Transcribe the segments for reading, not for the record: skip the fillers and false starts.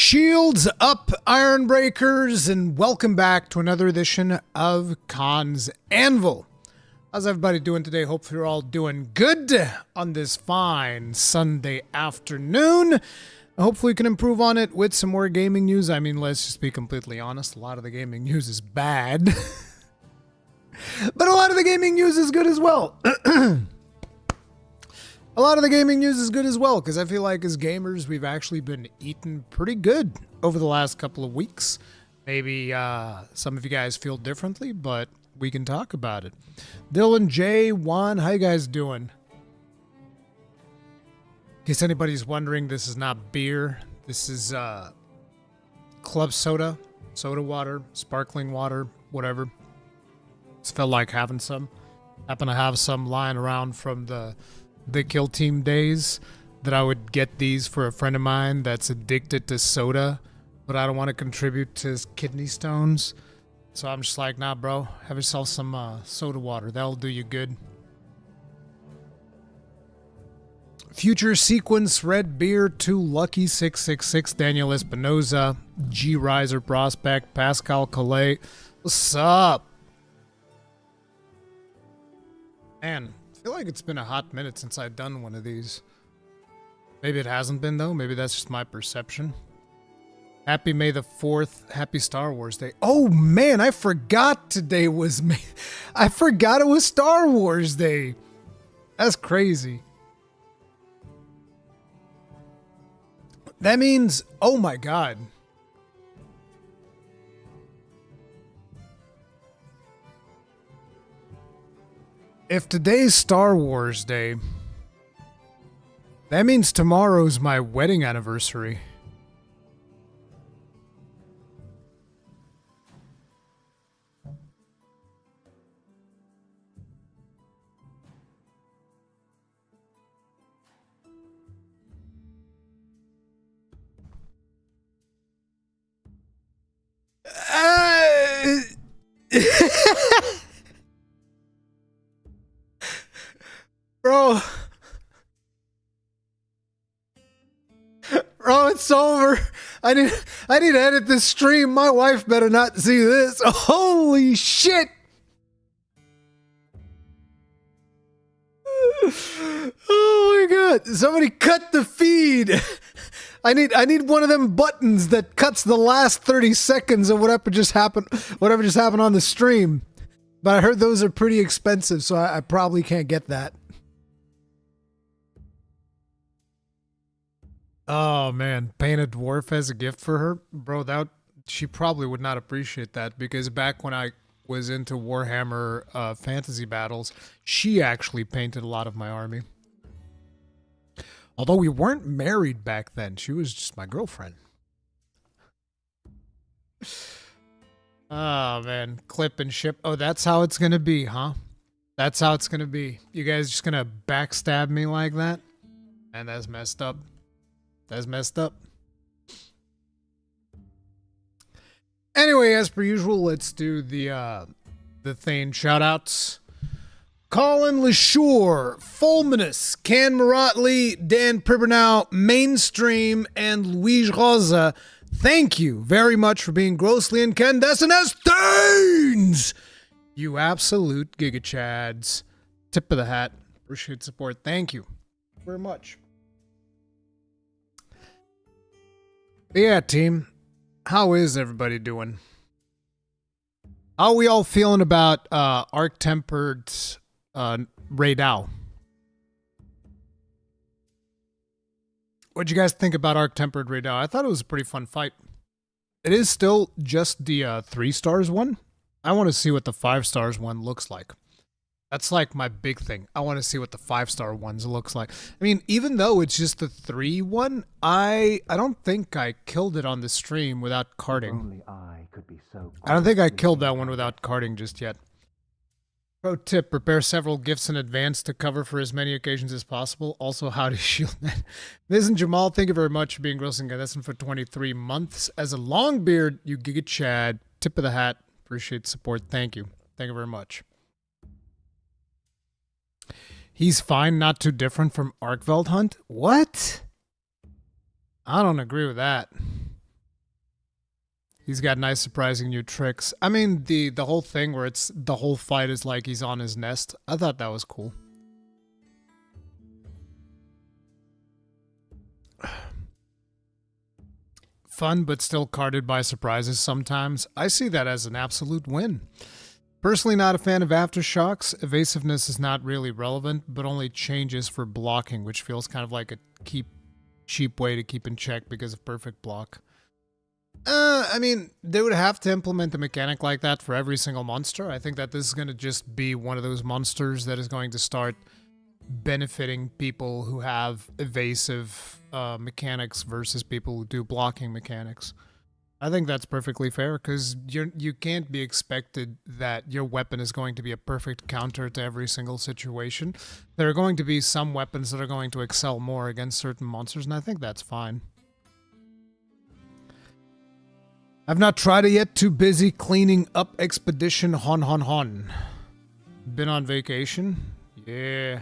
Shields up, Iron Breakers, and welcome back to another edition of Khan's Anvil. How's everybody doing today? Hope you're all doing good on this fine Sunday afternoon. Hopefully we can improve on it with some more gaming news. I mean, let's just be completely honest. A lot of the gaming news is bad. But a lot of the gaming news is good as well. A lot of the gaming news is good as well, because I feel like as gamers, we've actually been eating pretty good over the last couple of weeks. Maybe some of you guys feel differently, but we can talk about it. Dylan, Jay, Juan, how you guys doing? In case anybody's wondering, this is not beer. This is club soda, soda water, sparkling water, whatever. Just felt like having some. Happen to have some lying around from the Kill Team days that I would get these for a friend of mine that's addicted to soda, but I don't want to contribute to his kidney stones. So I'm just like, nah, bro, have yourself some soda water. That'll do you good. Future Sequence, Red Beer, 2 Lucky 666, Daniel Espinoza, G Riser Prospect, Pascal Calais. What's up? Man, I feel like it's been a hot minute since I've done one of these. Maybe it hasn't been, though. Maybe that's just my perception. Happy May the 4th. Happy Star Wars Day. Oh, man, I forgot today was May. I forgot it was Star Wars Day. That's crazy. That means, oh my God. If today's Star Wars Day, that means tomorrow's my wedding anniversary. Bro, it's over. I need to edit this stream. My wife better not see this. Holy shit! Oh my God! Somebody cut the feed. I need one of them buttons that cuts the last 30 seconds of whatever just happened on the stream. But I heard those are pretty expensive, so I probably can't get that. Oh man, paint a dwarf as a gift for her? Bro, she probably would not appreciate that, because back when I was into Warhammer fantasy battles, she actually painted a lot of my army. Although we weren't married back then, she was just my girlfriend. Oh man, clip and ship. Oh, that's how it's gonna be, huh? That's how it's gonna be. You guys just gonna backstab me like that? Man, that's messed up. That's messed up. Anyway, as per usual, let's do the Thane shoutouts. Colin LeSure, Fulminus, Can Maratli, Dan Pribernow, Mainstream, and Luigi Rosa. Thank you very much for being grossly incandescent as Thanes! You absolute gigachads. Tip of the hat. Appreciate support. Thank you very much. Yeah, team. How is everybody doing? How are we all feeling about Arc-Tempered Raidao? What'd you guys think about Arc-Tempered Raidao? I thought it was a pretty fun fight. It is still just the 3 stars one. I want to see what the 5 stars one looks like. That's like my big thing. I want to see what the 5-star ones looks like. I mean, even though it's just the 3 one, I don't think I killed it on the stream without carding. I don't think I killed that one without carding just yet. Pro tip, prepare several gifts in advance to cover for as many occasions as possible. Also, how to shield that. Miz and Jamal, thank you very much for being grossing incandescent for 23 months. As a long beard, you giga chad. Tip of the hat. Appreciate support. Thank you. Thank you very much. He's fine, not too different from Arkveld Hunt? What? I don't agree with that. He's got nice, surprising new tricks. I mean, the whole thing where it's the whole fight is like he's on his nest. I thought that was cool. Fun, but still carded by surprises sometimes. I see that as an absolute win. Personally not a fan of aftershocks. Evasiveness is not really relevant, but only changes for blocking, which feels kind of like a cheap way to keep in check because of perfect block. I mean, they would have to implement a mechanic like that for every single monster. I think that this is going to just be one of those monsters that is going to start benefiting people who have evasive mechanics versus people who do blocking mechanics. I think that's perfectly fair because you can't be expected that your weapon is going to be a perfect counter to every single situation. There are going to be some weapons that are going to excel more against certain monsters, and I think that's fine. I've not tried it yet. Too busy cleaning up Expedition Hon. Been on vacation? Yeah.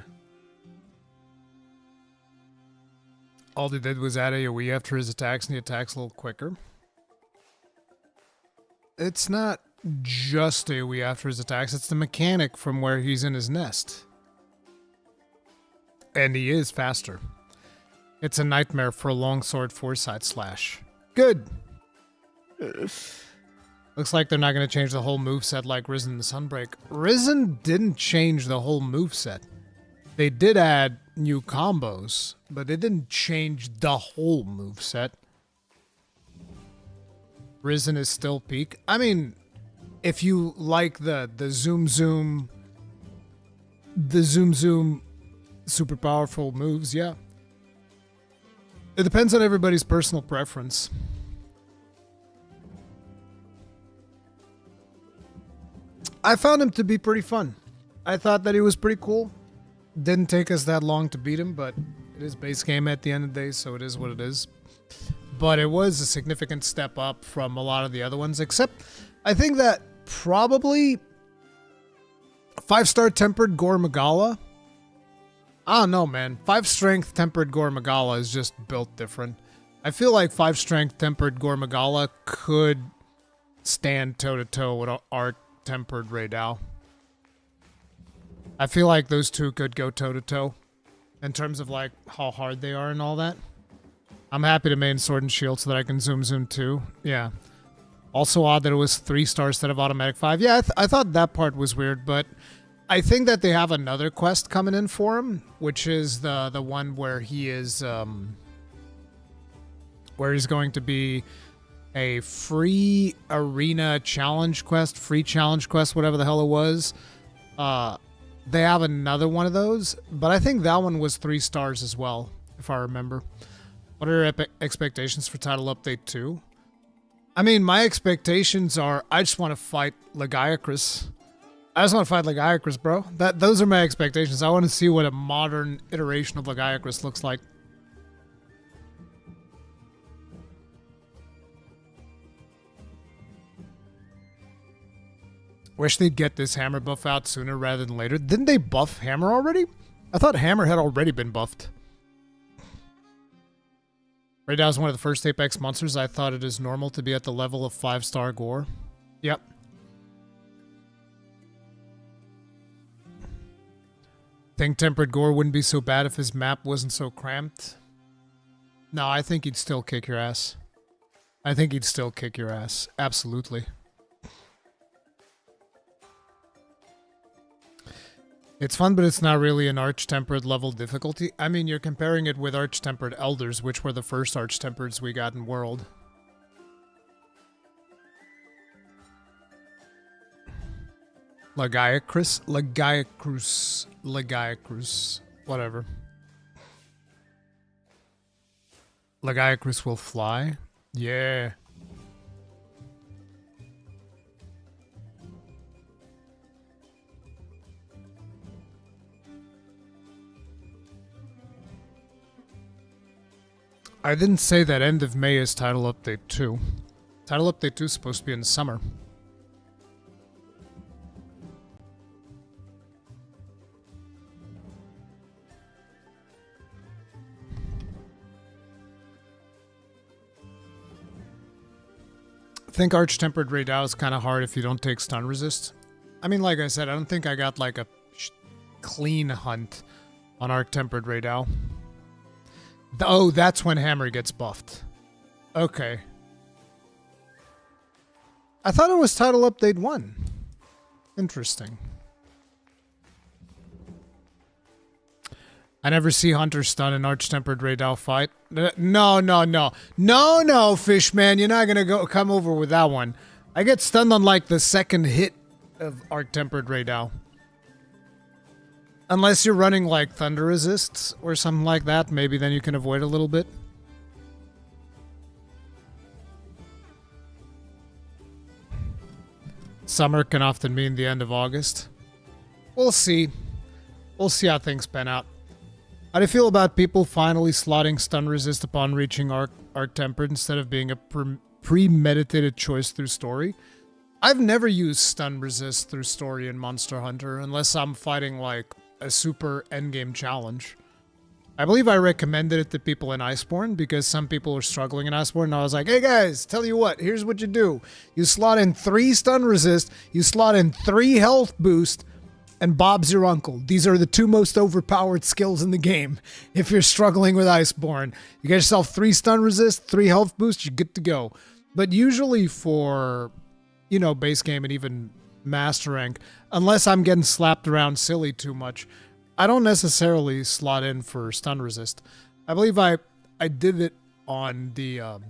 All they did was add AoE after his attacks, and he attacks a little quicker. It's not just AoE after his attacks, it's the mechanic from where he's in his nest. And he is faster. It's a nightmare for a longsword foresight slash. Good! Looks like they're not going to change the whole moveset like Risen and Sunbreak. Risen didn't change the whole moveset. They did add new combos, but they didn't change the whole moveset. Risen is still peak. I mean, if you like the zoom super powerful moves, yeah. It depends on everybody's personal preference. I found him to be pretty fun. I thought that he was pretty cool. Didn't take us that long to beat him, but it is base game at the end of the day, so it is what it is. But it was a significant step up from a lot of the other ones, except I think that probably 5-star Tempered Gore Magala. I don't know, man. 5-strength Tempered Gore Magala is just built different. I feel like 5-strength Tempered Gore Magala could stand toe-to-toe with Arc Tempered Raidao. I feel like those two could go toe-to-toe in terms of like how hard they are and all that. I'm happy to main Sword and Shield so that I can zoom too. Yeah. Also odd that it was 3 stars instead of automatic 5. Yeah, I thought that part was weird, but I think that they have another quest coming in for him, which is the one where he is where he's going to be a free arena challenge quest, whatever the hell it was. They have another one of those, but I think that one was 3 stars as well, if I remember. What are your expectations for Title Update 2? I mean, my expectations are I just want to fight Lagiacrus. I just want to fight Lagiacrus, bro. Those are my expectations. I want to see what a modern iteration of Lagiacrus looks like. Wish they'd get this hammer buff out sooner rather than later. Didn't they buff hammer already? I thought hammer had already been buffed. Raidao is one of the first Apex monsters. I thought it is normal to be at the level of 5-star gore. Yep. Think Tempered Gore wouldn't be so bad if his map wasn't so cramped? No, I think he'd still kick your ass. Absolutely. It's fun, but it's not really an Arch-Tempered level difficulty. I mean, you're comparing it with Arch-Tempered Elders, which were the first Arch-Tempereds we got in World. Lagiacrus? Whatever. Lagiacrus will fly? Yeah. I didn't say that end of May is Title Update 2. Title Update 2 is supposed to be in the summer. think Arch-Tempered Raidao is kind of hard if you don't take stun resist. I mean, like I said, I don't think I got like a clean hunt on Arch-Tempered Raidao. Oh, that's when Hammer gets buffed. Okay. I thought it was Title Update 1. Interesting. I never see Hunter stun an Arch-Tempered Raidao fight. No, Fishman. You're not going to come over with that one. I get stunned on like the second hit of Arch-Tempered Raidao. Unless you're running like Thunder Resists or something like that, maybe then you can avoid a little bit. Summer can often mean the end of August. We'll see. We'll see how things pan out. How do you feel about people finally slotting stun resist upon reaching Arch-Tempered instead of being a premeditated choice through story? I've never used stun resist through story in Monster Hunter unless I'm fighting like a super endgame challenge. I believe I recommended it to people in Iceborne because some people were struggling in Iceborne, and I was like, hey guys, tell you what, here's what you do. You slot in 3 stun resist, you slot in 3 health boost, and Bob's your uncle. These are the 2 most overpowered skills in the game. If you're struggling with Iceborne, you get yourself 3 stun resist, 3 health boost, you're good to go. But usually for, you know, base game and even master rank, unless I'm getting slapped around silly too much, I don't necessarily slot in for stun resist. I believe I did it on the, on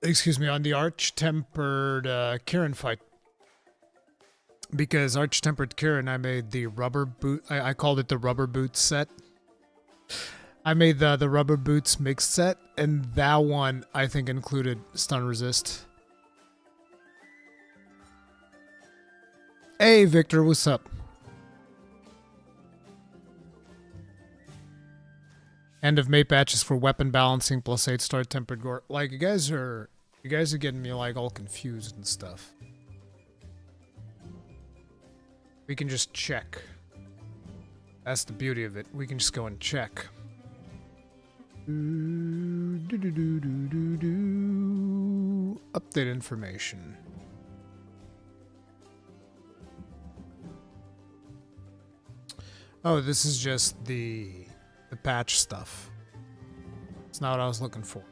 the Arch-Tempered Kirin fight. Because Arch-Tempered Kirin, I made the rubber boot, I called it the rubber boots set. I made the rubber boots mixed set, and that one I think included stun resist. Hey Victor, what's up? End of May patches for weapon balancing plus 8-star tempered gore. Like you guys are getting me like all confused and stuff. We can just check. That's the beauty of it. We can just go and check. Update information. Oh, this is just the patch stuff. It's not what I was looking for.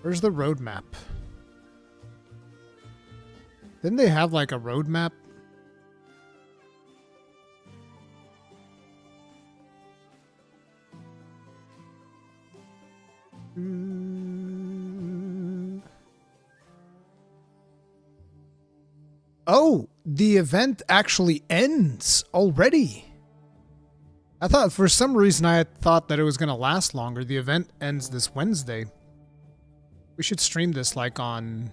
Where's the roadmap? Didn't they have like a roadmap? Oh, the event actually ends already. I thought for some reason I had thought that it was going to last longer. The event ends this Wednesday. We should stream this like on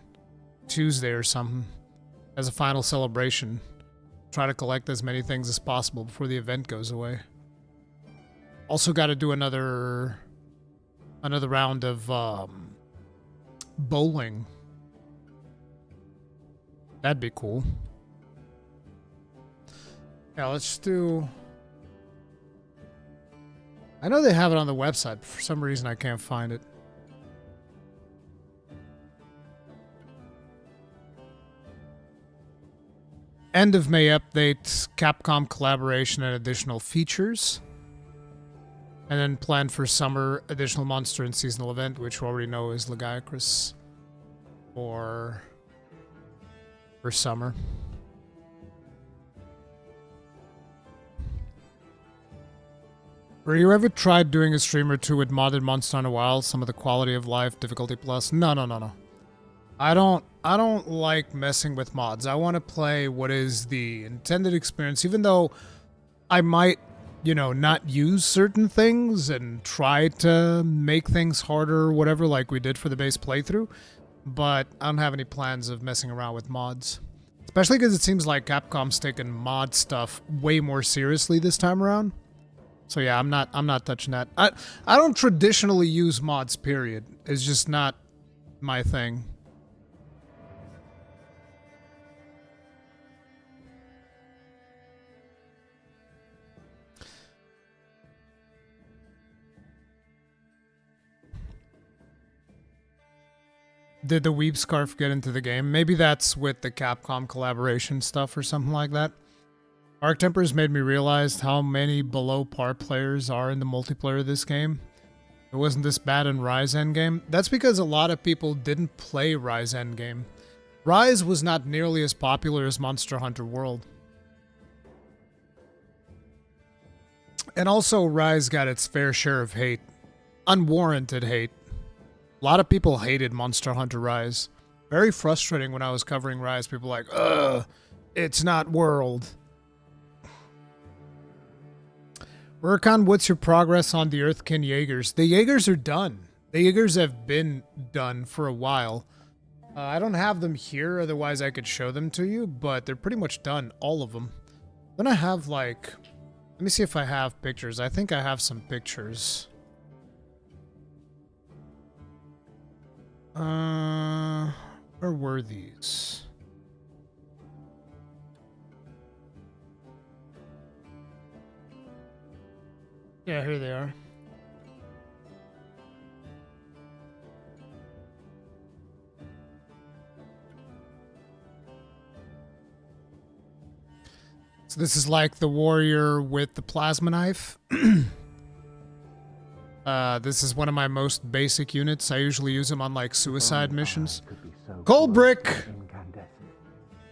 Tuesday or something as a final celebration. Try to collect as many things as possible before the event goes away. Also got to do another round of bowling. That'd be cool. Yeah, let's do... I know they have it on the website, but for some reason I can't find it. End of May update, Capcom collaboration and additional features. And then planned for summer, additional monster and seasonal event, which we already know is Lagiacrus. For summer. Were you ever tried doing a stream or two with modded Monster Hunter Wilds? Some of the quality of life, difficulty plus? No. I don't like messing with mods. I want to play what is the intended experience, even though I might, you know, not use certain things and try to make things harder or whatever like we did for the base playthrough. But I don't have any plans of messing around with mods. Especially because it seems like Capcom's taking mod stuff way more seriously this time around. So yeah, I'm not touching that. I don't traditionally use mods, period. It's just not my thing. Did the Weeb Scarf get into the game? Maybe that's with the Capcom collaboration stuff or something like that. Arc Tempers made me realize how many below par players are in the multiplayer of this game. It wasn't this bad in Rise Endgame. That's because a lot of people didn't play Rise Endgame. Rise was not nearly as popular as Monster Hunter World. And also, Rise got its fair share of hate. Unwarranted hate. A lot of people hated Monster Hunter Rise. Very frustrating when I was covering Rise. People were like, ugh, it's not World. Rurikhan, what's your progress on the Earthkin Jaegers? The Jaegers are done. The Jaegers have been done for a while. I don't have them here, otherwise I could show them to you, but they're pretty much done, all of them. Then I have like... Let me see if I have pictures. I think I have some pictures. Where were these? Yeah, here they are. So this is like the warrior with the plasma knife. This is one of my most basic units. I usually use them on like suicide missions. Coldbrick!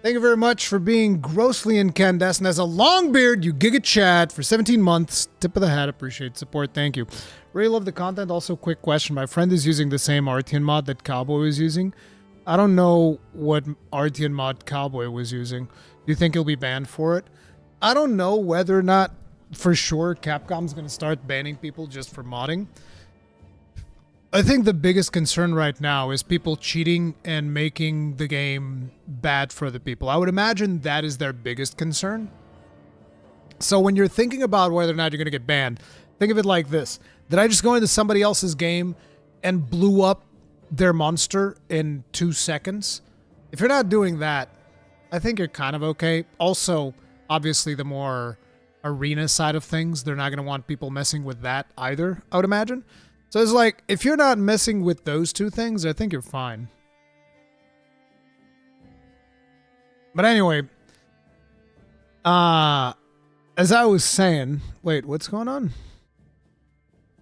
Thank you very much for being grossly incandescent. As a long beard, you giga Chad for 17 months. Tip of the hat, appreciate support. Thank you. Really love the content. Also, quick question. My friend is using the same Artian mod that Cowboy was using. I don't know what Artian mod Cowboy was using. Do you think he'll be banned for it? I don't know whether or not, for sure, Capcom's going to start banning people just for modding. I think the biggest concern right now is people cheating and making the game bad for the people. I would imagine that is their biggest concern. So when you're thinking about whether or not you're going to get banned, think of it like this. Did I just go into somebody else's game and blew up their monster in 2 seconds? If you're not doing that, I think you're kind of okay. Also, obviously, the more arena side of things, they're not going to want people messing with that either, I would imagine. So it's like, if you're not messing with those two things, I think you're fine. But anyway, as I was saying, wait, what's going on?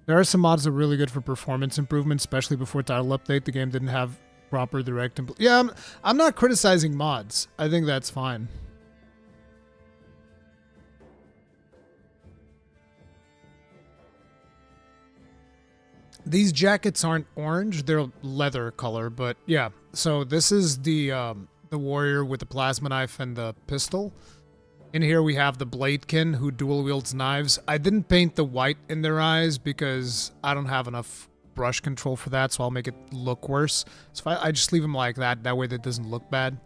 There are some mods that are really good for performance improvement, especially before title update. The game didn't have proper direct... Yeah, I'm not criticizing mods. I think that's fine. These jackets aren't orange, they're leather color, but yeah. So this is the warrior with the plasma knife and the pistol. In here we have the Bladekin who dual wields knives. I didn't paint the white in their eyes because I don't have enough brush control for that, so I'll make it look worse. So if I just leave him like that, that way that doesn't look bad.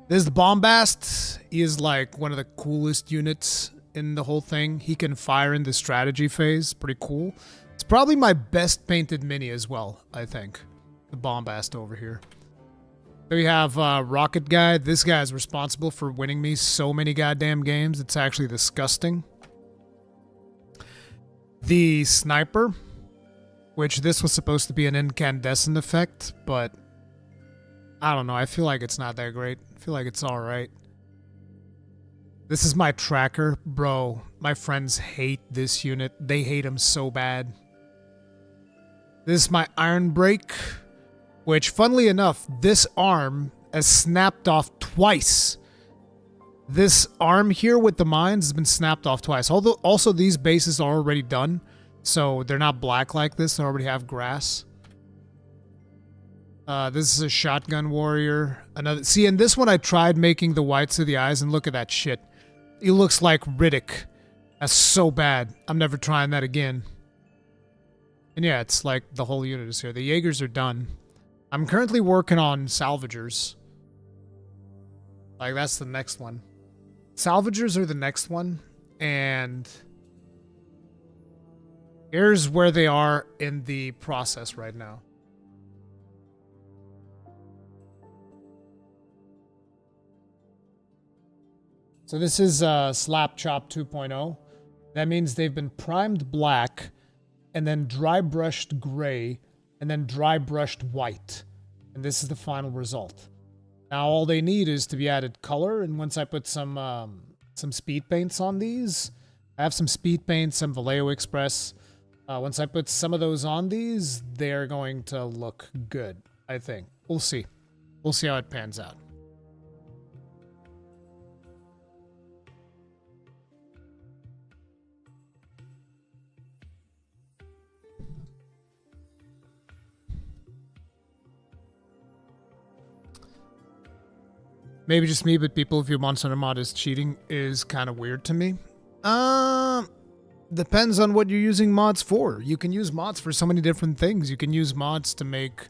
This is the Bombast. He is like one of the coolest units in the whole thing. He can fire in the strategy phase, pretty cool. It's probably my best painted mini as well, I think. The Bombast over here. Then we have Rocket Guy. This guy is responsible for winning me so many goddamn games. It's actually disgusting. The Sniper, which this was supposed to be an incandescent effect, but I don't know. I feel like it's not that great. I feel like it's alright. This is my Tracker. Bro, my friends hate this unit. They hate him so bad. This is my Iron Break, which, funnily enough, this arm has snapped off twice. This arm here with the mines has been snapped off twice. Although, also, these bases are already done, so they're not black like this. They already have grass. This is a Shotgun Warrior. Another. See, in this one, I tried making the whites of the eyes, and look at that shit. He looks like Riddick. That's so bad. I'm never trying that again. And yeah, it's like the whole unit is here. The Jaegers are done. I'm currently working on Salvagers. Like, that's the next one. Salvagers are the next one. And here's where they are in the process right now. So this is Slap Chop 2.0. That means they've been primed black, and then dry brushed gray, and then dry brushed white. And this is the final result. Now all they need is to be added color, and once I put some speed paints on these, I have some speed paints, some Vallejo Express. Once I put some of those on these, they're going to look good, I think. We'll see. We'll see how it pans out. Maybe just me, but people view Monster Hunter mod as cheating is kind of weird to me. Depends on what you're using mods for. You can use mods for so many different things. You can use mods to make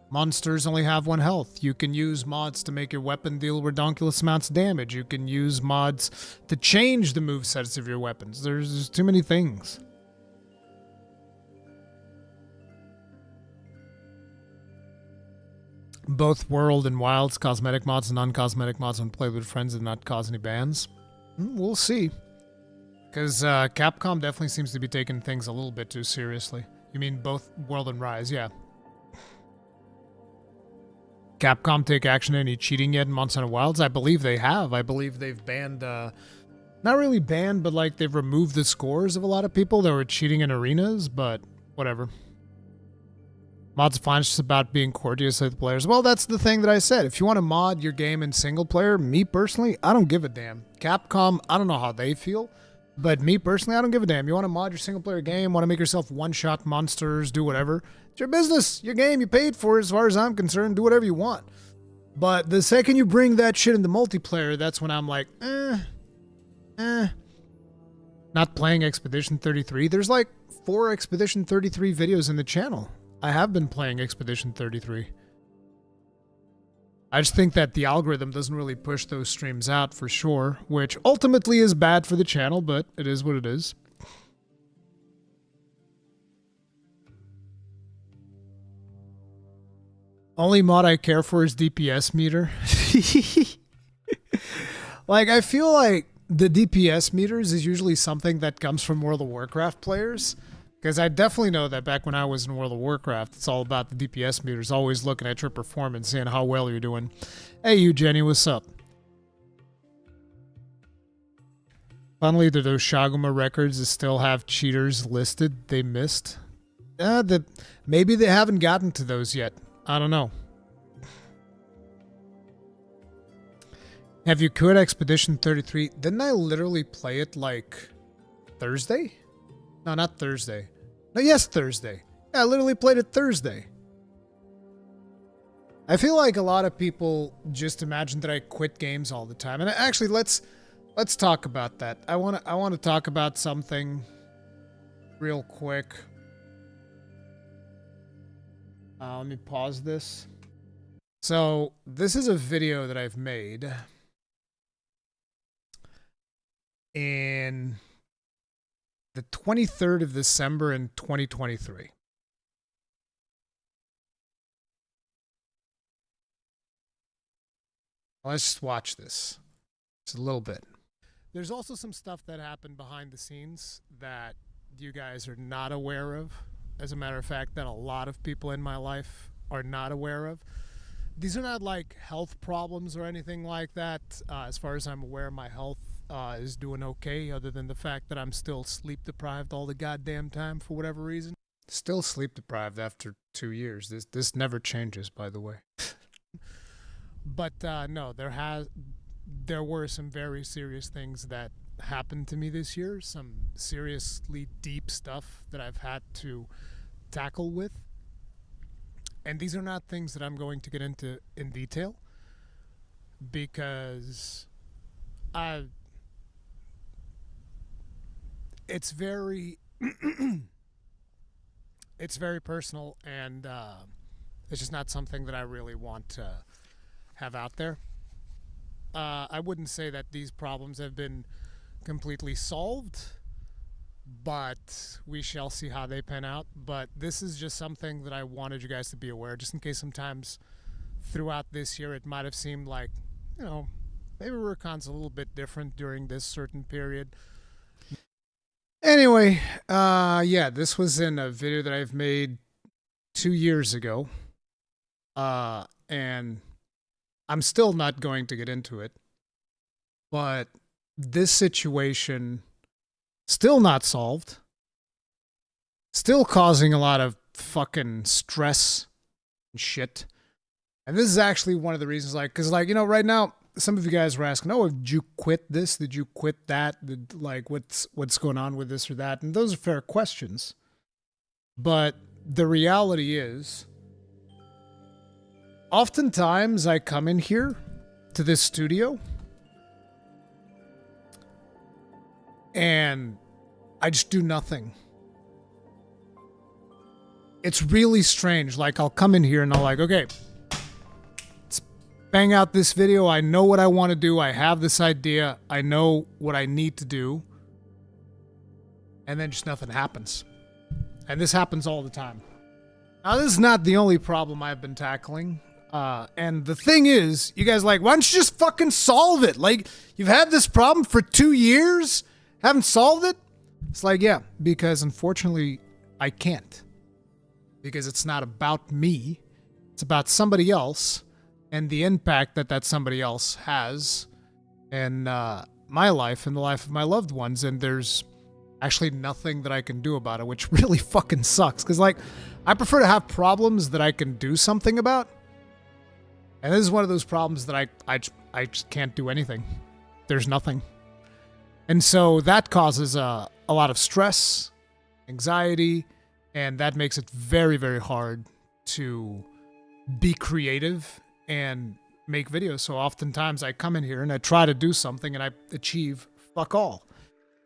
monsters only have 1 health. You can use mods to make your weapon deal redonkulous amounts of damage. You can use mods to change the movesets of your weapons. There's too many things. Both World and Wild's cosmetic mods and non-cosmetic mods when played with friends did not cause any bans. We'll see. Because Capcom definitely seems to be taking things a little bit too seriously. You mean both World and Rise, yeah. Capcom take action any cheating yet in Monster Hunter Wilds? I believe they have. I believe they've banned, not really banned, but like they've removed the scores of a lot of people that were cheating in arenas, but whatever. Mods fine, it's just about being courteous with players. Well, that's the thing that I said. If you want to mod your game in single player, me personally, I don't give a damn. Capcom, I don't know how they feel, but me personally, I don't give a damn. You want to mod your single player game, want to make yourself one-shot monsters, do whatever. It's your business, your game, you paid for it as far as I'm concerned. Do whatever you want. But the second you bring that shit into multiplayer, that's when I'm like, Not playing Expedition 33. There's like 4 Expedition 33 videos in the channel. I have been playing Expedition 33. I just think that the algorithm doesn't really push those streams out for sure, which ultimately is bad for the channel, but it is what it is. Only mod I care for is DPS meter. Like, I feel like the DPS meters is usually something that comes from World of Warcraft players. Because I definitely know that back when I was in World of Warcraft, it's all about the DPS meters, always looking at your performance, seeing how well you're doing. Hey, you, Jenny, what's up? Finally, do those Shaguma records that still have cheaters listed they missed? Maybe they haven't gotten to those yet. I don't know. Have you quit Expedition 33? Didn't I literally play it like Thursday? No, not Thursday. No, yes, Thursday. Yeah, I literally played it Thursday. I feel like a lot of people just imagine that I quit games all the time. And actually, let's talk about that. I want to talk about something real quick. Let me pause this. So, this is a video that I've made in the 23rd of December in 2023. Let's just watch this. Just a little bit. There's also some stuff that happened behind the scenes that you guys are not aware of. As a matter of fact, that a lot of people in my life are not aware of. These are not like health problems or anything like that. As far as I'm aware, my health is doing okay, other than the fact that I'm still sleep deprived all the goddamn time for whatever reason. Still sleep deprived after 2 years. This never changes, by the way. But no, there were some very serious things that happened to me this year. Some seriously deep stuff that I've had to tackle with. And these are not things that I'm going to get into in detail, because it's very it's very personal, and it's just not something that I really want to have out there. I wouldn't say that these problems have been completely solved, but we shall see how they pan out. But this is just something that I wanted you guys to be aware, just in case sometimes throughout this year it might have seemed like, you know, maybe Rurikhan's a little bit different during this certain period. Anyway, yeah, this was in a video that I've made 2 years ago. and I'm still not going to get into it. But this situation, still not solved. Still causing a lot of fucking stress and shit. And this is actually one of the reasons, like, because, like, you know, right now, some of you guys were asking, oh, did you quit this? Did you quit that? Like, what's going on with this or that? And those are fair questions. But the reality is, oftentimes I come in here to this studio and I just do nothing. It's really strange. Like, I'll come in here and I'll like, okay, let's bang out this video. I know what I want to do. I have this idea. I know what I need to do. And then just nothing happens. And this happens all the time. Now, this is not the only problem I've been tackling. And the thing is, you guys are like, why don't you just fucking solve it? Like, you've had this problem for 2 years, haven't solved it? It's like, yeah, because unfortunately, I can't. Because it's not about me. It's about somebody else and the impact that that somebody else has in my life and the life of my loved ones. And there's actually nothing that I can do about it, which really fucking sucks. Because, like, I prefer to have problems that I can do something about. And this is one of those problems that I just can't do anything. There's nothing. And so that causes a lot of stress, anxiety, and that makes it very, very hard to be creative and make videos. So oftentimes I come in here and I try to do something and I achieve fuck all.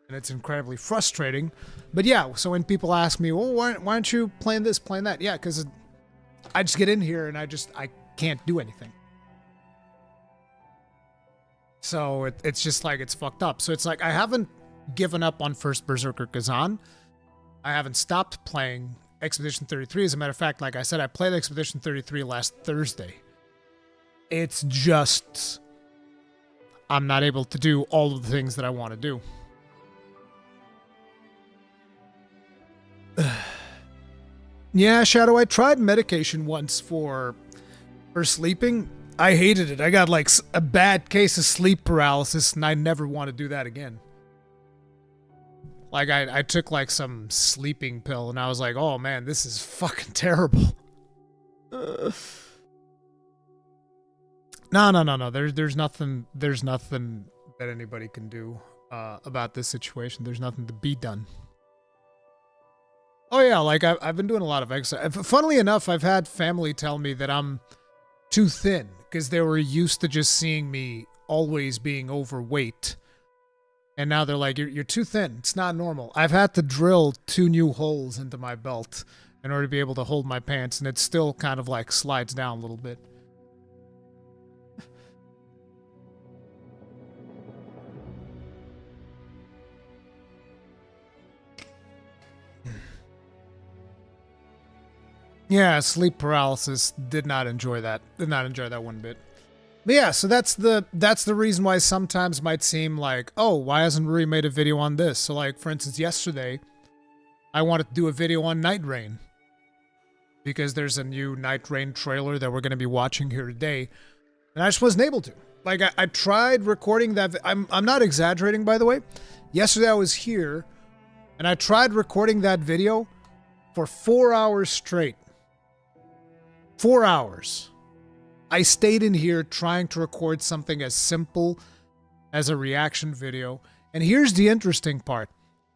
And it's incredibly frustrating. But yeah, so when people ask me, well, why aren't you playing this, playing that? Yeah, because I just get in here and I can't do anything. So it's just like, it's fucked up. So it's like, I haven't given up on First Berserker Kazan. I haven't stopped playing Expedition 33. As a matter of fact, like I said, I played Expedition 33 last Thursday. It's just, I'm not able to do all of the things that I want to do. Yeah, Shadow, I tried medication once for sleeping. I hated it. I got like a bad case of sleep paralysis and I never want to do that again. Like, I took, like, some sleeping pill, and I was like, oh, man, this is fucking terrible. No. There's nothing that anybody can do about this situation. There's nothing to be done. Oh, yeah, like, I've been doing a lot of exercise. Funnily enough, I've had family tell me that I'm too thin, because they were used to just seeing me always being overweight. And now they're like, you're too thin. It's not normal. I've had to drill 2 new holes into my belt in order to be able to hold my pants, and it still kind of like slides down a little bit. Yeah, sleep paralysis. Did not enjoy that. Did not enjoy that one bit. But yeah, so that's the reason why sometimes might seem like, oh, why hasn't Ruri made a video on this? So like, for instance, yesterday, I wanted to do a video on Night Rain. Because there's a new Night Rain trailer that we're going to be watching here today. And I just wasn't able to. Like, I tried recording that. I'm not exaggerating, by the way. Yesterday I was here, and I tried recording that video for 4 hours straight. 4 hours. I stayed in here trying to record something as simple as a reaction video. And here's the interesting part.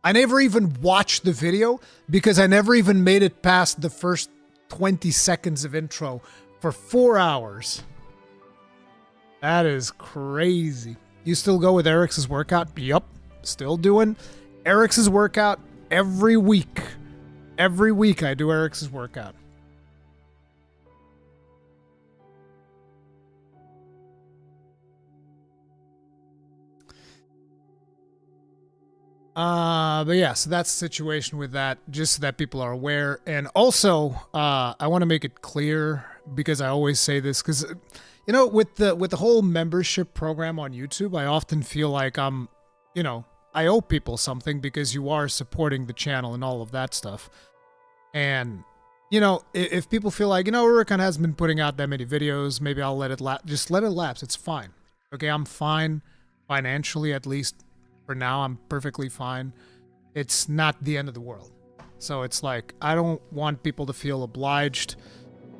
I never even watched the video because I never even made it past the first 20 seconds of intro for 4 hours. That is crazy. You still go with Eric's workout? Yup. Still doing Eric's workout every week. Every week I do Eric's workout. But yeah, so that's the situation with that, just so that people are aware. And also, I want to make it clear, because I always say this, because, you know, with the whole membership program on YouTube, I often feel like I'm, you know, I owe people something because you are supporting the channel and all of that stuff. And, you know, if people feel like, you know, Rurikhan hasn't been putting out that many videos, maybe I'll let it lapse. Just let it lapse. It's fine. Okay, I'm fine financially, at least for now. I'm perfectly fine. It's not the end of the world. So it's like, I don't want people to feel obliged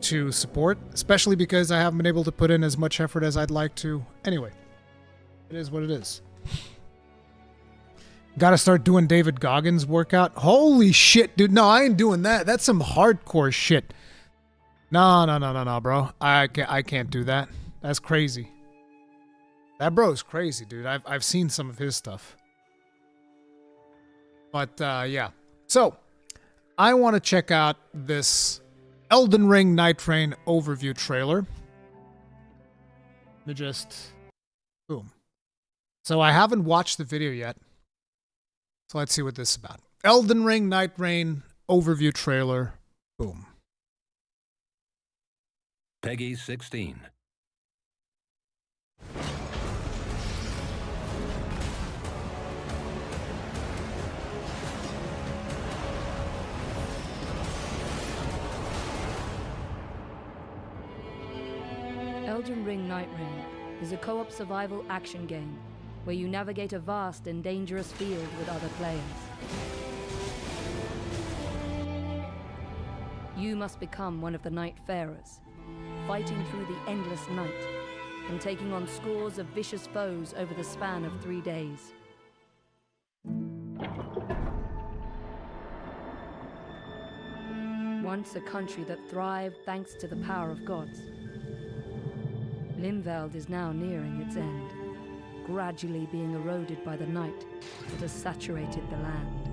to support, especially because I haven't been able to put in as much effort as I'd like to. Anyway, it is what it is. Gotta start doing David Goggins workout. Holy shit, dude. No, I ain't doing that. That's some hardcore shit. No, bro. I can't do that. That's crazy. That bro's crazy, dude. I've seen some of his stuff. But, yeah. So, I want to check out this Elden Ring Night Rain overview trailer. Let me just... Boom. So, I haven't watched the video yet. So let's see what this is about. Elden Ring Night Rain overview trailer. Boom. Peggy 16. Elden Ring Night Rain is a co-op survival action game where you navigate a vast and dangerous field with other players. You must become one of the Nightfarers, fighting through the endless night and taking on scores of vicious foes over the span of 3 days. Once a country that thrived thanks to the power of gods, Limveld is now nearing its end, gradually being eroded by the night that has saturated the land.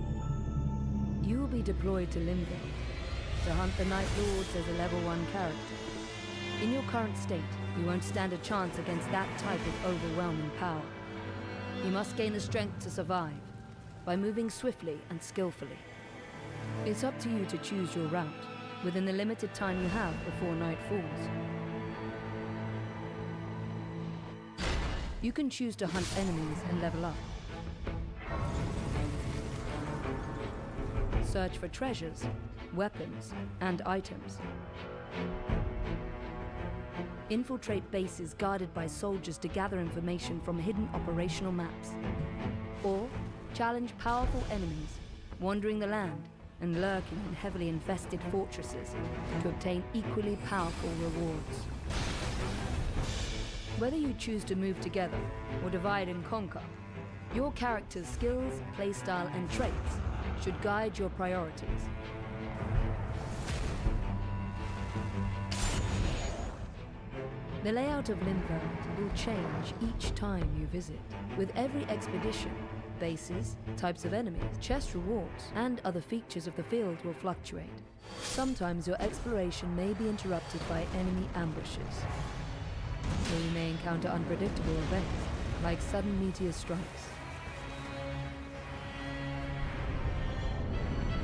You will be deployed to Limveld to hunt the Night Lords as a level 1 character. In your current state, you won't stand a chance against that type of overwhelming power. You must gain the strength to survive by moving swiftly and skillfully. It's up to you to choose your route within the limited time you have before night falls. You can choose to hunt enemies and level up. Search for treasures, weapons, and items. Infiltrate bases guarded by soldiers to gather information from hidden operational maps. Or challenge powerful enemies, wandering the land and lurking in heavily infested fortresses to obtain equally powerful rewards. Whether you choose to move together or divide and conquer, your character's skills, playstyle, and traits should guide your priorities. The layout of Limveld will change each time you visit. With every expedition, bases, types of enemies, chest rewards, and other features of the field will fluctuate. Sometimes your exploration may be interrupted by enemy ambushes, where you may encounter unpredictable events, like sudden meteor strikes.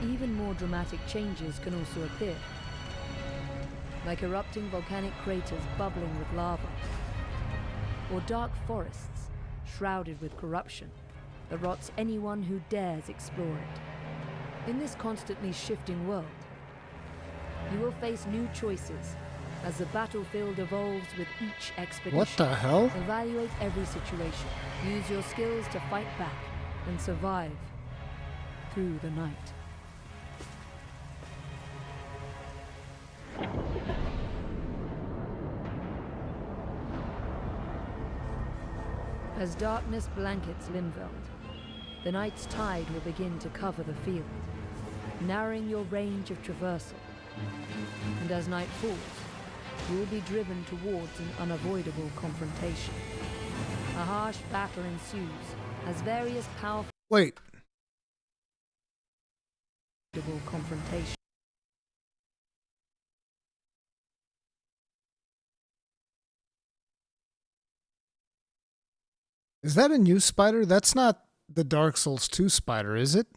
Even more dramatic changes can also appear, like erupting volcanic craters bubbling with lava, or dark forests shrouded with corruption that rots anyone who dares explore it. In this constantly shifting world, you will face new choices as the battlefield evolves with each expedition. What the hell? Evaluate every situation. Use your skills to fight back and survive through the night. As darkness blankets Limveld, the night's tide will begin to cover the field, narrowing your range of traversal. And as night falls, you will be driven towards an unavoidable confrontation. A harsh battle ensues as various powerful confrontation. Is that a new spider? That's not the Dark Souls 2 spider, is it?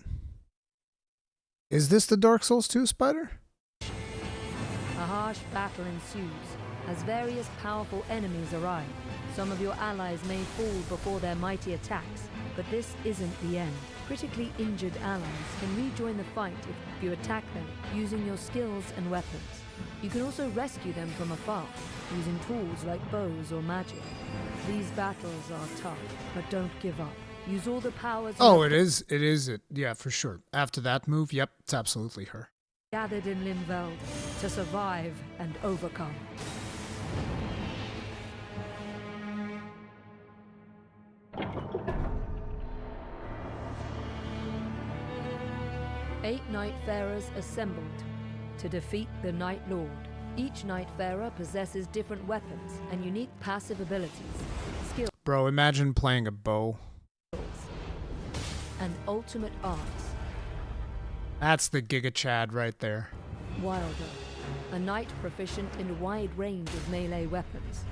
Is this the Dark Souls 2 spider? A harsh battle ensues as various powerful enemies arrive. Some of your allies may fall before their mighty attacks, but this isn't the end. Critically injured allies can rejoin the fight if you attack them using your skills and weapons. You can also rescue them from afar, using tools like bows or magic. These battles are tough, but don't give up. Use all the powers. Oh, it is. Yeah, for sure. After that move, yep, it's absolutely her. Gathered in Limveld to survive and overcome. Eight Nightfarers assembled to defeat the Night Lord. Each Nightfarer possesses different weapons and unique passive abilities, skills, Bro, imagine playing a bow. and ultimate arts. That's the Giga Chad right there. Wilder, a knight proficient in a wide range of melee weapons.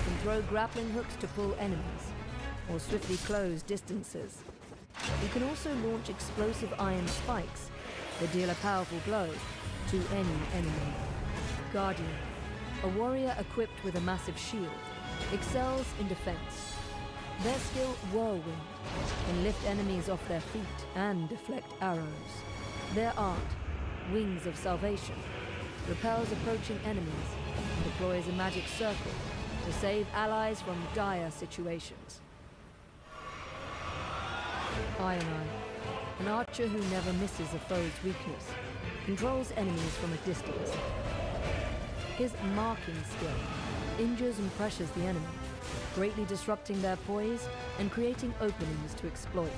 Can throw grappling hooks to pull enemies, or swiftly close distances. You can also launch explosive iron spikes that deal a powerful blow to any enemy. Guardian, a warrior equipped with a massive shield, excels in defense. Their skill, Whirlwind, can lift enemies off their feet and deflect arrows. Their art, Wings of Salvation, repels approaching enemies and deploys a magic circle to save allies from dire situations. Iron Eye, an archer who never misses a foe's weakness, controls enemies from a distance. His marking skill injures and pressures the enemy, greatly disrupting their poise and creating openings to exploit.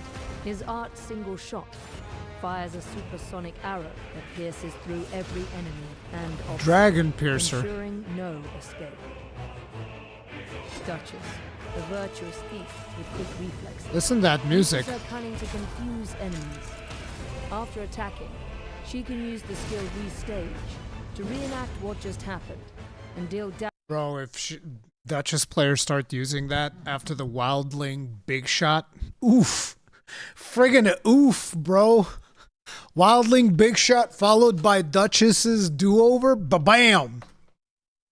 His art, Single Shot, fires a supersonic arrow that pierces through every enemy and obstacle, Dragon Piercer. ensuring no escape. Duchess, the virtuous thief with quick reflexes. Listen to that music. Uses her cunning to confuse enemies. After attacking, she can use the skill Restage to reenact what just happened and deal damage. Bro, if Duchess players start using that after the Wildling Big Shot, oof. Friggin' oof, bro. Wildling Big Shot followed by Duchess's do-over, ba-bam.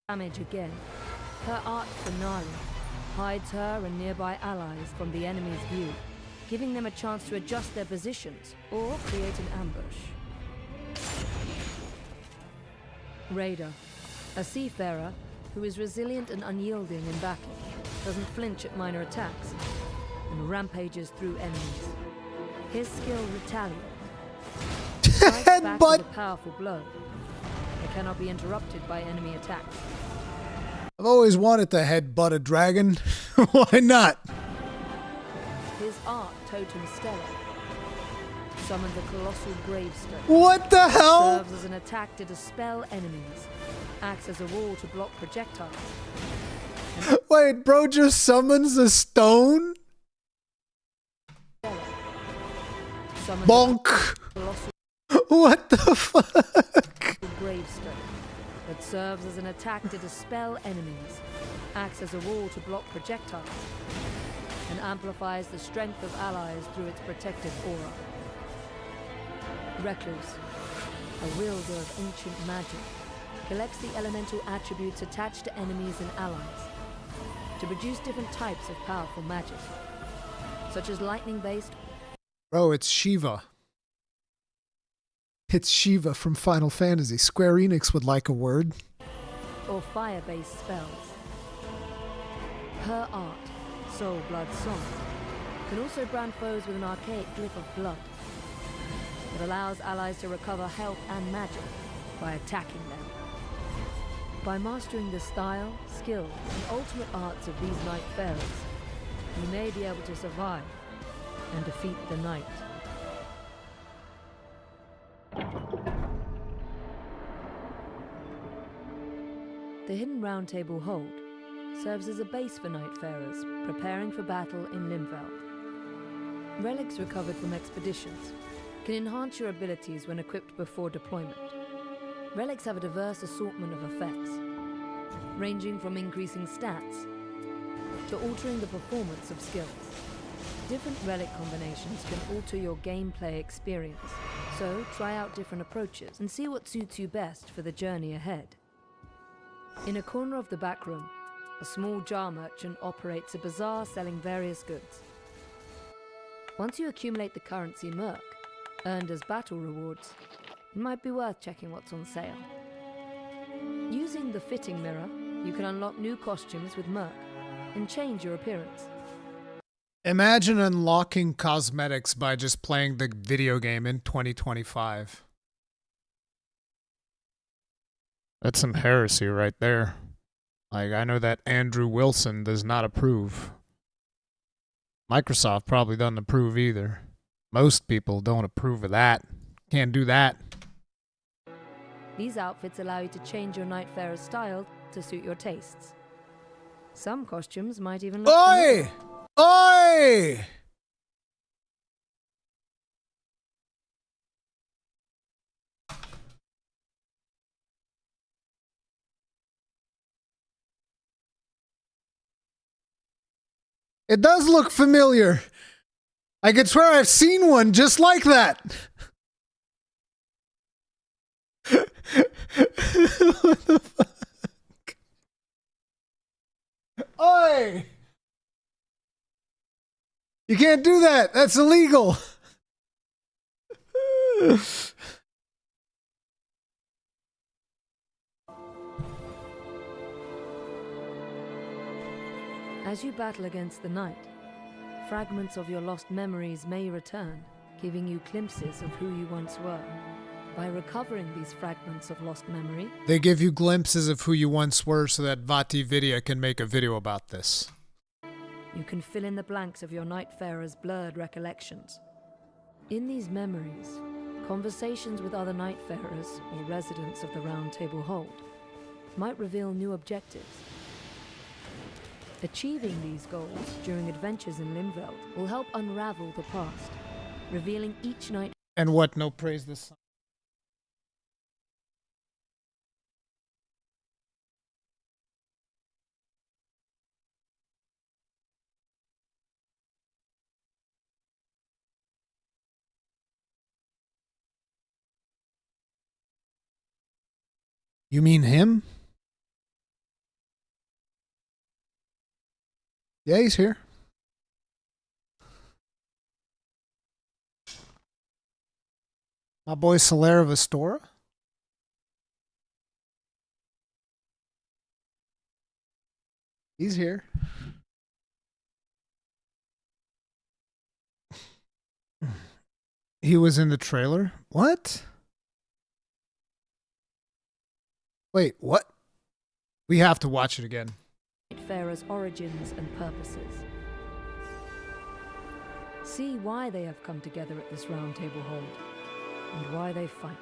Damage again. Her art finale hides her and nearby allies from the enemy's view, giving them a chance to adjust their positions or create an ambush. Raider, a seafarer who is resilient and unyielding in battle, doesn't flinch at minor attacks, and rampages through enemies. His skill, Retaliate, strikes back with a powerful blow. It cannot be interrupted by enemy attacks. I've always wanted to headbutt a dragon. Why not? His art, Totem Stellar, summons a colossal gravestone. What the hell? Serves as an attack to dispel enemies. Acts as a wall to block projectiles. Wait, bro just summons a stone? Summons Bonk. a colossal What the fuck? gravestone that serves as an attack to dispel enemies. Acts as a wall to block projectiles. And amplifies the strength of allies through its protective aura. Recluse, a wielder of ancient magic, collects the elemental attributes attached to enemies and allies to produce different types of powerful magic, such as lightning-based. Bro, it's Shiva. It's Shiva from Final Fantasy. Square Enix would like a word. Or fire-based spells. Her art, Soul Blood Song, can also brand foes with an archaic glyph of blood that allows allies to recover health and magic by attacking them. By mastering the style, skill, and ultimate arts of these Nightfarers, you may be able to survive and defeat the night. The Hidden Round Table Hold serves as a base for Nightfarers preparing for battle in Limveld. Relics recovered from expeditions can enhance your abilities when equipped before deployment. Relics have a diverse assortment of effects, ranging from increasing stats to altering the performance of skills. Different relic combinations can alter your gameplay experience, so try out different approaches and see what suits you best for the journey ahead. In a corner of the back room, a small jar merchant operates a bazaar selling various goods. Once you accumulate the currency Merc, earned as battle rewards, it might be worth checking what's on sale. Using the fitting mirror, you can unlock new costumes with Merc and change your appearance. Imagine unlocking cosmetics by just playing the video game in 2025. That's some heresy right there. Like, I know that Andrew Wilson does not approve. Microsoft probably doesn't approve either. Most people don't approve of that. Can't do that. These outfits allow you to change your Nightfarer's style to suit your tastes. Some costumes might even look familiar. Oi! It does look familiar. I could swear I've seen one just like that. What the fuck? Oi! You can't do that. That's illegal. As you battle against the night, fragments of your lost memories may return, giving you glimpses of who you once were. By recovering these fragments of lost memory, they give you glimpses of who you once were so that Vati Vidya can make a video about this. you can fill in the blanks of your Nightfarer's blurred recollections. In these memories, conversations with other Nightfarers or residents of the Round Table Hold might reveal new objectives. Achieving these goals during adventures in Limveld will help unravel the past, revealing each night. And what? No praise this song. You mean him? Yeah, he's here. My boy Solera Vestora. He's here. He was in the trailer? What? Wait, what? We have to watch it again. Nightfarer's origins and purposes. See why they have come together at this Round Table Hold, and why they fight.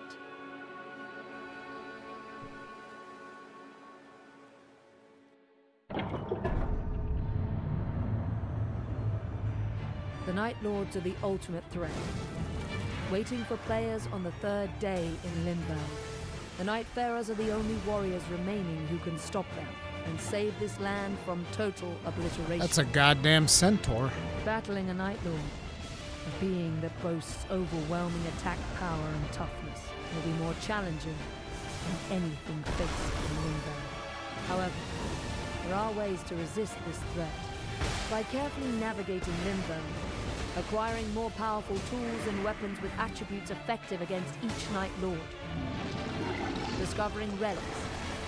The Night Lords are the ultimate threat, waiting for players on the third day in Limveld. The Nightfarers are the only warriors remaining who can stop them and save this land from total obliteration. That's a goddamn centaur. Battling a Night Lord, a being that boasts overwhelming attack power and toughness, will be more challenging than anything faced in Limveld. However, there are ways to resist this threat. By carefully navigating Limveld, acquiring more powerful tools and weapons with attributes effective against each Night Lord, discovering relics,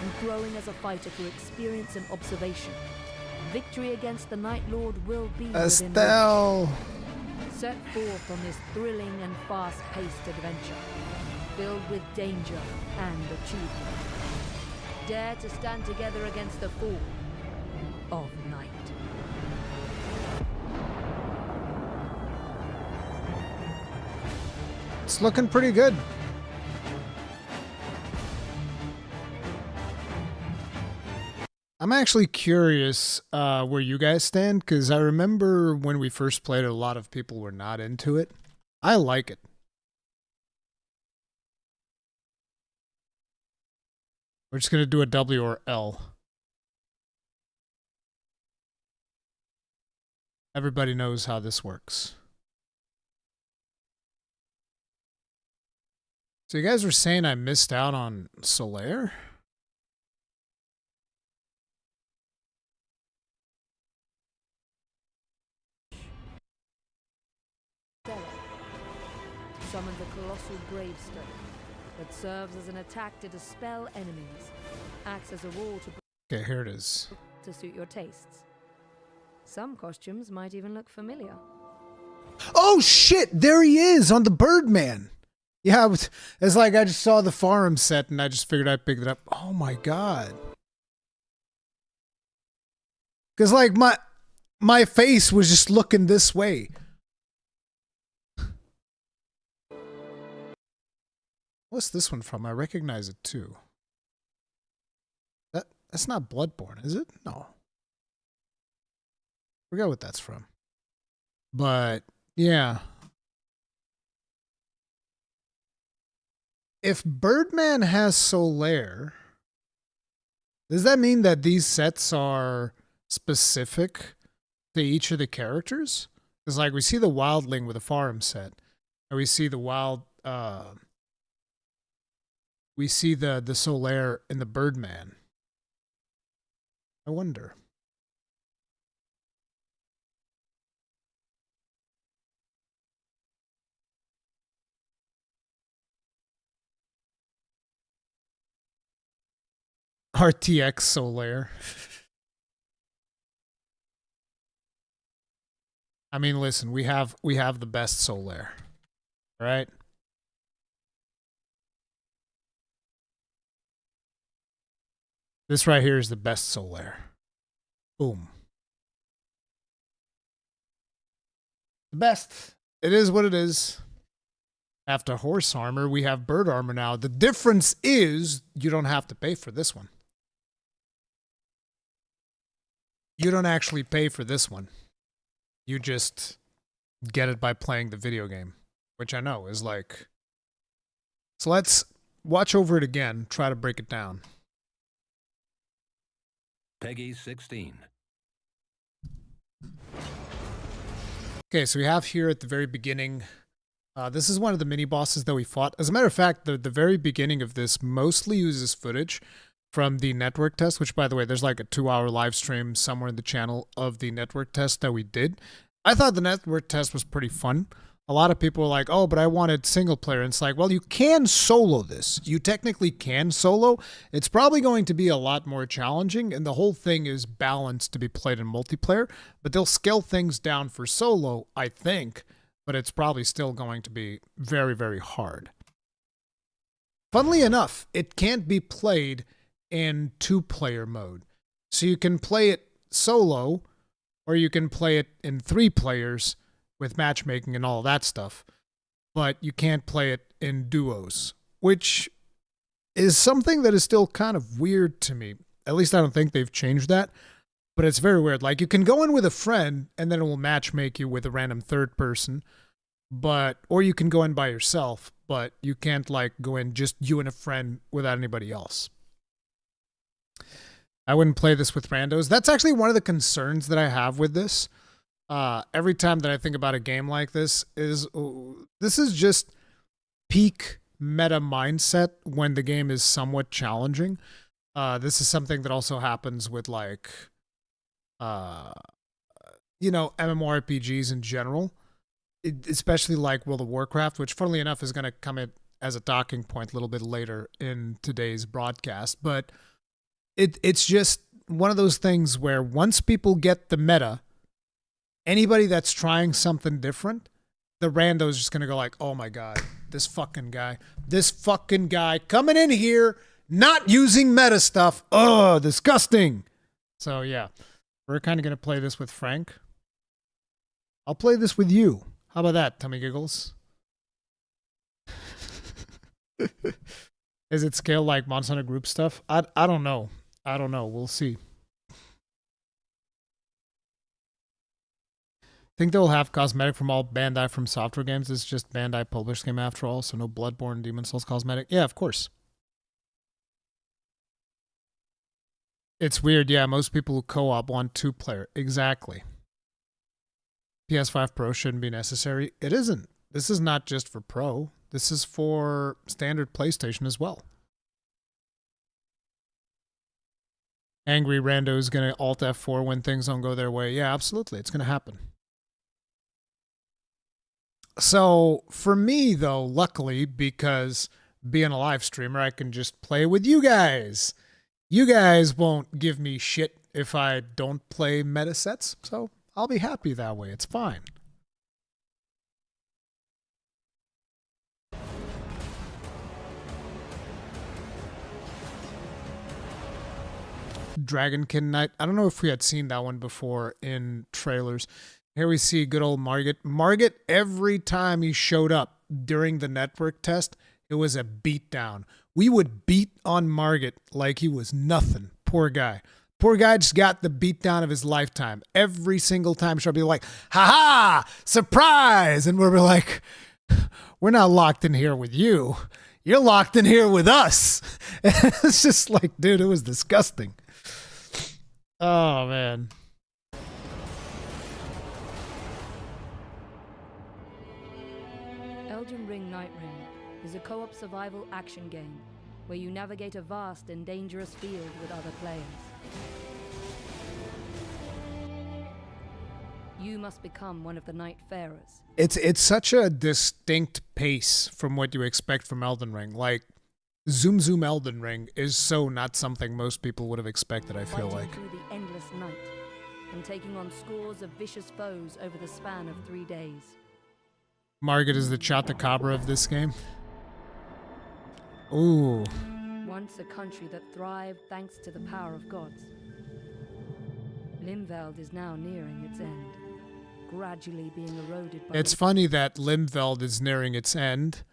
and growing as a fighter through experience and observation. Victory against the Night Lord will be Estelle. Set forth on this thrilling and fast-paced adventure, filled with danger and achievement. Dare to stand together against the fall of night. It's looking pretty good. I'm actually curious where you guys stand, because I remember when we first played it, a lot of people were not into it. I like it. We're just going to do a W or L. Everybody knows how this works. So you guys were saying I missed out on Solaire? summons a colossal gravestone that serves as an attack to dispel enemies, acts as a wall Okay, here it is. to suit your tastes. Some costumes might even look familiar. Oh shit! There he is on the Birdman. Yeah, it's like I just saw the forum set and I just figured I'd pick it up. Oh my god! Because like my face was just looking this way. What's this one from? I recognize it too. That's not Bloodborne, is it? No. Forget what that's from. But yeah. If Birdman has Solaire, does that mean that these sets are specific to each of the characters? Because like we see the Wildling with a Farum set, and we see the we see the Solaire in the Birdman. I wonder. RTX Solaire. I mean, listen, we have the best Solaire, right? This right here is the best Solaire. Boom. The best. It is what it is. After horse armor, we have bird armor now. The difference is you don't have to pay for this one. You don't actually pay for this one. You just get it by playing the video game, which I know is like... So let's watch over it again, try to break it down. Peggy 16. Okay, so we have here at the very beginning, this is one of the mini bosses that we fought. As a matter of fact, the very beginning of this mostly uses footage from the network test, which by the way, there's like a 2-hour live stream somewhere in the channel of the network test that we did. I thought the network test was pretty fun. A lot of people were like, oh, but I wanted single player. And it's like, well, you can solo this. You technically can solo. It's probably going to be a lot more challenging. And the whole thing is balanced to be played in multiplayer. But they'll scale things down for solo, I think. But it's probably still going to be very, very hard. Funnily enough, it can't be played in 2-player mode. So you can play it solo, or you can play it in 3 players with matchmaking and all that stuff, but you can't play it in duos, which is something that is still kind of weird to me. At least I don't think they've changed that, but it's very weird. Like you can go in with a friend and then it will matchmake you with a random third person, or you can go in by yourself, but you can't like go in just you and a friend without anybody else. I wouldn't play this with randos. That's actually one of the concerns that I have with this. Every time that I think about a game like this is just peak meta mindset when the game is somewhat challenging. This is something that also happens with like, MMORPGs in general, especially like World of Warcraft, which funnily enough is going to come in as a talking point a little bit later in today's broadcast. But it's just one of those things where once people get the meta, anybody that's trying something different, the rando is just going to go like, oh my God, this fucking guy coming in here, not using meta stuff. Oh, disgusting. So yeah, we're kind of going to play this with Frank. I'll play this with you. How about that, Tummy Giggles? Is it scaled like Monster Hunter group stuff? I don't know. I don't know. We'll see. Think they'll have cosmetic from all Bandai from software games. It's just Bandai published game after all, so no Bloodborne, Demon Souls cosmetic. Yeah, of course. It's weird, yeah. Most people who co-op want 2-player. Exactly. PS5 Pro shouldn't be necessary. It isn't. This is not just for Pro. This is for standard PlayStation as well. Angry Rando is going to Alt F4 when things don't go their way. Yeah, absolutely. It's going to happen. So for me, though, luckily, because being a live streamer, I can just play with you guys. You guys won't give me shit if I don't play meta sets, so I'll be happy that way. It's fine. Dragonkin Knight. I don't know if we had seen that one before in trailers. Here we see good old Margit. Margit, every time he showed up during the network test, it was a beatdown. We would beat on Margit like he was nothing. Poor guy. Poor guy just got the beatdown of his lifetime. Every single time she'll be like, ha-ha, surprise! And we're like, we're not locked in here with you. You're locked in here with us. It's just like, dude, it was disgusting. Oh, man. Elden Ring Night Ring is a co-op survival action game where you navigate a vast and dangerous field with other players. You must become one of the Night Farers. It's such a distinct pace from what you expect from Elden Ring. Like, Zoom Zoom Elden Ring is so not something most people would have expected, I feel like. Fighting through the endless night and taking on scores of vicious foes over the span of 3 days. Margit is the Chotacabra of this game. Ooh. Once a country that thrived thanks to the power of gods, Limveld is now nearing its end, gradually being eroded by... It's funny that Limveld is nearing its end,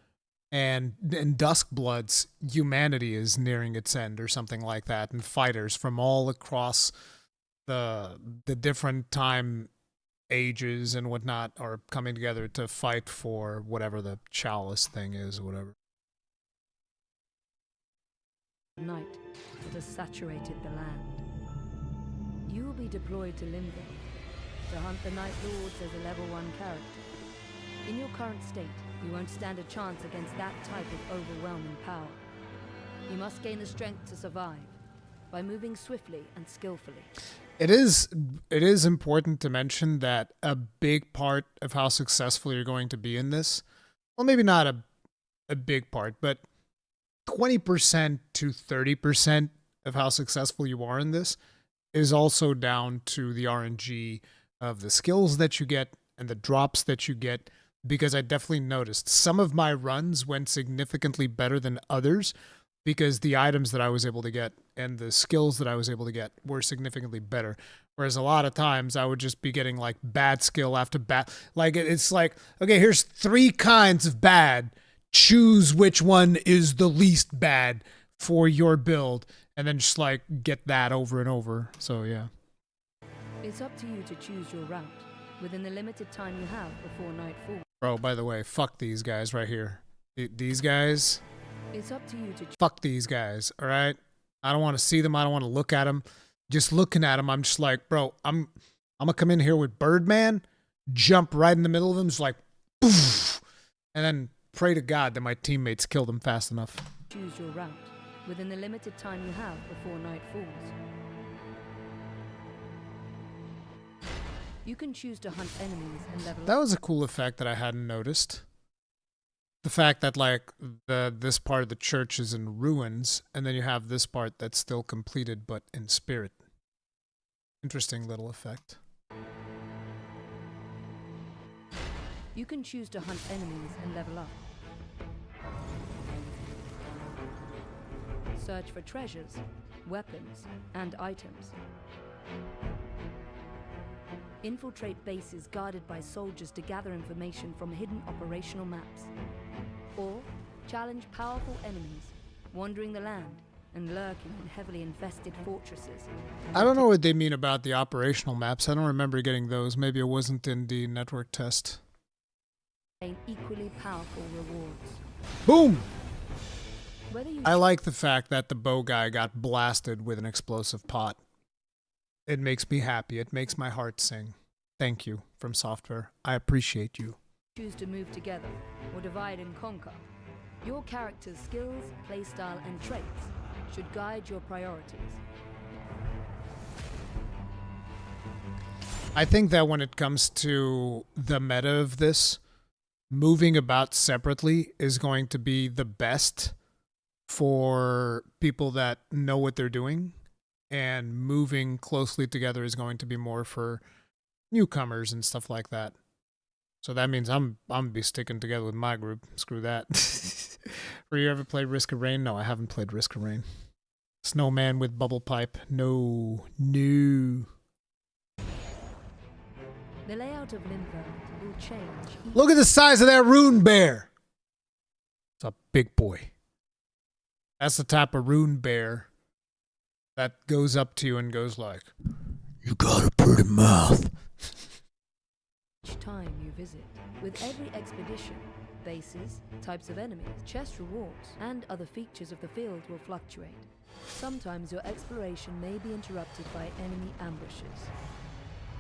and in Duskblood's humanity is nearing its end, or something like that, and fighters from all across the different time ages and whatnot are coming together to fight for whatever the chalice thing is, or whatever. Night that has saturated the land. You will be deployed to Limville to hunt the Night Lords as a level 1 character. In your current state, you won't stand a chance against that type of overwhelming power. You must gain the strength to survive by moving swiftly and skillfully. It is important to mention that a big part of how successful you're going to be in this, well, maybe not a big part, but 20% to 30% of how successful you are in this is also down to the RNG of the skills that you get and the drops that you get, because I definitely noticed some of my runs went significantly better than others because the items that I was able to get and the skills that I was able to get were significantly better. Whereas a lot of times I would just be getting like bad skill after bad. Like it's like, okay, here's 3 kinds of bad. Choose which one is the least bad for your build, and then just like get that over and over. So yeah. It's up to you to choose your route within the limited time you have before nightfall. Bro, by the way, fuck these guys right here. These guys. It's up to you to Fuck these guys, all right? I don't want to see them. I don't want to look at them. Just looking at them, I'm just like, bro, I'm gonna come in here with Birdman, jump right in the middle of them, just like, poof, and then pray to God that my teammates kill them fast enough. choose your route within the limited time you have before night falls. You can choose to hunt enemies and level That was a cool effect that I hadn't noticed. The fact that like this part of the church is in ruins, and then you have this part that's still completed but in spirit. Interesting little effect. You can choose to hunt enemies and level up. Search for treasures, weapons, and items. Infiltrate bases guarded by soldiers to gather information from hidden operational maps. Or challenge powerful enemies, wandering the land and lurking in heavily infested fortresses. I don't know what they mean about the operational maps. I don't remember getting those. Maybe it wasn't in the network test. Equally powerful rewards. Boom! Whether you I like the fact that the bow guy got blasted with an explosive pot. It makes me happy. It makes my heart sing. Thank you, From Software. I appreciate you. choose to move together or divide and conquer, your character's skills, playstyle, and traits should guide your priorities. I think that when it comes to the meta of this, moving about separately is going to be the best for people that know what they're doing, and moving closely together is going to be more for newcomers and stuff like that. So that means I'm gonna be sticking together with my group. Screw that. Have you ever played Risk of Rain? No, I haven't played Risk of Rain. Snowman with bubble pipe. No. The layout of Limbo will change. Look at the size of that rune bear. It's a big boy. That's the type of rune bear that goes up to you and goes like, "You got a pretty mouth." Each time you visit, with every expedition, bases, types of enemies, chest rewards, and other features of the field will fluctuate. Sometimes your exploration may be interrupted by enemy ambushes.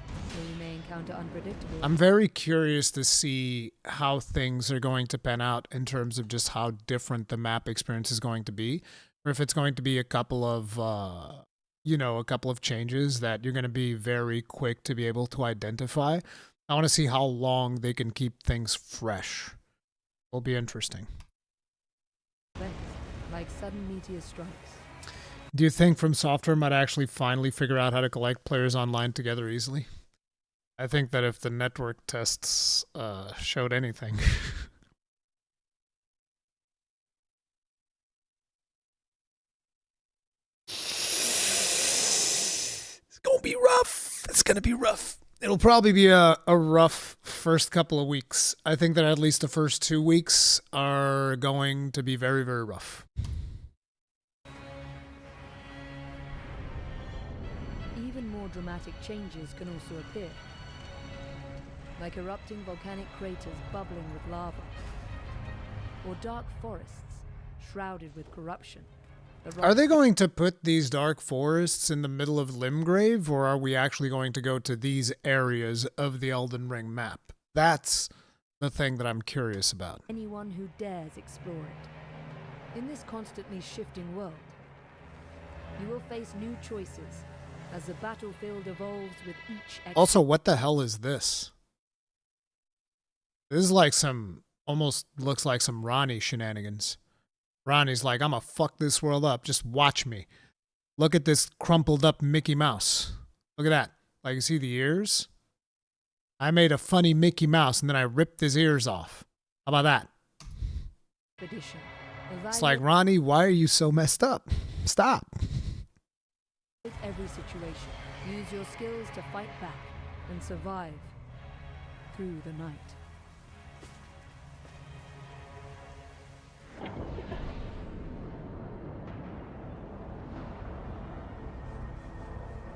Or you may encounter unpredictable... I'm very curious to see how things are going to pan out in terms of just how different the map experience is going to be. Or if it's going to be a couple of, a couple of changes that you're going to be very quick to be able to identify. I want to see how long they can keep things fresh. It'll be interesting. Like sudden meteor strikes. Do you think From Software might actually finally figure out how to collect players online together easily? I think that if the network tests showed anything. It's gonna be rough. It's gonna be rough. It'll probably be a rough first couple of weeks. I think that at least the first 2 weeks are going to be very, very rough. Even more dramatic changes can also appear, like erupting volcanic craters bubbling with lava, or dark forests shrouded with corruption. Are they going to put these dark forests in the middle of Limgrave, or are we actually going to go to these areas of the Elden Ring map? That's the thing that I'm curious about. Anyone who dares explore it. In this constantly shifting world, you will face new choices as the battlefield evolves with each... Also, what the hell is this? This is like almost looks like some Ronnie shenanigans. Ronnie's like, I'm gonna fuck this world up. Just watch me. Look at this crumpled up Mickey Mouse. Look at that. Like, you see the ears? I made a funny Mickey Mouse and then I ripped his ears off. How about that? It's like, Ronnie, why are you so messed up? Stop. With every situation, use your skills to fight back and survive through the night.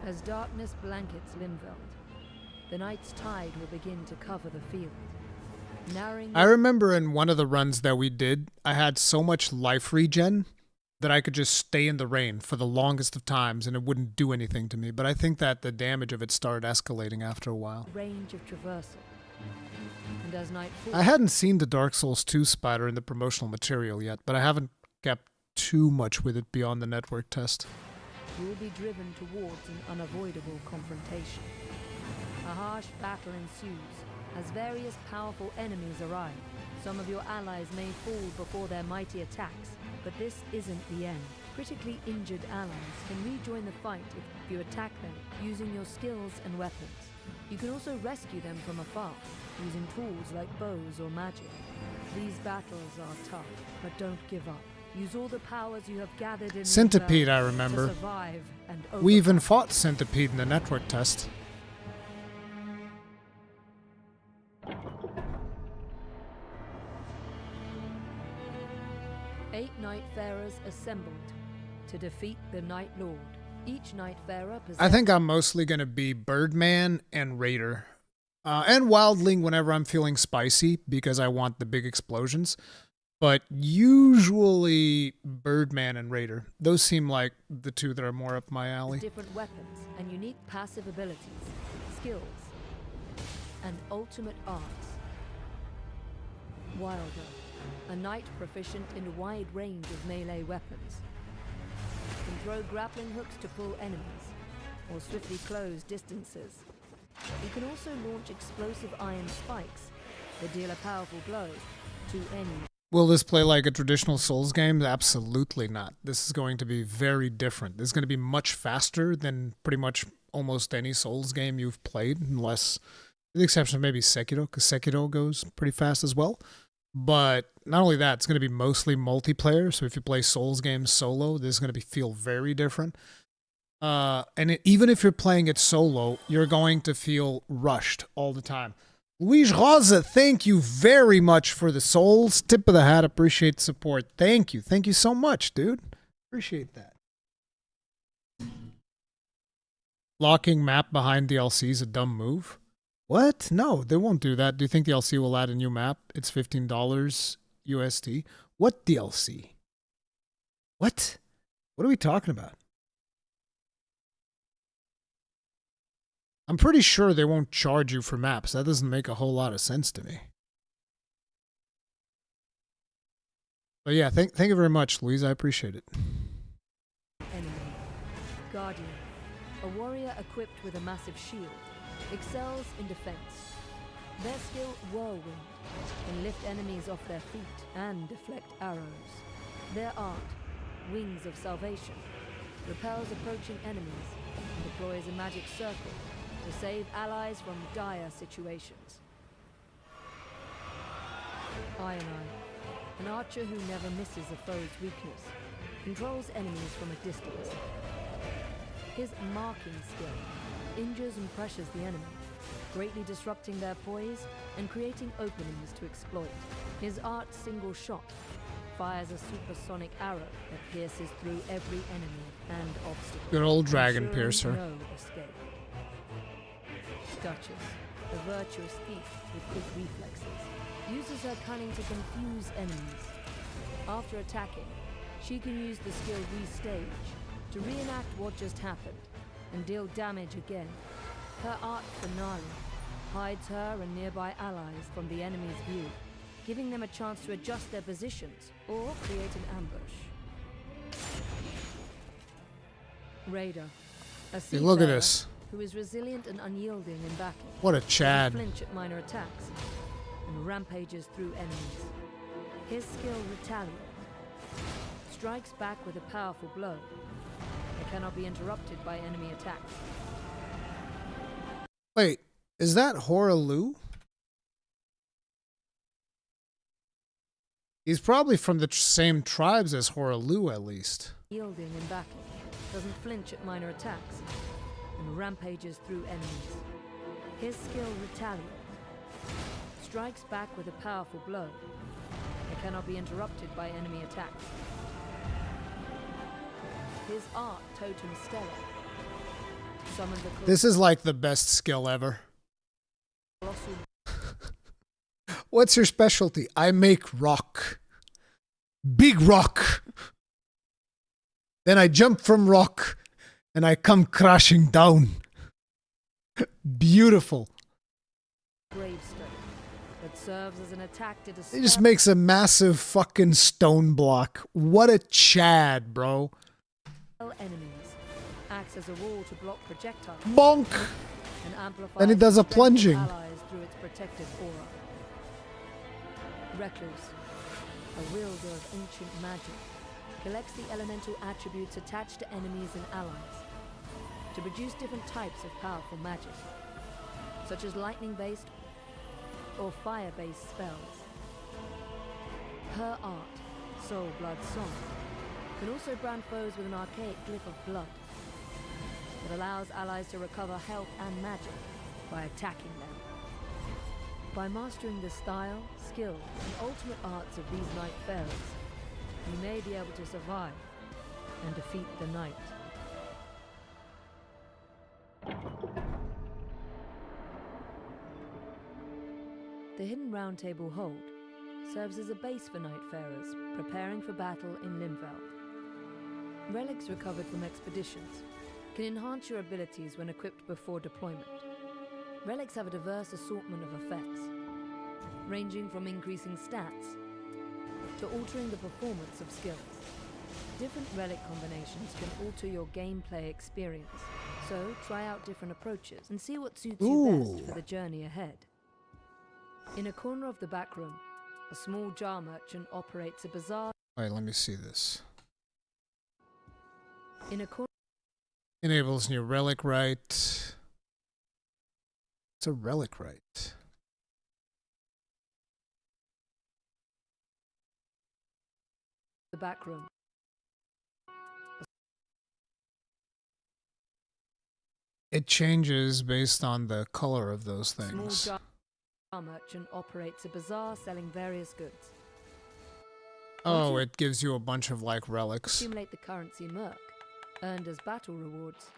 As darkness blankets Limveld, the night's tide will begin to cover the field. I remember in one of the runs that we did, I had so much life regen that I could just stay in the rain for the longest of times and it wouldn't do anything to me. But I think that the damage of it started escalating after a while. Range of traversal. And as night falls, I hadn't seen the Dark Souls 2 spider in the promotional material yet, but I haven't kept too much with it beyond the network test. you will be driven towards an unavoidable confrontation. A harsh battle ensues as various powerful enemies arrive. Some of your allies may fall before their mighty attacks, but this isn't the end. Critically injured allies can rejoin the fight if you attack them using your skills and weapons. You can also rescue them from afar, using tools like bows or magic. These battles are tough, but don't give up. Use all the powers you have gathered in Centipede, I remember. to survive and We even fought Centipede in the network test. Eight Nightfarers assembled to defeat the Night Lord. Each Nightfarer possesses... I think I'm mostly going to be Birdman and Raider. And Wildling whenever I'm feeling spicy, because I want the big explosions. But usually Birdman and Raider. Those seem like the two that are more up my alley. different weapons and unique passive abilities, skills, and ultimate arts. Wilder, a knight proficient in a wide range of melee weapons. Can throw grappling hooks to pull enemies, or swiftly close distances. You can also launch explosive iron spikes to deal a powerful blow to any. Will this play like a traditional Souls game? Absolutely not. This is going to be very different. This is going to be much faster than pretty much almost any Souls game you've played, unless, with the exception of maybe Sekiro, because Sekiro goes pretty fast as well. But not only that, it's going to be mostly multiplayer, so if you play Souls games solo, this is going to feel very different. Even if you're playing it solo, you're going to feel rushed all the time. Luis Rosa, thank you very much for the souls. Tip of the hat, appreciate the support. Thank you. Thank you so much, dude. Appreciate that. Locking map behind DLC is a dumb move. What? No, they won't do that. Do you think DLC will add a new map? It's $15 USD. What DLC? What? What are we talking about? I'm pretty sure they won't charge you for maps. That doesn't make a whole lot of sense to me. But yeah, thank you very much, Louise. I appreciate it. Enemy. Guardian. A warrior equipped with a massive shield. Excels in defense. Their skill, Whirlwind, can lift enemies off their feet and deflect arrows. Their art, Wings of Salvation, repels approaching enemies and deploys a magic circle to save allies from dire situations. Eye, an archer who never misses a foe's weakness, controls enemies from a distance. His marking skill injures and pressures the enemy, greatly disrupting their poise and creating openings to exploit. His art, Single Shot, fires a supersonic arrow that pierces through every enemy and obstacle. Good old Dragon ensuring Piercer. No escape. Duchess, a virtuous thief with quick reflexes, uses her cunning to confuse enemies. After attacking, she can use the skill Restage to reenact what just happened and deal damage again. Her art, Finale, hides her and nearby allies from the enemy's view, giving them a chance to adjust their positions or create an ambush. Raider, a Hey, look at seafarer this. who is resilient and unyielding in battle. What a Doesn't Chad. flinch at minor attacks and rampages through enemies. His skill, Retaliate, strikes back with a powerful blow. It cannot be interrupted by enemy attacks. Wait, is that Horalu? He's probably from the same tribes as Horalu, at least. Yielding in battle, doesn't flinch at minor attacks, and rampages through enemies. His skill, Retaliate, strikes back with a powerful blow. It cannot be interrupted by enemy attacks. His art, Totem Stellar, summons a This is like the best skill ever. colossal What's your specialty? I make rock. Big rock. Then I jump from rock and I come crashing down. Beautiful. gravestone that serves as an attack to It disturb just makes a massive fucking stone block. What a Chad, bro. enemies, acts as a wall to block projectiles, Bonk. and amplifies Then it does a the strength of plunging. allies through its protective aura. Recluse, a wielder of ancient magic, collects the elemental attributes attached to enemies and allies to produce different types of powerful magic, such as lightning-based or fire-based spells. Her art, Soul Blood Song, can also brand foes with an archaic glyph of blood that allows allies to recover health and magic by attacking them. By mastering the style, skill, and ultimate arts of these Nightfarers, you may be able to survive and defeat the night. The Hidden Round Table Hold serves as a base for Nightfarers preparing for battle in Limveld. Relics recovered from expeditions can enhance your abilities when equipped before deployment. Relics have a diverse assortment of effects, ranging from increasing stats to altering the performance of skills. Different relic combinations can alter your gameplay experience, so try out different approaches and see what suits you best for the journey ahead. In a corner of the back room, a small jar merchant operates a bazaar. Wait, let me see this. In a corner. Enables new relic right. It's a relic right. The back room. It changes based on the color of those Small things. jar merchant operates a bazaar selling various goods. Oh, it gives you a bunch of like relics. Accumulate the currency Merc, earned as battle rewards.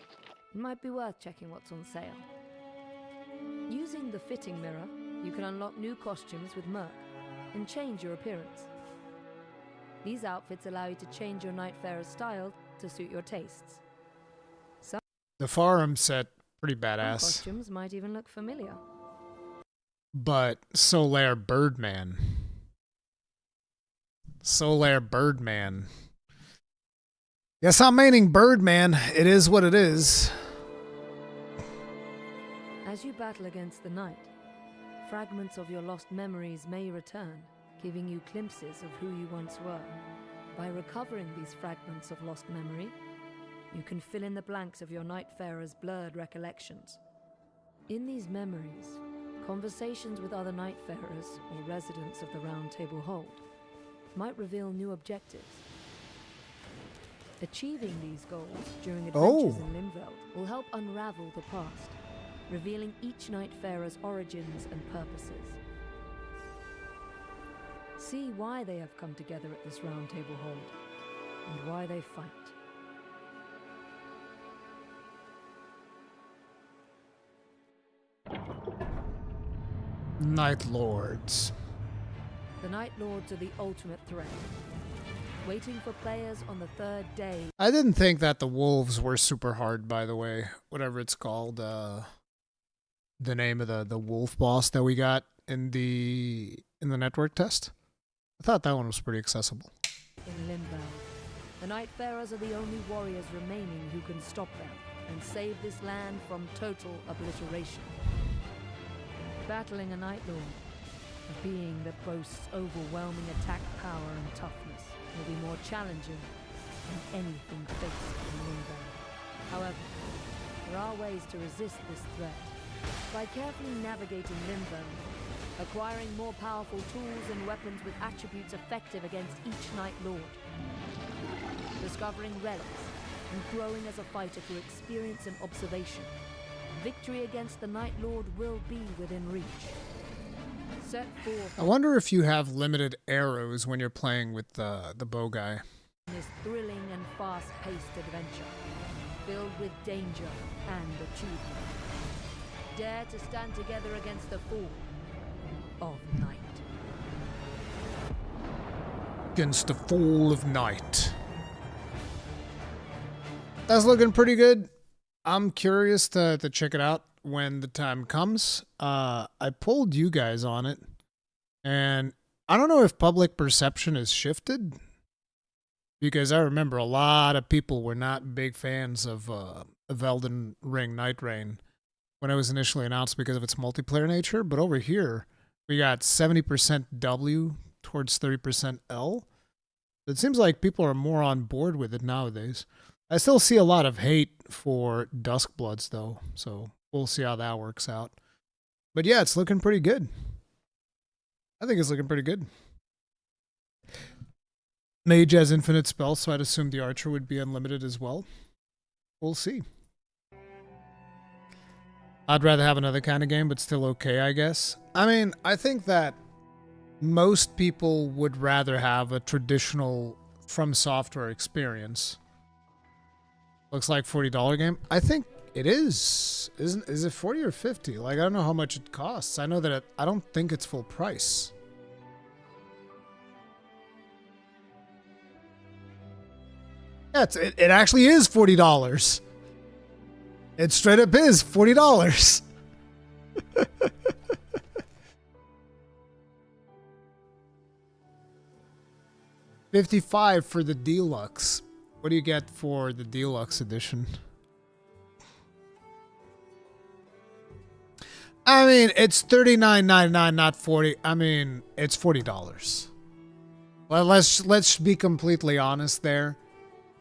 It might be worth checking what's on sale. Using the fitting mirror, you can unlock new costumes with Merc and change your appearance. These outfits allow you to change your Nightfarer's style to suit your tastes. The Farum set, pretty Some badass. costumes might even look familiar. But Solaire Birdman. Solaire Birdman. Yes, I'm meaning Birdman. It is what it is. As you battle against the night, fragments of your lost memories may return, giving you glimpses of who you once were. By recovering these fragments of lost memory, you can fill in the blanks of your Nightfarer's blurred recollections. In these memories, conversations with other Nightfarers or residents of the Round Table Hold might reveal new objectives. Achieving these goals during adventures in Limveld will help unravel the past, revealing each Nightfarer's origins and purposes. See why they have come together at this Round Table Hold, and why they fight. Night Lords. The Night Lords are the ultimate threat, waiting for players on the third day. I didn't think that the wolves were super hard, by the way. Whatever it's called. The name of the wolf boss that we got in the network test. I thought that one was pretty accessible. In Limveld, the Nightfarers are the only warriors remaining who can stop them and save this land from total obliteration. Battling a Night Lord, a being that boasts overwhelming attack power and toughness, will be more challenging than anything faced in Limveld. However, there are ways to resist this threat. By carefully navigating Limveld, acquiring more powerful tools and weapons with attributes effective against each Night Lord, discovering relics, and growing as a fighter through experience and observation, victory against the Night Lord will be within reach. Set forth I wonder if you have limited arrows when you're playing with the bow guy. in this thrilling and fast-paced adventure, filled with danger and achievement. Dare to stand together against the fall of night. Against the fall of night. That's looking pretty good. I'm curious to check it out when the time comes. I pulled you guys on it, and I don't know if public perception has shifted, because I remember a lot of people were not big fans of Elden Ring Night Rain when it was initially announced because of its multiplayer nature. But over here, we got 70% W towards 30% L. It seems like people are more on board with it nowadays. I still see a lot of hate for Duskbloods, though, so we'll see how that works out. But yeah, it's looking pretty good. I think it's looking pretty good. Mage has infinite spells, so I'd assume the Archer would be unlimited as well. We'll see. I'd rather have another kind of game, but still okay, I guess. I mean, I think that most people would rather have a traditional From Software experience. Looks like $40 game. I think it is. Is it 40 or 50? Like, I don't know how much it costs. I know that I don't think it's full price. Yeah, it actually is $40. It straight up is $40. $55 for the deluxe. What do you get for the deluxe edition? I mean, it's $39.99, not 40. I mean, it's $40. Well, let's be completely honest there.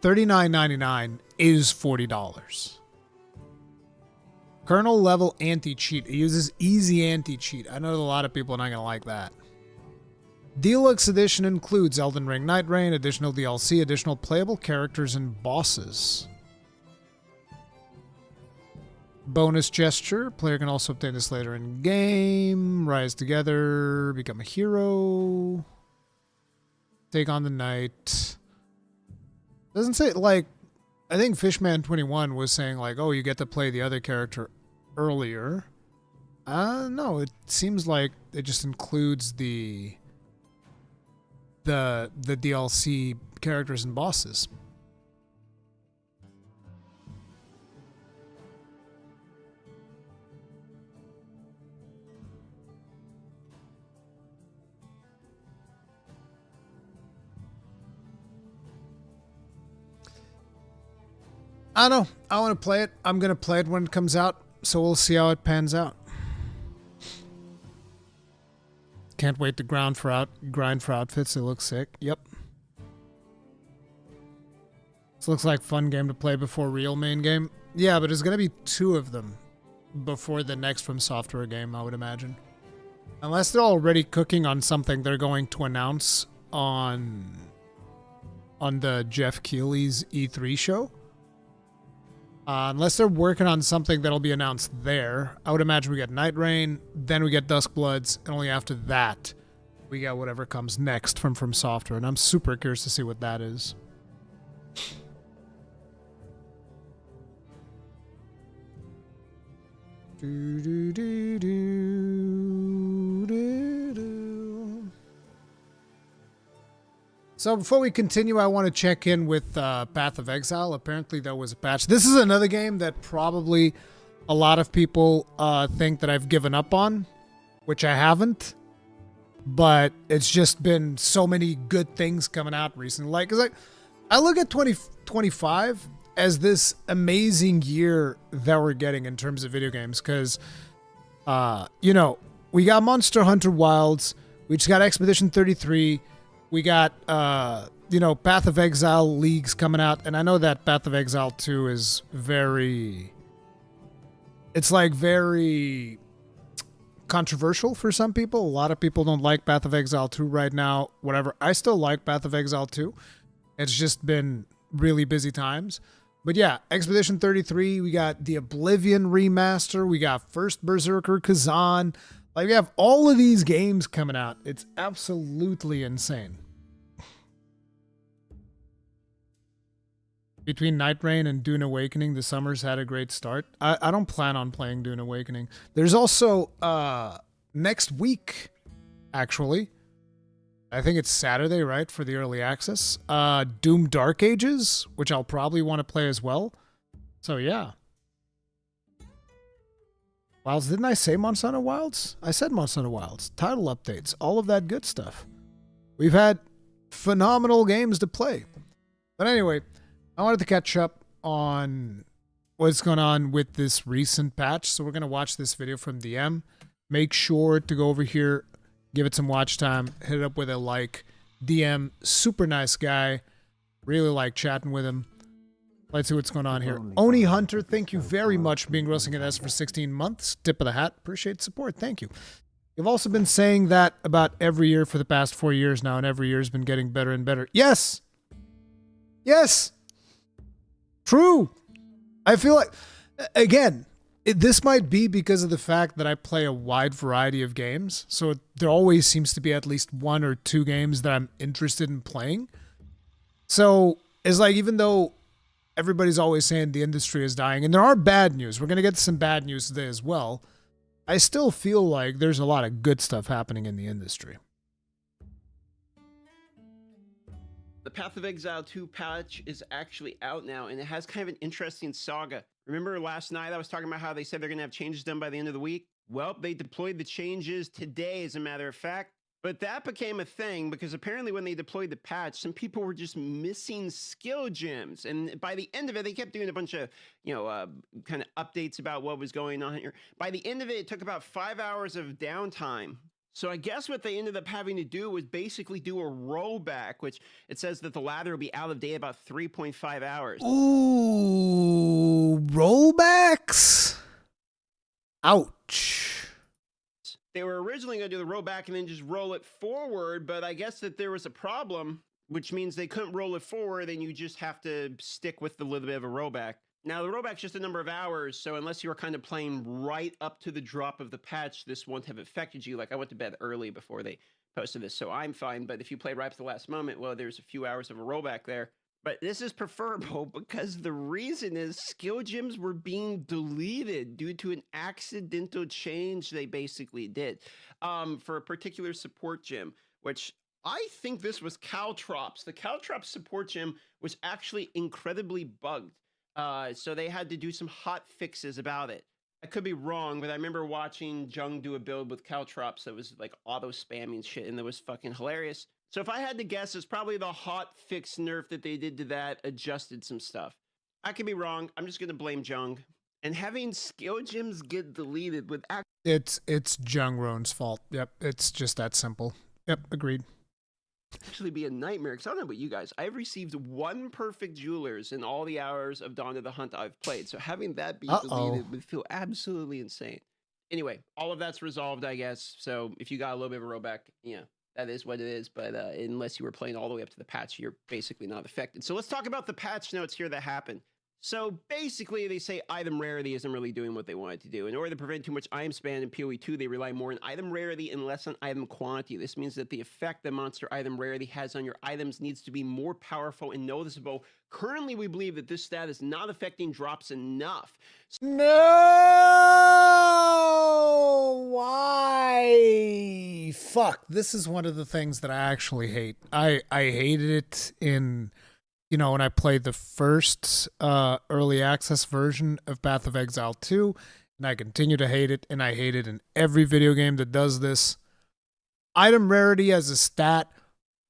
$39.99 is $40. Kernel level anti-cheat. It uses easy anti-cheat. I know a lot of people are not going to like that. Deluxe edition includes Elden Ring Night Rain, additional DLC, additional playable characters and bosses. Bonus gesture. Player can also obtain this later in game. Rise together. Become a hero. Take on the night. Doesn't say, like, I think Fishman21 was saying, like, oh, you get to play the other character earlier. No, it seems like it just includes the DLC characters and bosses. I don't know. I want to play it. I'm going to play it when it comes out, so we'll see how it pans out. Can't wait to grind for outfits. It looks sick. Yep. This looks like fun game to play before real main game. Yeah, but there's going to be 2 of them before the next From Software game, I would imagine. Unless they're already cooking on something they're going to announce on the Jeff Keighley's E3 show. Unless they're working on something that'll be announced there. I would imagine we get Night Rain, then we get Duskbloods, and only after that we get whatever comes next from Software. And I'm super curious to see what that is. So before we continue, I want to check in with Path of Exile. Apparently there was a patch. This is another game that probably a lot of people think that I've given up on, which I haven't. But it's just been so many good things coming out recently. Like, 'cause I look at 2025 as this amazing year that we're getting in terms of video games. Because, you know, we got Monster Hunter Wilds. We just got Expedition 33. We got, you know, Path of Exile leagues coming out. And I know that Path of Exile 2 is very... It's like very controversial for some people. A lot of people don't like Path of Exile 2 right now. Whatever. I still like Path of Exile 2. It's just been really busy times. But yeah, Expedition 33. We got the Oblivion remaster. We got First Berserker Kazan. Like, we have all of these games coming out. It's absolutely insane. Between Night Rain and Dune Awakening, the summer's had a great start. I don't plan on playing Dune Awakening. There's also, next week, actually, I think it's Saturday, right, for the early access, Doom Dark Ages, which I'll probably want to play as well. So, yeah. Wilds, didn't I say Monster Hunter Wilds? I said Monster Hunter Wilds. Title updates, all of that good stuff. We've had phenomenal games to play. But anyway, I wanted to catch up on what's going on with this recent patch. So we're going to watch this video from DM. Make sure to go over here, give it some watch time, hit it up with a like. DM, super nice guy. Really like chatting with him. Let's see what's going on here. Oni Hunter, thank you very much for being Grossing at us for 16 months. Tip of the hat. Appreciate the support. Thank you. You've also been saying that about every year for the past 4 years now, and every year has been getting better and better. Yes! Yes! True! I feel like, again, this might be because of the fact that I play a wide variety of games, so there always seems to be at least 1 or 2 games that I'm interested in playing. So, it's like, even though everybody's always saying the industry is dying, and there are bad news. We're going to get to some bad news today as well. I still feel like there's a lot of good stuff happening in the industry. The Path of Exile 2 patch is actually out now, and it has kind of an interesting saga. Remember last night I was talking about how they said they're going to have changes done by the end of the week? Well, they deployed the changes today, as a matter of fact. But that became a thing because apparently when they deployed the patch, some people were just missing skill gems. And by the end of it, they kept doing a bunch of, kind of updates about what was going on here. By the end of it, it took about 5 hours of downtime. So I guess what they ended up having to do was basically do a rollback, which it says that the ladder will be out of date about 3.5 hours. Ooh, rollbacks? Ouch. They were originally going to do the rollback and then just roll it forward, but I guess that there was a problem, which means they couldn't roll it forward, and you just have to stick with the little bit of a rollback. Now, the rollback's just a number of hours, so unless you were kind of playing right up to the drop of the patch, this won't have affected you. Like, I went to bed early before they posted this, so I'm fine, but if you play right up to the last moment, well, there's a few hours of a rollback there. But this is preferable because the reason is skill gems were being deleted due to an accidental change they basically did for a particular support gem, which I think this was Caltrops. The Caltrops support gem was actually incredibly bugged. So they had to do some hot fixes about it. I could be wrong, but I remember watching Jung do a build with Caltrops that was like auto spamming shit, and that was fucking hilarious. So if I had to guess, it's probably the hot fix nerf that they did to that adjusted some stuff. I could be wrong. I'm just going to blame Jung. And having skill gems get deleted with It's Jung Roan's fault. Yep, it's just that simple. Yep, agreed. actually be a nightmare, because I don't know about you guys. I've received 1 perfect jewelers in all the hours of Dawn of the Hunt I've played. So having that be deleted would feel absolutely insane. Anyway, all of that's resolved, I guess. So if you got a little bit of a rollback, yeah, that is what it is. But unless you were playing all the way up to the patch, you're basically not affected. So let's talk about the patch notes here that happened. So basically, they say item rarity isn't really doing what they wanted to do. In order to prevent too much item spam in PoE 2, they rely more on item rarity and less on item quantity. This means that the effect that monster item rarity has on your items needs to be more powerful and noticeable. Currently, we believe that this stat is not affecting drops enough. No! Why? Fuck, this is one of the things that I actually hate. I hated it in... when I played the first early access version of Path of Exile 2, and I continue to hate it, and I hate it in every video game that does this. Item rarity as a stat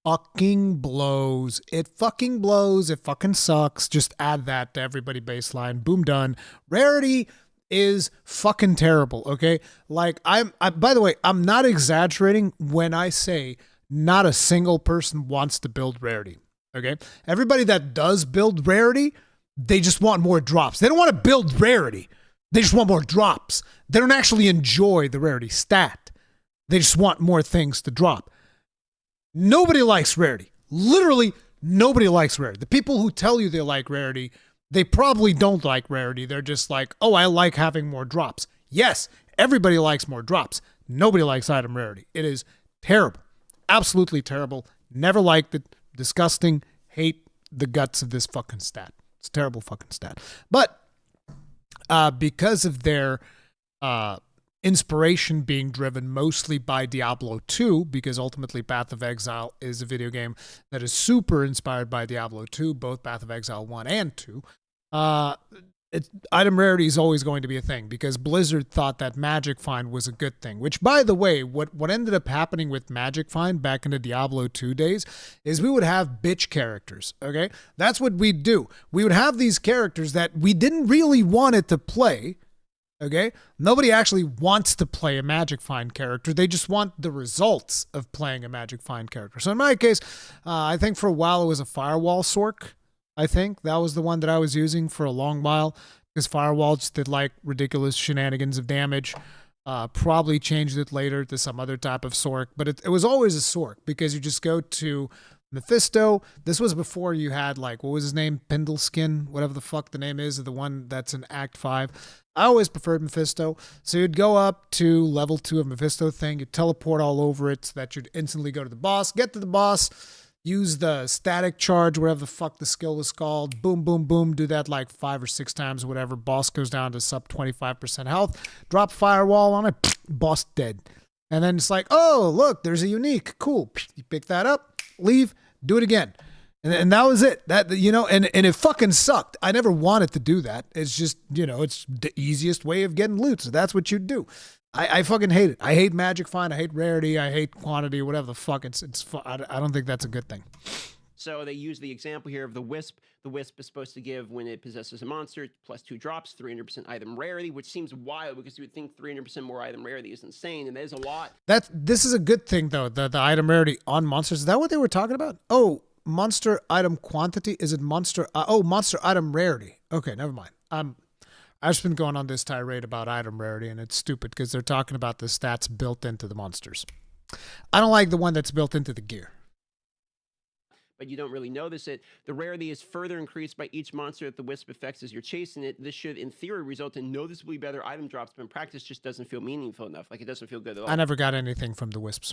fucking blows. It fucking blows. It fucking sucks. Just add that to everybody baseline. Boom, done. Rarity is fucking terrible, okay? Like, by the way, I'm not exaggerating when I say not a single person wants to build rarity. Okay, everybody that does build rarity, they just want more drops. They don't want to build rarity. They just want more drops. They don't actually enjoy the rarity stat. They just want more things to drop. Nobody likes rarity. Literally, nobody likes rarity. The people who tell you they like rarity, they probably don't like rarity. They're just like, oh, I like having more drops. Yes, everybody likes more drops. Nobody likes item rarity. It is terrible. Absolutely terrible. Never liked it. Disgusting. Hate the guts of this fucking stat. It's a terrible fucking stat. But because of their inspiration being driven mostly by Diablo 2, because ultimately Path of Exile is a video game that is super inspired by Diablo 2, both Path of Exile 1 and 2, item rarity is always going to be a thing, because Blizzard thought that Magic Find was a good thing, which, by the way, what ended up happening with Magic Find back in the Diablo 2 days is we would have bitch characters, okay? That's what we'd do. We would have these characters that we didn't really want it to play, okay? Nobody actually wants to play a Magic Find character. They just want the results of playing a Magic Find character. So in my case, I think for a while it was a Firewall Sork. I think that was the one that I was using for a long while, because Firewall just did like ridiculous shenanigans of damage. Probably changed it later to some other type of Sork, but it was always a Sork, because you just go to Mephisto. This was before you had, like, what was his name? Pindleskin, whatever the fuck the name is of the one that's in Act 5. I always preferred Mephisto. So you'd go up to level 2 of Mephisto thing, you'd teleport all over it so that you'd instantly go to the boss, get to the boss, use the static charge, whatever the fuck the skill was called. Boom, boom, boom. Do that like 5 or 6 times, whatever. Boss goes down to sub 25% health. Drop Firewall on it. Boss dead. And then it's like, oh, look, there's a unique. Cool. You pick that up, leave, do it again. And that was it. That, and it fucking sucked. I never wanted to do that. It's just, it's the easiest way of getting loot. So that's what you do. I fucking hate it. I hate magic find. I hate rarity. I hate quantity. Whatever the fuck. I don't think that's a good thing. So they use the example here of the Wisp. The Wisp is supposed to give, when it possesses a monster, plus 2 drops, 300% item rarity, which seems wild because you would think 300% more item rarity is insane, and there's a lot. This is a good thing, though, the item rarity on monsters. Is that what they were talking about? Oh, monster item quantity? Is it monster? Monster item rarity. Okay, never mind. I've just been going on this tirade about item rarity, and it's stupid because they're talking about the stats built into the monsters. I don't like the one that's built into the gear. But you don't really notice it. The rarity is further increased by each monster that the Wisp affects as you're chasing it. This should, in theory, result in noticeably better item drops, but in practice just doesn't feel meaningful enough. Like, it doesn't feel good at all. I never got anything from the Wisps,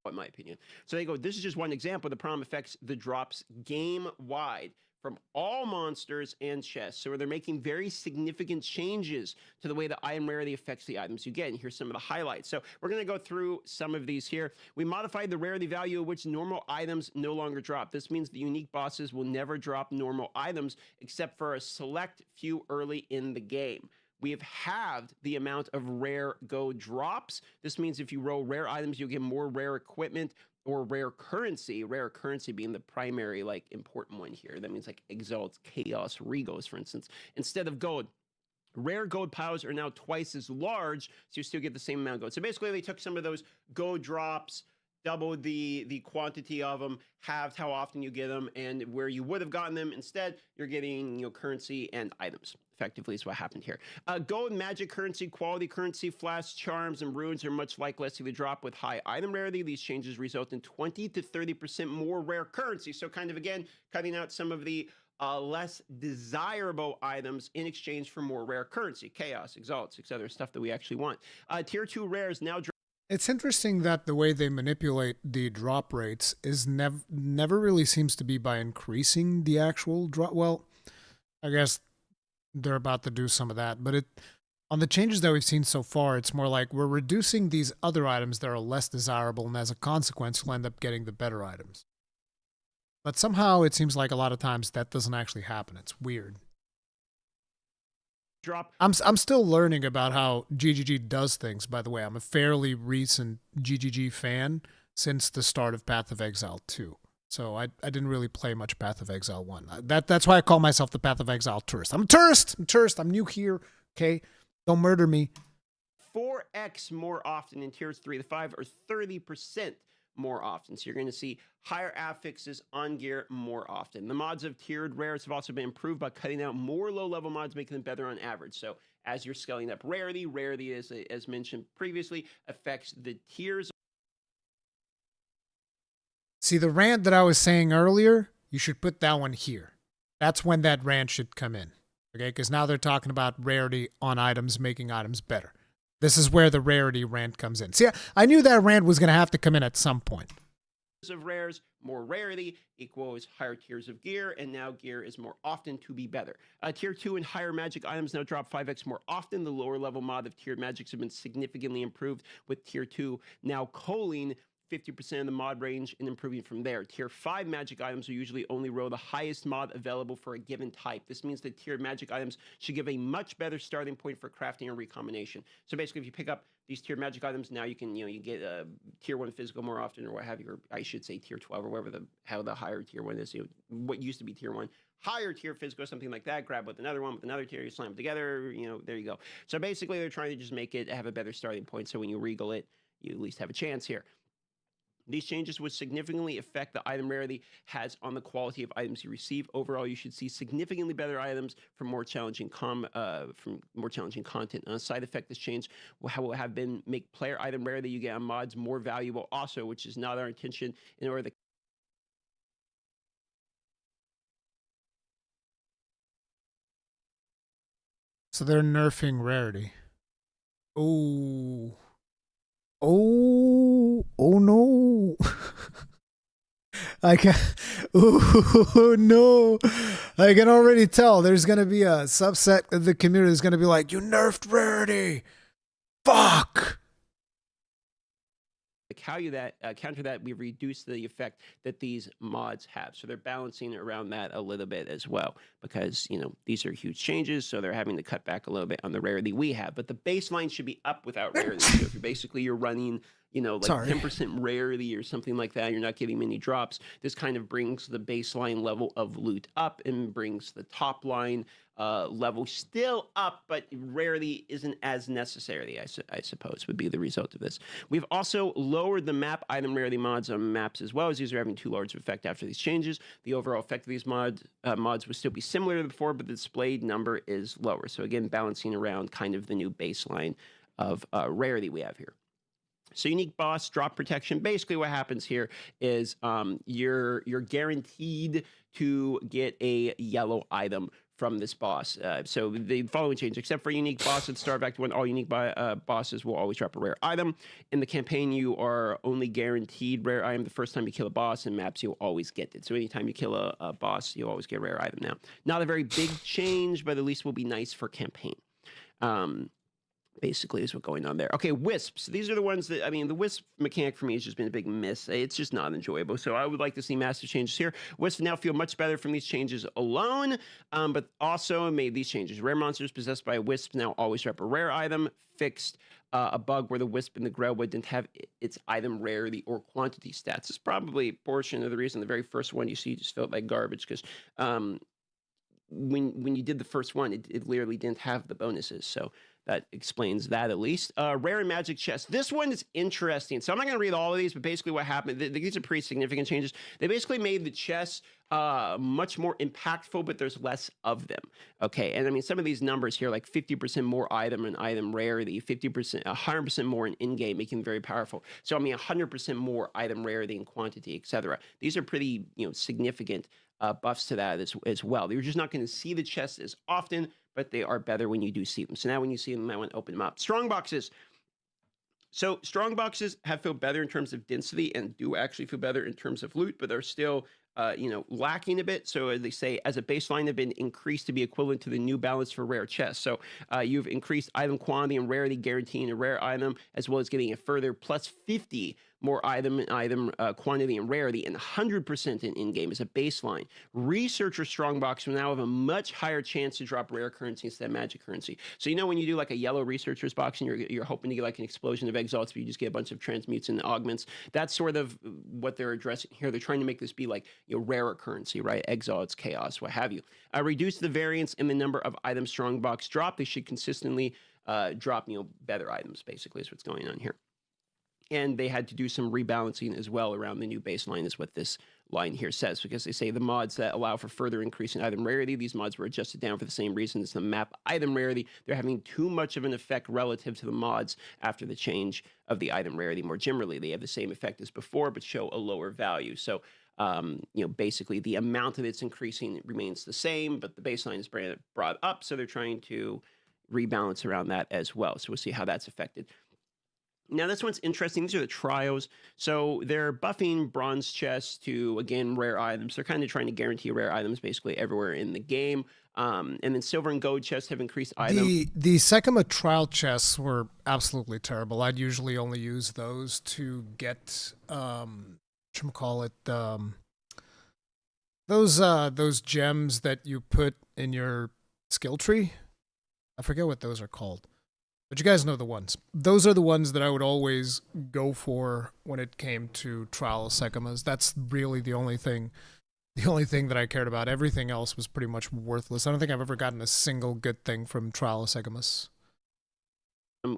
in my opinion. So they go, this is just one example. The problem affects the drops game-wide from all monsters and chests. So they're making very significant changes to the way the item rarity affects the items you get. And here's some of the highlights. So we're going to go through some of these here. We modified the rarity value at which normal items no longer drop. This means the unique bosses will never drop normal items except for a select few early in the game. We have halved the amount of rare go drops. This means if you roll rare items, you'll get more rare equipment or rare currency being the primary, like, important one here. That means like Exalts, Chaos, Regos, for instance, instead of gold. Rare gold piles are now twice as large, so you still get the same amount of gold. So basically, they took some of those gold drops, doubled the quantity of them, halved how often you get them, and where you would have gotten them, instead, you're getting, you know, currency and items. Effectively is what happened here. Gold, magic currency, quality currency, flash, charms, and runes are much less likely to drop with high item rarity. These changes result in 20 to 30% more rare currency. So kind of, again, cutting out some of the less desirable items in exchange for more rare currency, chaos, exalts, etc., stuff that we actually want. Tier 2 rares now drop. It's interesting that the way they manipulate the drop rates is never really seems to be by increasing the actual drop. Well, I guess they're about to do some of that, but on the changes that we've seen so far, it's more like we're reducing these other items that are less desirable, and as a consequence, you'll end up getting the better items. But somehow it seems like a lot of times that doesn't actually happen. It's weird. I'm still learning about how GGG does things, by the way. I'm a fairly recent GGG fan since the start of Path of Exile 2. So I didn't really play much Path of Exile 1. That's why I call myself the Path of Exile tourist. I'm a tourist. I'm new here, okay? Don't murder me. 4x more often in tiers 3 to 5, or 30% more often. So you're going to see higher affixes on gear more often. The mods of tiered rares have also been improved by cutting out more low-level mods, making them better on average. So as you're scaling up rarity is, as mentioned previously, affects the tiers. See, the rant that I was saying earlier, you should put that one here. That's when that rant should come in, okay? Because now they're talking about rarity on items, making items better. This is where the rarity rant comes in. See, I knew that rant was going to have to come in at some point. Of rares, more rarity equals higher tiers of gear, and now gear is more often to be better. Tier 2 and higher magic items now drop 5x more often. The lower level mod of tiered magics have been significantly improved, with Tier 2 now culling 50% of the mod range and improving from there. Tier 5 magic items will usually only roll the highest mod available for a given type. This means that tiered magic items should give a much better starting point for crafting and recombination. So basically, if you pick up these tiered magic items, now you can, you get tier 1 physical more often, or what have you, or I should say tier 12, or whatever how the higher tier 1 is. What used to be tier 1. Higher tier physical, something like that. Grab with another one, with another tier, you slam them together, there you go. So basically, they're trying to just make it have a better starting point, so when you regal it, you at least have a chance here. These changes would significantly affect the item rarity has on the quality of items you receive. Overall, you should see significantly better items from more challenging content. A side effect this change will have been make player item rarity you get on mods more valuable also, which is not our intention in order to. So they're nerfing rarity. Oh no. I can no. I can already tell there's going to be a subset of the community that's going to be like, you nerfed rarity. Fuck. counter that, we've reduced the effect that these mods have. So they're balancing around that a little bit as well, because these are huge changes, so they're having to cut back a little bit on the rarity we have. But the baseline should be up without rarity. So if you're running like 10% rarity or something like that, you're not getting many drops. This kind of brings the baseline level of loot up and brings the top line level still up, but rarity isn't as necessary, I suppose, would be the result of this. We've also lowered the map item rarity mods on maps as well, as these are having too large of effect after these changes. The overall effect of these mods would still be similar to before, but the displayed number is lower. So again, balancing around kind of the new baseline of rarity we have here. So unique boss drop protection. Basically what happens here is you're guaranteed to get a yellow item from this boss. So the following change: except for unique boss at start of Act 1, all unique bosses will always drop a rare item. In the campaign, you are only guaranteed rare item the first time you kill a boss, and maps you'll always get it. So anytime you kill a boss, you'll always get a rare item now. Not a very big change, but at least will be nice for campaign. Basically is what's going on there. Okay, wisps. These are the ones that, the wisp mechanic for me has just been a big miss. It's just not enjoyable. So I would like to see massive changes here. Wisps now feel much better from these changes alone, but also made these changes. Rare monsters possessed by wisps now always drop a rare item. Fixed a bug where the wisp in the Grailwood didn't have its item rarity or quantity stats. It's probably a portion of the reason the very first one you see just felt like garbage, because when you did the first one, it literally didn't have the bonuses. So that explains that at least. Rare and magic chests. This one is interesting. So I'm not going to read all of these, but basically what happened, these are pretty significant changes. They basically made the chests much more impactful, but there's less of them. Okay, and some of these numbers here, like 50% more item and item rarity, 50%, 100% more in in-game, making them very powerful. So 100% more item rarity and quantity, etc. These are pretty significant buffs to that as well. You're just not going to see the chests as often, but they are better when you do see them. So now when you see them, I want to open them up. Strong boxes. So strong boxes have feel better in terms of density and do actually feel better in terms of loot, but they're still lacking a bit. So as they say, as a baseline, have been increased to be equivalent to the new balance for rare chests. So you've increased item quantity and rarity, guaranteeing a rare item, as well as getting a further plus 50 more item quantity and rarity, and 100% in-game as a baseline. Researcher Strongbox will now have a much higher chance to drop rare currency instead of magic currency. So when you do like a yellow Researcher's box and you're hoping to get like an explosion of exiles, but you just get a bunch of transmutes and augments, that's sort of what they're addressing here. They're trying to make this be like rarer currency, right? Exiles, chaos, what have you. Reduce the variance in the number of items Strongbox drop. They should consistently drop better items, basically, is what's going on here. And they had to do some rebalancing as well around the new baseline, is what this line here says, because they say the mods that allow for further increase in item rarity, these mods were adjusted down for the same reason as the map item rarity. They're having too much of an effect relative to the mods after the change of the item rarity. More generally, they have the same effect as before, but show a lower value. So, basically the amount that it's increasing remains the same, but the baseline is brought up. So they're trying to rebalance around that as well. So we'll see how that's affected. Now, this one's interesting. These are the trials. So they're buffing bronze chests to, again, rare items. They're kind of trying to guarantee rare items basically everywhere in the game. And then silver and gold chests have increased items. The Sekima trial chests were absolutely terrible. I'd usually only use those to get, those gems that you put in your skill tree. I forget what those are called. But you guys know the ones. Those are the ones that I would always go for when it came to Trial of Sekimas. That's really the only thing that I cared about. Everything else was pretty much worthless. I don't think I've ever gotten a single good thing from Trial of Sekimas.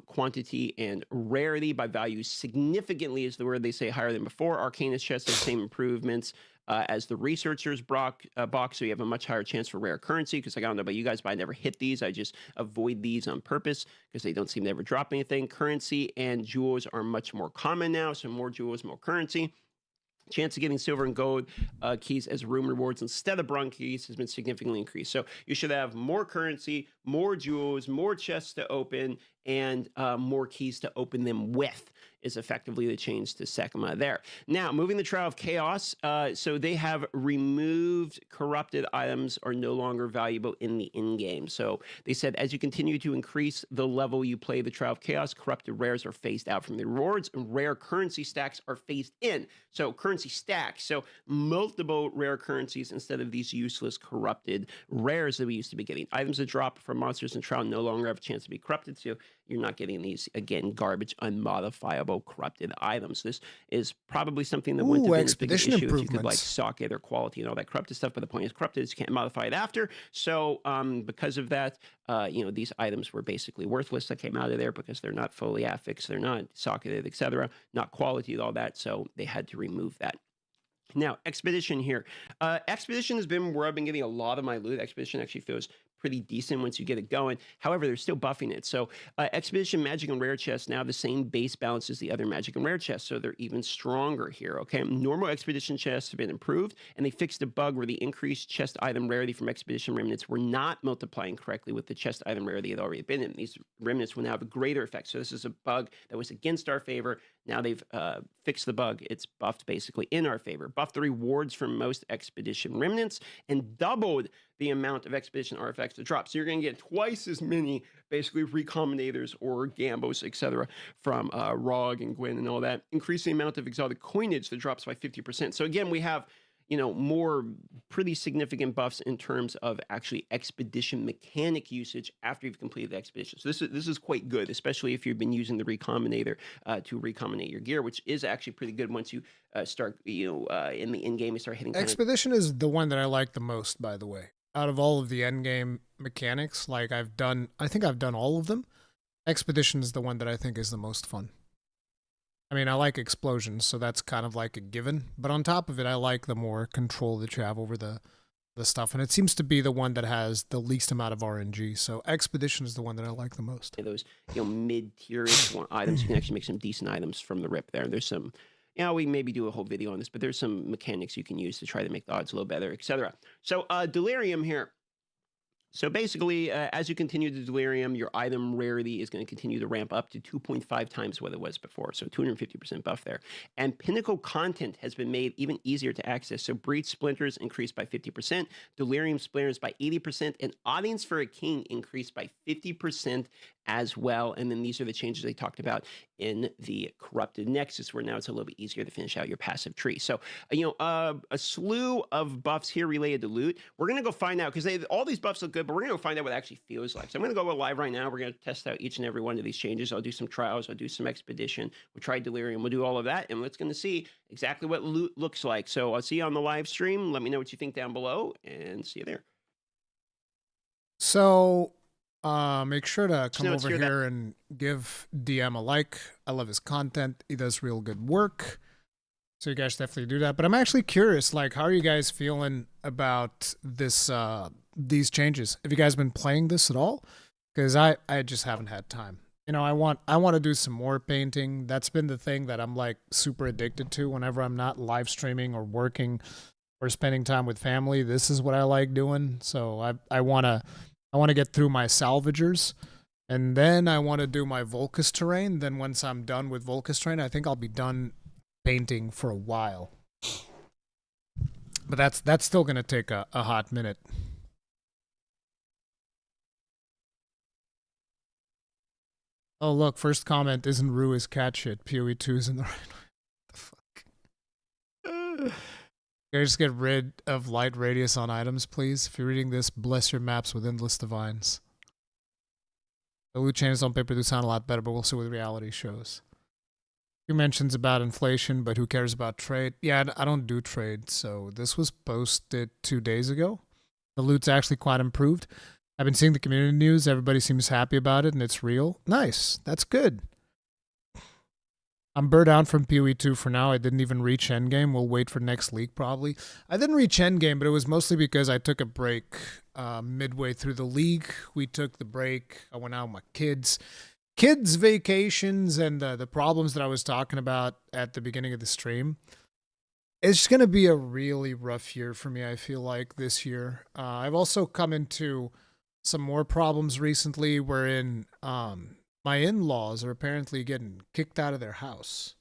Quantity and rarity by value significantly is the word they say, higher than before. Arcanist chests have the same improvements as the Researcher's box, so you have a much higher chance for rare currency, because I don't know about you guys, but I never hit these. I just avoid these on purpose because they don't seem to ever drop anything. Currency and jewels are much more common now, so more jewels, more currency. Chance of getting silver and gold keys as room rewards instead of bronze keys has been significantly increased. So you should have more currency, more jewels, more chests to open, and more keys to open them with. is effectively the change to Sekima there. Now, moving the Trial of Chaos, so they have removed corrupted items are no longer valuable in the in-game. So they said as you continue to increase the level you play the Trial of Chaos, corrupted rares are phased out from the rewards, and rare currency stacks are phased in. So currency stacks, so multiple rare currencies instead of these useless corrupted rares that we used to be getting. Items that drop from monsters in Trial no longer have a chance to be corrupted, so you're not getting these, again, garbage, unmodifiable, corrupted items. This is probably something that wouldn't have been as big an expedition issue if you could, like, improvements. socket their quality and all that corrupted stuff, but the point is corrupted is you can't modify it after. So because of that, these items were basically worthless that came out of there because they're not fully affixed, they're not socketed, etc., not quality and all that, so they had to remove that. Now, Expedition here. Expedition has been where I've been getting a lot of my loot. Expedition actually feels pretty decent once you get it going. However, they're still buffing it. So Expedition Magic and Rare chests now have the same base balance as the other Magic and Rare chests, so they're even stronger here, okay? Normal Expedition chests have been improved, and they fixed a bug where the increased chest item rarity from Expedition remnants were not multiplying correctly with the chest item rarity had already been in. These remnants will now have a greater effect. So this is a bug that was against our favor. Now they've fixed the bug. It's buffed basically in our favor. Buffed the rewards from most Expedition remnants and doubled the amount of Expedition artifacts to drop. So you're going to get twice as many, basically, recombinators or gambos, etc., from Rog and Gwyn and all that. Increasing the amount of exotic coinage that drops by 50%. So again, we have, more pretty significant buffs in terms of actually expedition mechanic usage after you've completed the expedition. So this is quite good, especially if you've been using the recombinator to recombinate your gear, which is actually pretty good once you start, in the in-game, you start hitting Expedition is the one that I like the most, by the way. Out of all of the end-game mechanics, like I think I've done all of them. Expedition is the one that I think is the most fun. I mean, I like explosions, so that's kind of like a given. But on top of it, I like the more control that you have over the stuff. And it seems to be the one that has the least amount of RNG. So Expedition is the one that I like the most. Those, mid-tier-ish items, you can actually make some decent items from the rip there. There's some, we maybe do a whole video on this, but there's some mechanics you can use to try to make the odds a little better, etc. So Delirium here. So basically, as you continue to Delirium, your item rarity is going to continue to ramp up to 2.5 times what it was before. So 250% buff there. And Pinnacle content has been made even easier to access. So Breach Splinters increased by 50%, Delirium Splinters by 80%, and Audience for a King increased by 50% as well. And then these are the changes they talked about in the Corrupted Nexus, where now it's a little bit easier to finish out your passive tree. So, a slew of buffs here related to loot. We're going to go find out, because all these buffs look good, but we're going to go find out what it actually feels like. So I'm going to go live right now. We're going to test out each and every one of these changes. I'll do some trials. I'll do some expedition. We'll try Delirium. We'll do all of that, and let's going to see exactly what loot looks like. So I'll see you on the live stream. Let me know what you think down below, and see you there. So make sure to come let's over hear that. here and give DM a like. I love his content. He does real good work. So you guys definitely do that. But I'm actually curious, like, how are you guys feeling about this, these changes? Have you guys been playing this at all? Because I just haven't had time. I want to do some more painting. That's been the thing that I'm like super addicted to whenever I'm not live streaming or working or spending time with family. This is what I like doing. So I want to get through my salvagers, and then I want to do my Volcus terrain. Then once I'm done with Volcus terrain, I think I'll be done painting for a while. But that's still going to take a hot minute. Oh, look, first comment, isn't Rue is cat shit. PoE 2 is in the right way. The fuck? Can I just get rid of light radius on items, please? If you're reading this, bless your maps with endless divines. The loot changes on paper do sound a lot better, but we'll see what reality shows. Few mentions about inflation, but who cares about trade? Yeah, I don't do trade, so this was posted 2 days ago. The loot's actually quite improved. I've been seeing the community news. Everybody seems happy about it, and it's real. Nice. That's good. I'm burnt out from PoE 2 for now. I didn't even reach endgame. We'll wait for next league, probably. I didn't reach endgame, but it was mostly because I took a break midway through the league. We took the break. I went out with my kids. Kids' vacations and the problems that I was talking about at the beginning of the stream. It's going to be a really rough year for me, I feel like, this year. I've also come into some more problems recently wherein my in-laws are apparently getting kicked out of their house.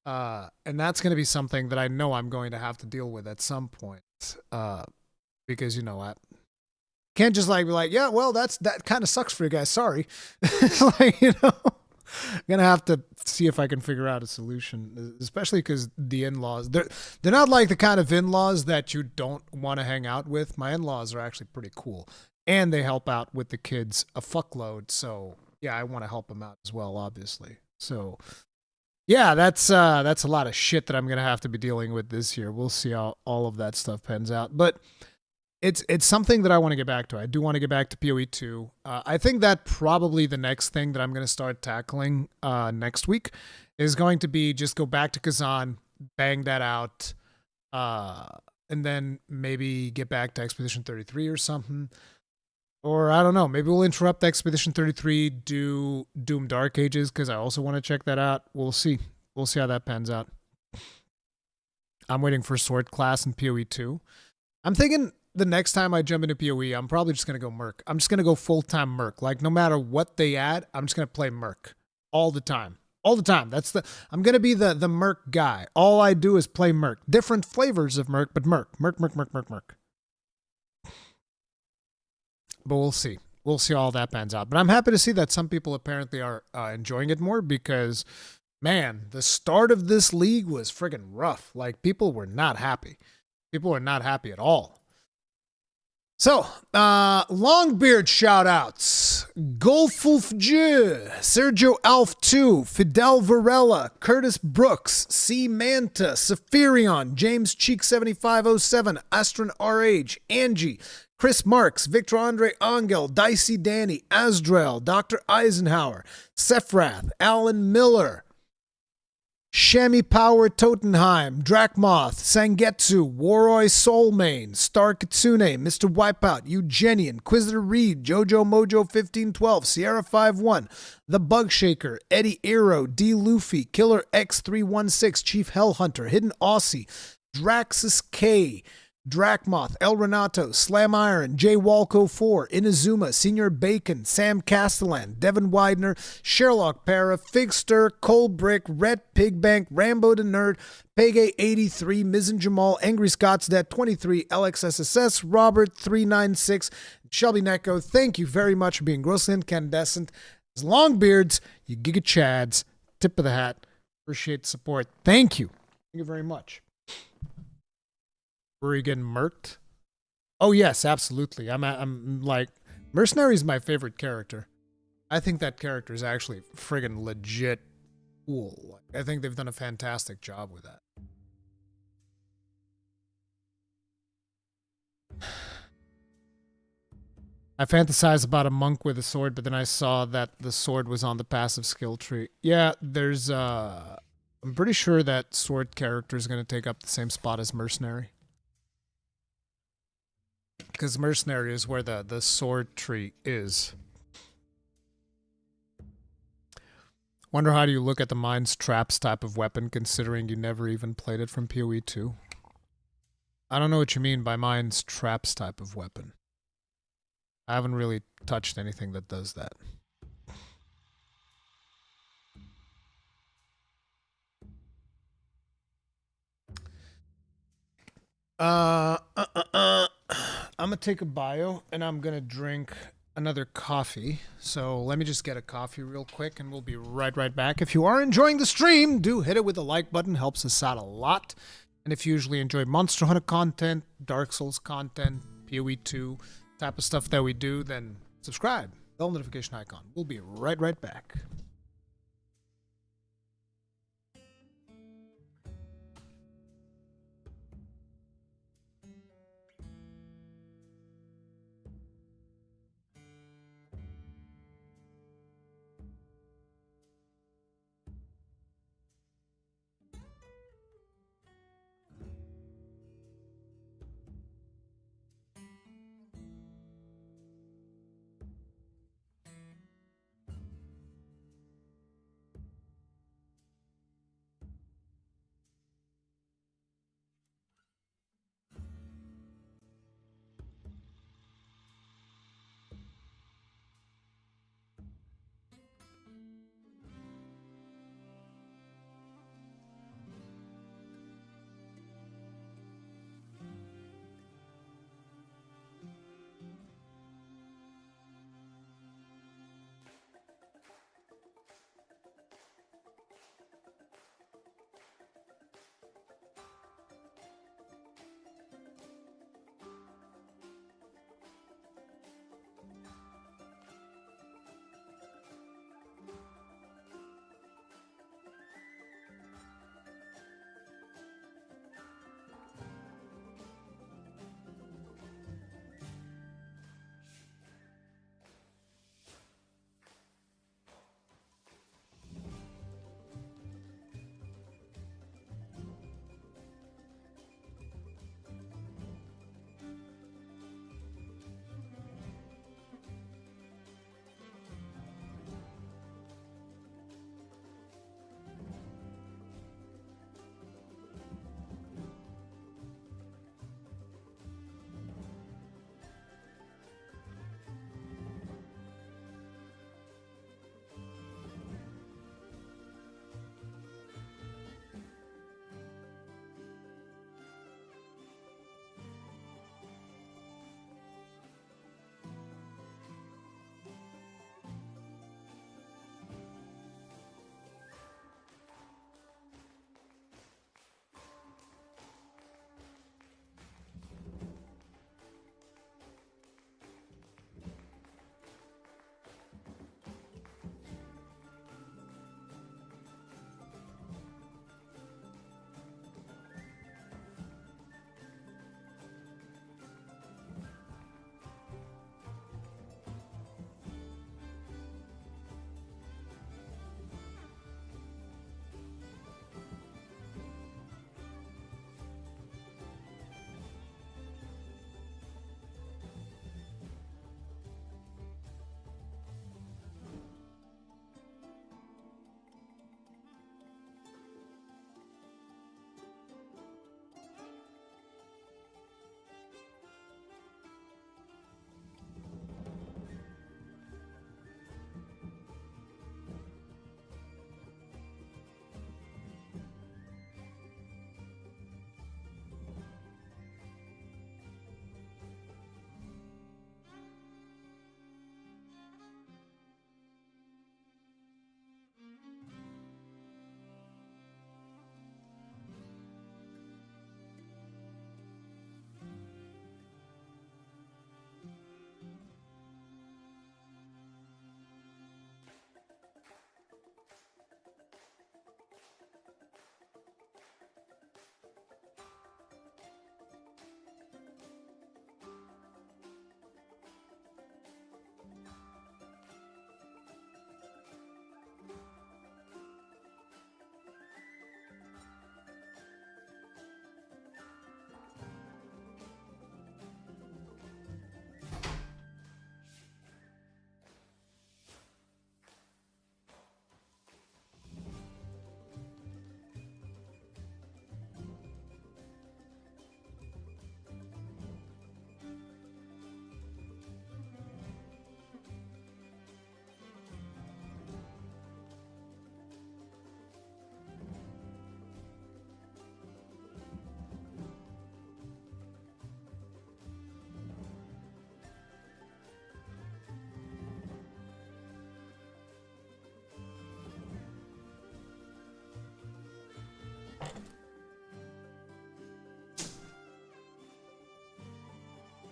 And that's going to be something that I know I'm going to have to deal with at some point. Because, you know, I can't just like be like, yeah, well, that kind of sucks for you guys. Sorry. Like, you know, I'm going to have to see if I can figure out a solution, especially because the in-laws, they're not like the kind of in-laws that you don't want to hang out with. My in-laws are actually pretty cool, and they help out with the kids a fuckload. So yeah, I want to help them out as well, obviously. So yeah, that's a lot of shit that I'm going to have to be dealing with this year. We'll see how all of that stuff pans out. But it's something that I want to get back to. I do want to get back to PoE 2. I think that probably the next thing that I'm going to start tackling next week is going to be just go back to Kazan, bang that out, and then maybe get back to Expedition 33 or something. Or I don't know, maybe we'll interrupt Expedition 33, do Doom Dark Ages, because I also want to check that out. We'll see. We'll see how that pans out. I'm waiting for Sword Class in PoE 2. I'm thinking the next time I jump into PoE, I'm probably just going to go Merc. I'm just going to go full-time Merc. Like, no matter what they add, I'm just going to play Merc all the time. All the time. I'm going to be the Merc guy. All I do is play Merc. Different flavors of Merc, but Merc. Merc. But we'll see. We'll see how all that pans out. But I'm happy to see that some people apparently are enjoying it more because, man, the start of this league was friggin' rough. Like, people were not happy. People were not happy at all. So, Longbeard shoutouts. Golfulf J, Sergio Alf 2, Fidel Varela, Curtis Brooks, C. Manta, Saphirion, James Cheek 7507, Astron RH, Angie, Chris Marks, Victor Andre Angel, Dicey Danny, Asdrel, Dr. Eisenhower, Sephrath, Alan Miller, Shami Power Totenheim, Drakmoth, Sangetsu, Waroi Soulmane, Star Kitsune, Mr. Wipeout, Eugenian, Quisitor Reed, Jojo Mojo 1512, Sierra 51, The Bug Shaker, Eddie Eero, D. Luffy, Killer X316, Chief Hellhunter, Hidden Aussie, Draxus K, Drakmoth, El Renato, Slam Iron, J. Walco 4, Inazuma, Senior Bacon, Sam Castellan, Devin Widener, Sherlock Para, Figster, Cold Brick, Red Pigbank, Rambo the Nerd, Pegay 83, Mizzen Jamal, Angry Scott's Dead 23, LXSSS, Robert 396, Shelby Necko. Thank you very much for being grossly incandescent. As Longbeards, you Giga Chads, tip of the hat. Appreciate the support. Thank you. Thank you very much. Were you getting murked? Oh yes, absolutely. I'm like, Mercenary's my favorite character. I think that character is actually friggin' legit cool. I think they've done a fantastic job with that. I fantasized about a monk with a sword, but then I saw that the sword was on the passive skill tree. Yeah, there's I'm pretty sure that sword character is going to take up the same spot as Mercenary. Because Mercenary is where the sword tree is. Wonder how do you look at the Mind's Traps type of weapon, considering you never even played it from PoE 2? I don't know what you mean by Mind's Traps type of weapon. I haven't really touched anything that does that. I'm gonna take a bio and I'm gonna drink another coffee. So let me just get a coffee real quick and we'll be right back. If you are enjoying the stream, do hit it with the like button. Helps us out a lot. And if you usually enjoy Monster Hunter content, Dark Souls content, PoE 2 type of stuff that we do, then subscribe. Bell notification icon. We'll be right back.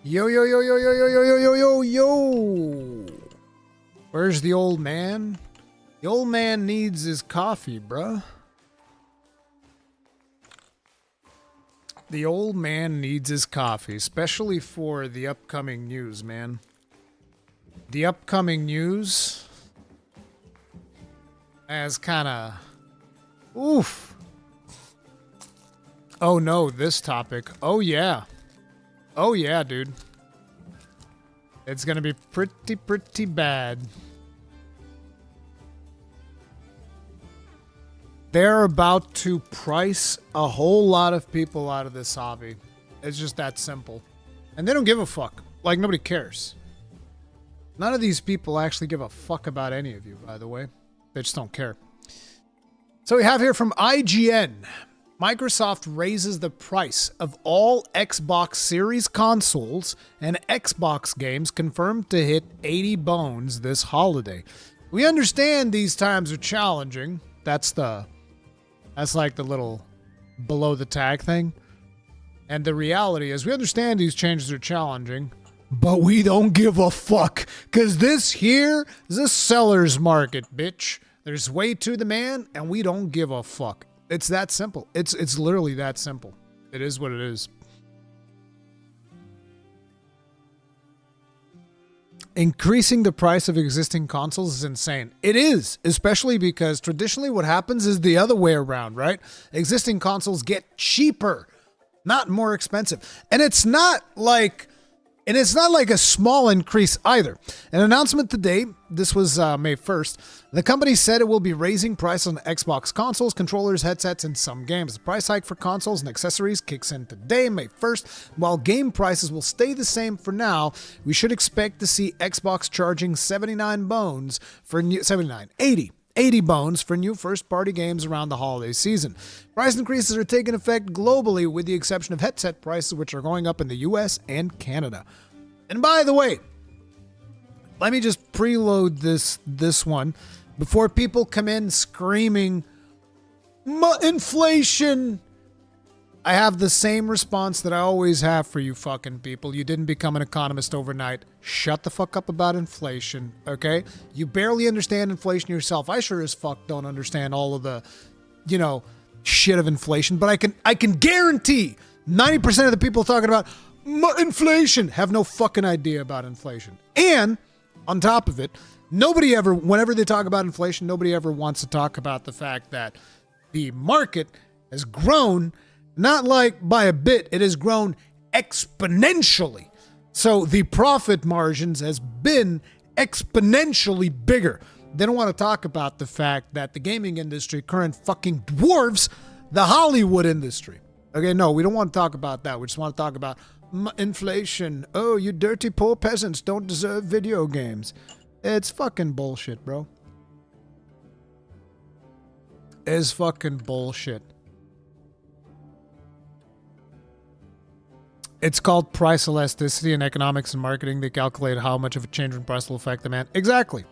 Yo, yo, yo, yo, yo, yo, yo, yo, yo, yo, yo. Where's the old man? The old man needs his coffee, bruh. The old man needs his coffee, especially for the upcoming news, man. The upcoming news as kind of... Oof. Oh no, this topic. Oh yeah. Oh yeah, dude. It's gonna be pretty bad. They're about to price a whole lot of people out of this hobby. It's just that simple. And they don't give a fuck. Like, nobody cares. None of these people actually give a fuck about any of you, by the way. They just don't care. So we have here from IGN. Microsoft raises the price of all Xbox Series consoles and Xbox games confirmed to hit 80 bones this holiday. We understand these times are challenging. That's like the little below the tag thing. And the reality is we understand these changes are challenging, but we don't give a fuck. Because this here is a seller's market, bitch. There's way to the man, and we don't give a fuck. It's that simple. It's literally that simple. It is what it is. Increasing the price of existing consoles is insane. It is, especially because traditionally what happens is the other way around, right? Existing consoles get cheaper, not more expensive. And it's not like a small increase either. An announcement today, this was May 1st, the company said it will be raising prices on Xbox consoles, controllers, headsets, and some games. The price hike for consoles and accessories kicks in today, May 1st. While game prices will stay the same for now, we should expect to see Xbox charging 80 bones for new first-party games around the holiday season. Price increases are taking effect globally with the exception of headset prices, which are going up in the US and Canada. And by the way, let me just preload this one before people come in screaming, inflation. I have the same response that I always have for you fucking people. You didn't become an economist overnight. Shut the fuck up about inflation, okay? You barely understand inflation yourself. I sure as fuck don't understand all of the, shit of inflation. But I can guarantee 90% of the people talking about inflation have no fucking idea about inflation. And on top of it, whenever they talk about inflation, nobody ever wants to talk about the fact that the market has grown. Not like by a bit, it has grown exponentially. So the profit margins has been exponentially bigger. They don't want to talk about the fact that the gaming industry current fucking dwarfs the Hollywood industry. Okay, no, we don't want to talk about that. We just want to talk about inflation. Oh, you dirty poor peasants don't deserve video games. It's fucking bullshit, bro. It's fucking bullshit. It's called price elasticity in economics and marketing. They calculate how much of a change in price will affect demand. Exactly.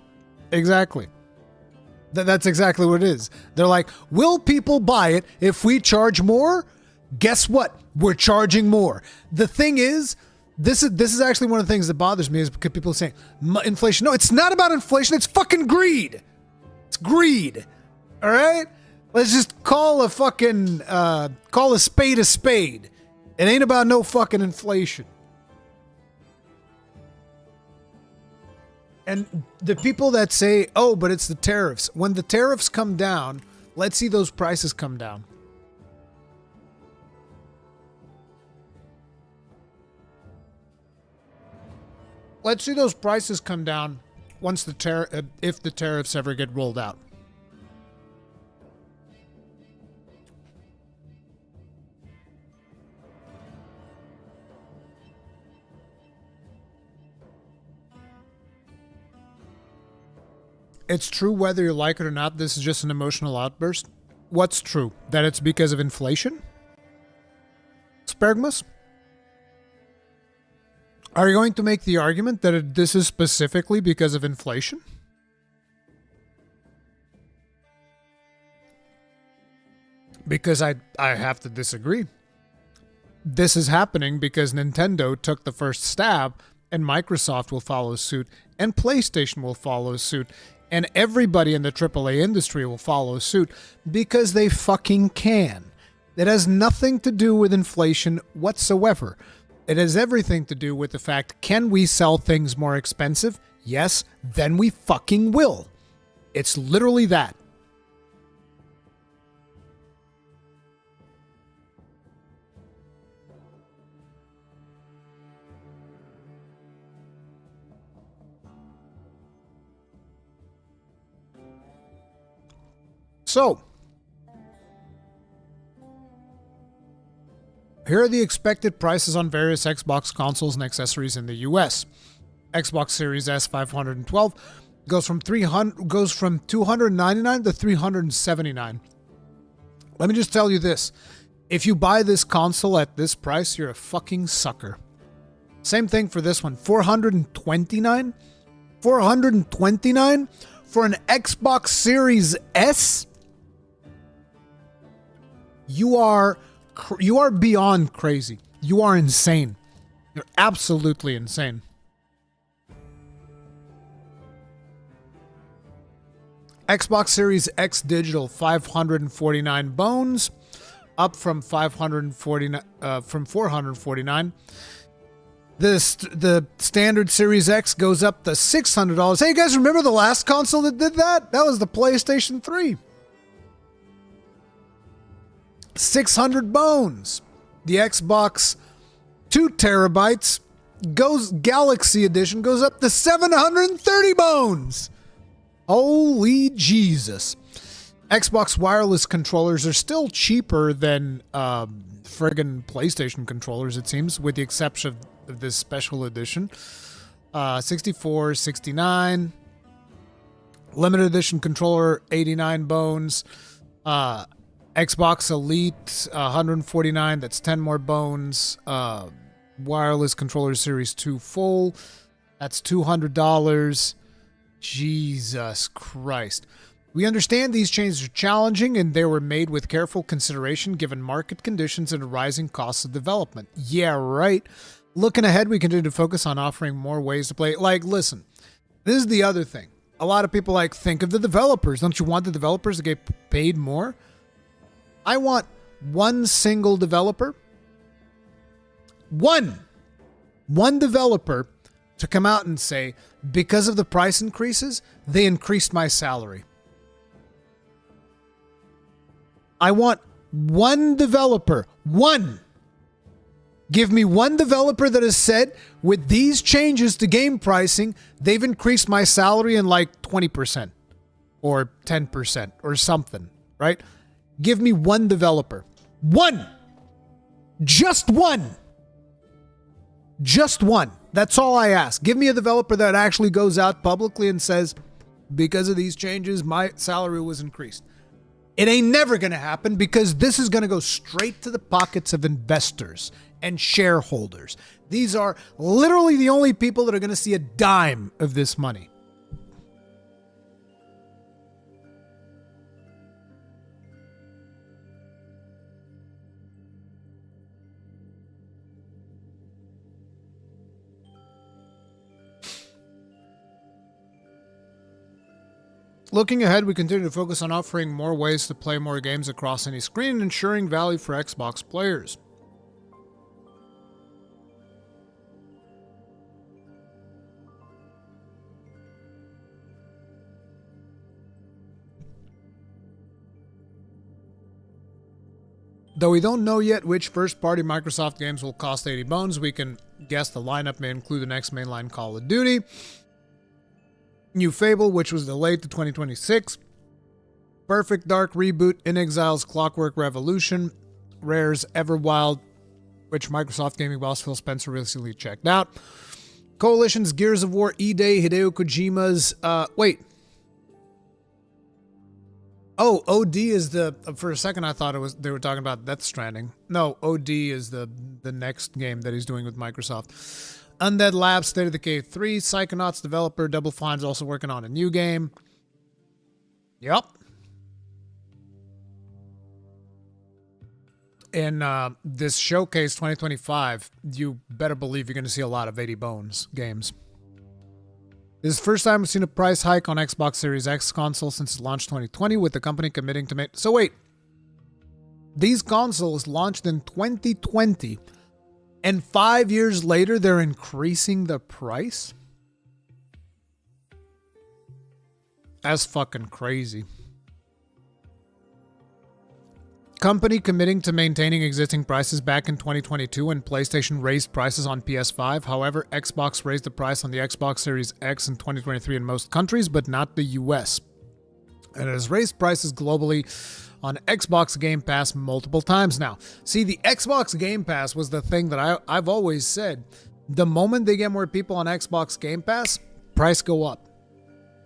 That's exactly what it is. They're like, will people buy it if we charge more? Guess what? We're charging more. The thing is, this is actually one of the things that bothers me is because people are saying inflation. No, it's not about inflation. It's fucking greed. It's greed. All right? Let's just call a spade a spade. It ain't about no fucking inflation. And the people that say, oh, but it's the tariffs. When the tariffs come down, let's see those prices come down. Let's see those prices come down once if the tariffs ever get rolled out. It's true whether you like it or not. This is just an emotional outburst. What's true? That it's because of inflation? Spergmus? Are you going to make the argument that this is specifically because of inflation? Because I have to disagree. this is happening because Nintendo took the first stab, and Microsoft will follow suit, and PlayStation will follow suit, and everybody in the AAA industry will follow suit because they fucking can. It has nothing to do with inflation whatsoever. It has everything to do with the fact, can we sell things more expensive? Yes, then we fucking will. It's literally that. So, here are the expected prices on various Xbox consoles and accessories in the US. Xbox Series S 512 goes from $299 to $379. Let me just tell you this. If you buy this console at this price, you're a fucking sucker. Same thing for this one. $429? $429 for an Xbox Series S? You are beyond crazy. You are insane. You're absolutely insane. Xbox Series X Digital, 549 bones, up from 449. The standard Series X goes up to $600. Hey, you guys remember the last console that did that? That was the PlayStation 3. 600 bones. The Xbox 2 terabytes Galaxy Edition goes up to 730 bones. Holy Jesus. Xbox wireless controllers are still cheaper than friggin' PlayStation controllers, it seems, with the exception of this special edition. 64, 69. Limited edition controller, 89 bones. Xbox Elite, 149. That's 10 more bones. Wireless controller Series 2 full. That's $200. Jesus Christ. We understand these changes are challenging and they were made with careful consideration given market conditions and rising costs of development. Yeah, right. Looking ahead, we continue to focus on offering more ways to play. Like, listen, this is the other thing. A lot of people think of the developers. Don't you want the developers to get paid more? I want one single developer. One developer to come out and say, because of the price increases, they increased my salary. I want one developer. One. Give me one developer that has said, with these changes to game pricing, they've increased my salary in like 20% or 10% or something, right? Give me one developer. One. Just one. Just one. That's all I ask. Give me a developer that actually goes out publicly and says, because of these changes, my salary was increased. It ain't never going to happen because this is going to go straight to the pockets of investors and shareholders. These are literally the only people that are going to see a dime of this money. Looking ahead, we continue to focus on offering more ways to play more games across any screen and ensuring value for Xbox players. Though we don't know yet which first-party Microsoft games will cost 80 bones, we can guess the lineup may include the next mainline Call of Duty, New Fable, which was delayed to 2026, Perfect Dark Reboot, In Exile's Clockwork Revolution, Rare's Everwild, which Microsoft gaming boss Phil Spencer recently checked out, Coalition's Gears of War E-Day, Hideo Kojima's, OD is for a second I thought they were talking about Death Stranding. No, OD is the next game that he's doing with Microsoft. Undead Labs, State of Decay 3, Psychonauts developer Double Fine's also working on a new game. Yep. in this showcase 2025, you better believe you're going to see a lot of 80 bones games. This is the first time we've seen a price hike on Xbox Series X console since its launch 2020, with the company committing to make... So wait, these consoles launched in 2020, and 5 years later they're increasing the price? That's fucking crazy. Company committing to maintaining existing prices back in 2022 when PlayStation raised prices on PS5. However, Xbox raised the price on the Xbox Series X in 2023 in most countries, but not the US. And it has raised prices globally on Xbox Game Pass multiple times now. See, the Xbox Game Pass was the thing that I've always said. The moment they get more people on Xbox Game Pass, price go up.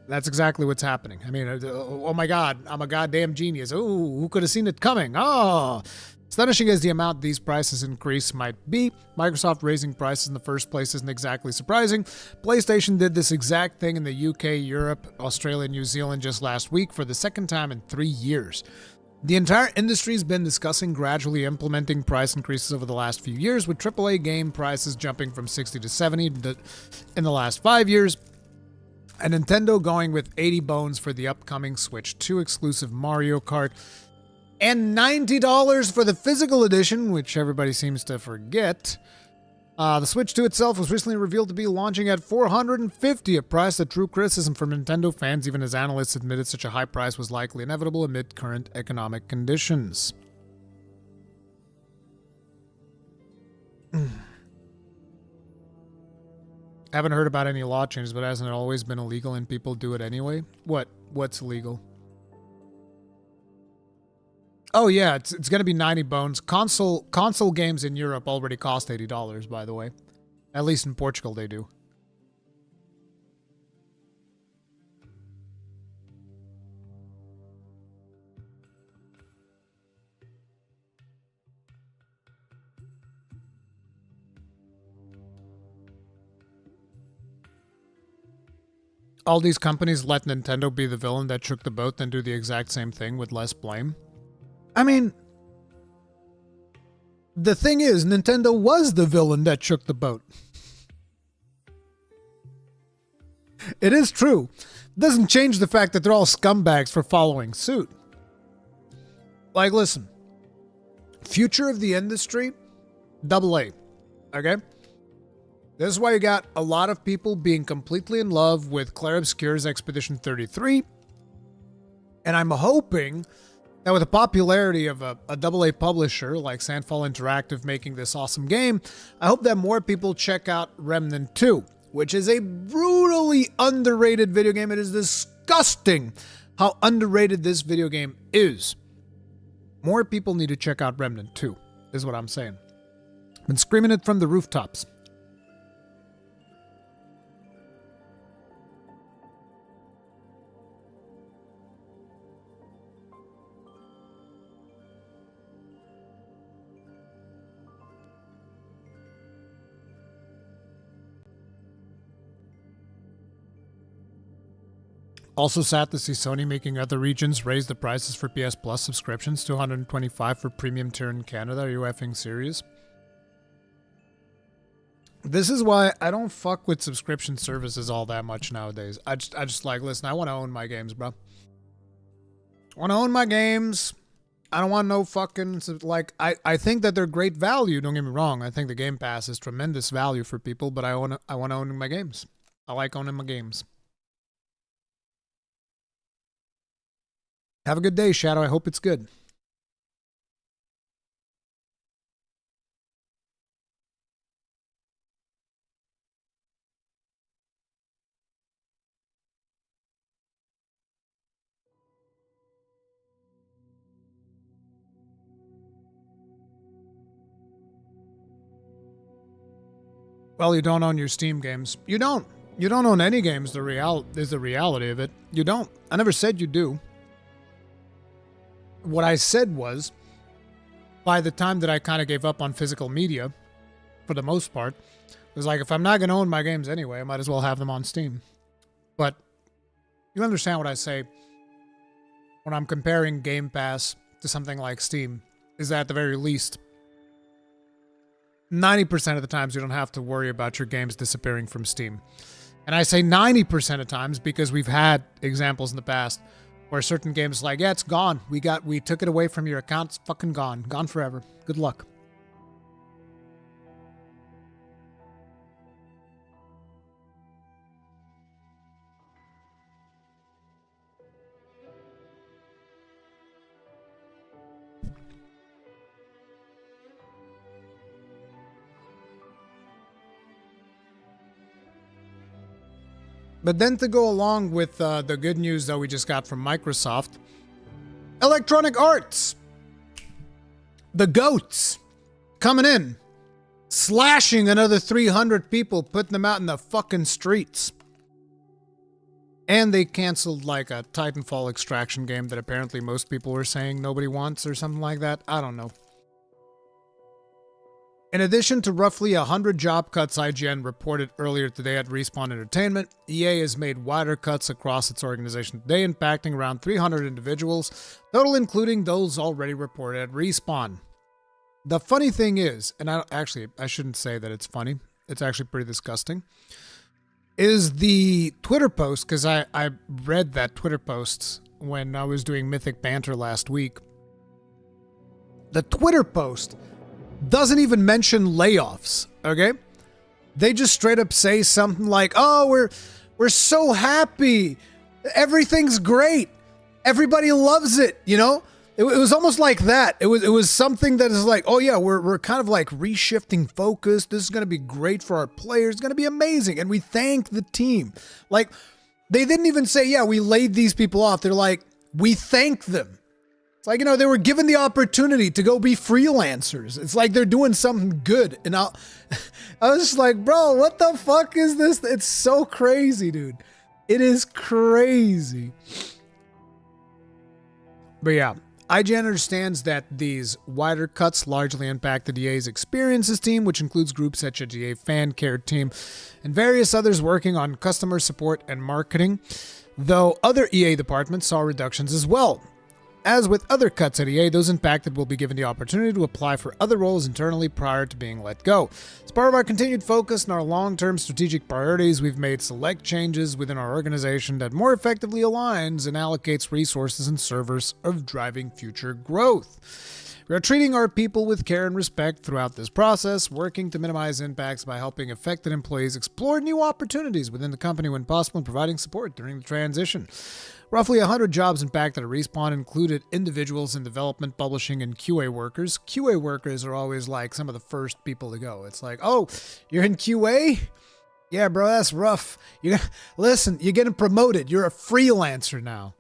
That's exactly what's happening. I mean, oh my God, I'm a goddamn genius. Oh, who could have seen it coming? Oh, astonishing as the amount these prices increase might be, Microsoft raising prices in the first place isn't exactly surprising. PlayStation did this exact thing in the UK, Europe, Australia, and New Zealand just last week for the second time in 3 years. The entire industry's been discussing gradually implementing price increases over the last few years, with AAA game prices jumping from 60 to 70 in the last 5 years. And Nintendo going with 80 bones for the upcoming Switch 2 exclusive Mario Kart, and $90 for the physical edition, which everybody seems to forget. The Switch 2 itself was recently revealed to be launching at $450, a price that drew criticism from Nintendo fans, even as analysts admitted such a high price was likely inevitable amid current economic conditions. Haven't heard about any law changes, but hasn't it always been illegal and people do it anyway? What's illegal? Oh yeah, it's going to be 90 bones. Console games in Europe already cost $80, by the way. At least in Portugal they do. All these companies let Nintendo be the villain that shook the boat, then do the exact same thing with less blame. I mean, the thing is, Nintendo was the villain that shook the boat. It is true. It doesn't change the fact that they're all scumbags for following suit. Like, listen. Future of the industry, AA. Okay? This is why you got a lot of people being completely in love with Clair Obscure's Expedition 33. And I'm hoping that with the popularity of a AA publisher like Sandfall Interactive making this awesome game, I hope that more people check out Remnant 2, which is a brutally underrated video game. It is disgusting how underrated this video game is. More people need to check out Remnant 2, is what I'm saying. Been screaming it from the rooftops. Also sad to see Sony making other regions raise the prices for PS Plus subscriptions to $125 for premium tier in Canada. Are you effing serious? This is why I don't fuck with subscription services all that much nowadays. I just like, listen, I want to own my games, bro. I want to own my games. I don't want no fucking, like, I think that they're great value, don't get me wrong. I think the Game Pass is tremendous value for people, but I want to own my games. I like owning my games. Have a good day, Shadow. I hope it's good. Well, you don't own your Steam games. You don't. You don't own any games. Is the reality of it. You don't. I never said you do. What I said was, by the time that I kind of gave up on physical media, for the most part, it was like, if I'm not going to own my games anyway, I might as well have them on Steam. But you understand what I say when I'm comparing Game Pass to something like Steam. is that at the very least, 90% of the times you don't have to worry about your games disappearing from Steam. And I say 90% of times because we've had examples in the past where certain games like, yeah, it's gone. We took it away from your account. It's fucking gone. Gone forever. Good luck. But then to go along with the good news that we just got from Microsoft, Electronic Arts, the GOATs, coming in, slashing another 300 people, putting them out in the fucking streets. And they canceled like a Titanfall extraction game that apparently most people were saying nobody wants or something like that. I don't know. In addition to roughly 100 job cuts IGN reported earlier today at Respawn Entertainment, EA has made wider cuts across its organization today, impacting around 300 individuals, total including those already reported at Respawn. The funny thing is, and I shouldn't say that it's funny, it's actually pretty disgusting, is the Twitter post, because I read that Twitter post when I was doing Mythic Banter last week. The Twitter post doesn't even mention layoffs, okay? They just straight up say something like, oh, we're so happy. Everything's great. Everybody loves it, you know? It was almost like that. It was something that is like, oh yeah, we're kind of like reshifting focus. This is going to be great for our players. It's going to be amazing. And we thank the team. Like, they didn't even say, yeah, we laid these people off. They're like, we thank them. It's like, you know, they were given the opportunity to go be freelancers. It's like they're doing something good. And I was just like, bro, what the fuck is this? It's so crazy, dude. It is crazy. But yeah, IGN understands that these wider cuts largely impacted EA's experiences team, which includes groups such as EA Fan Care Team and various others working on customer support and marketing, though other EA departments saw reductions as well. As with other cuts at EA, those impacted will be given the opportunity to apply for other roles internally prior to being let go. As part of our continued focus on our long-term strategic priorities, we've made select changes within our organization that more effectively aligns and allocates resources in service of driving future growth. We are treating our people with care and respect throughout this process, working to minimize impacts by helping affected employees explore new opportunities within the company when possible and providing support during the transition. Roughly 100 jobs impacted at Respawn included individuals in development, publishing, and QA workers. QA workers are always like some of the first people to go. It's like, oh, you're in QA? Yeah, bro, that's rough. Listen, you're getting promoted. You're a freelancer now.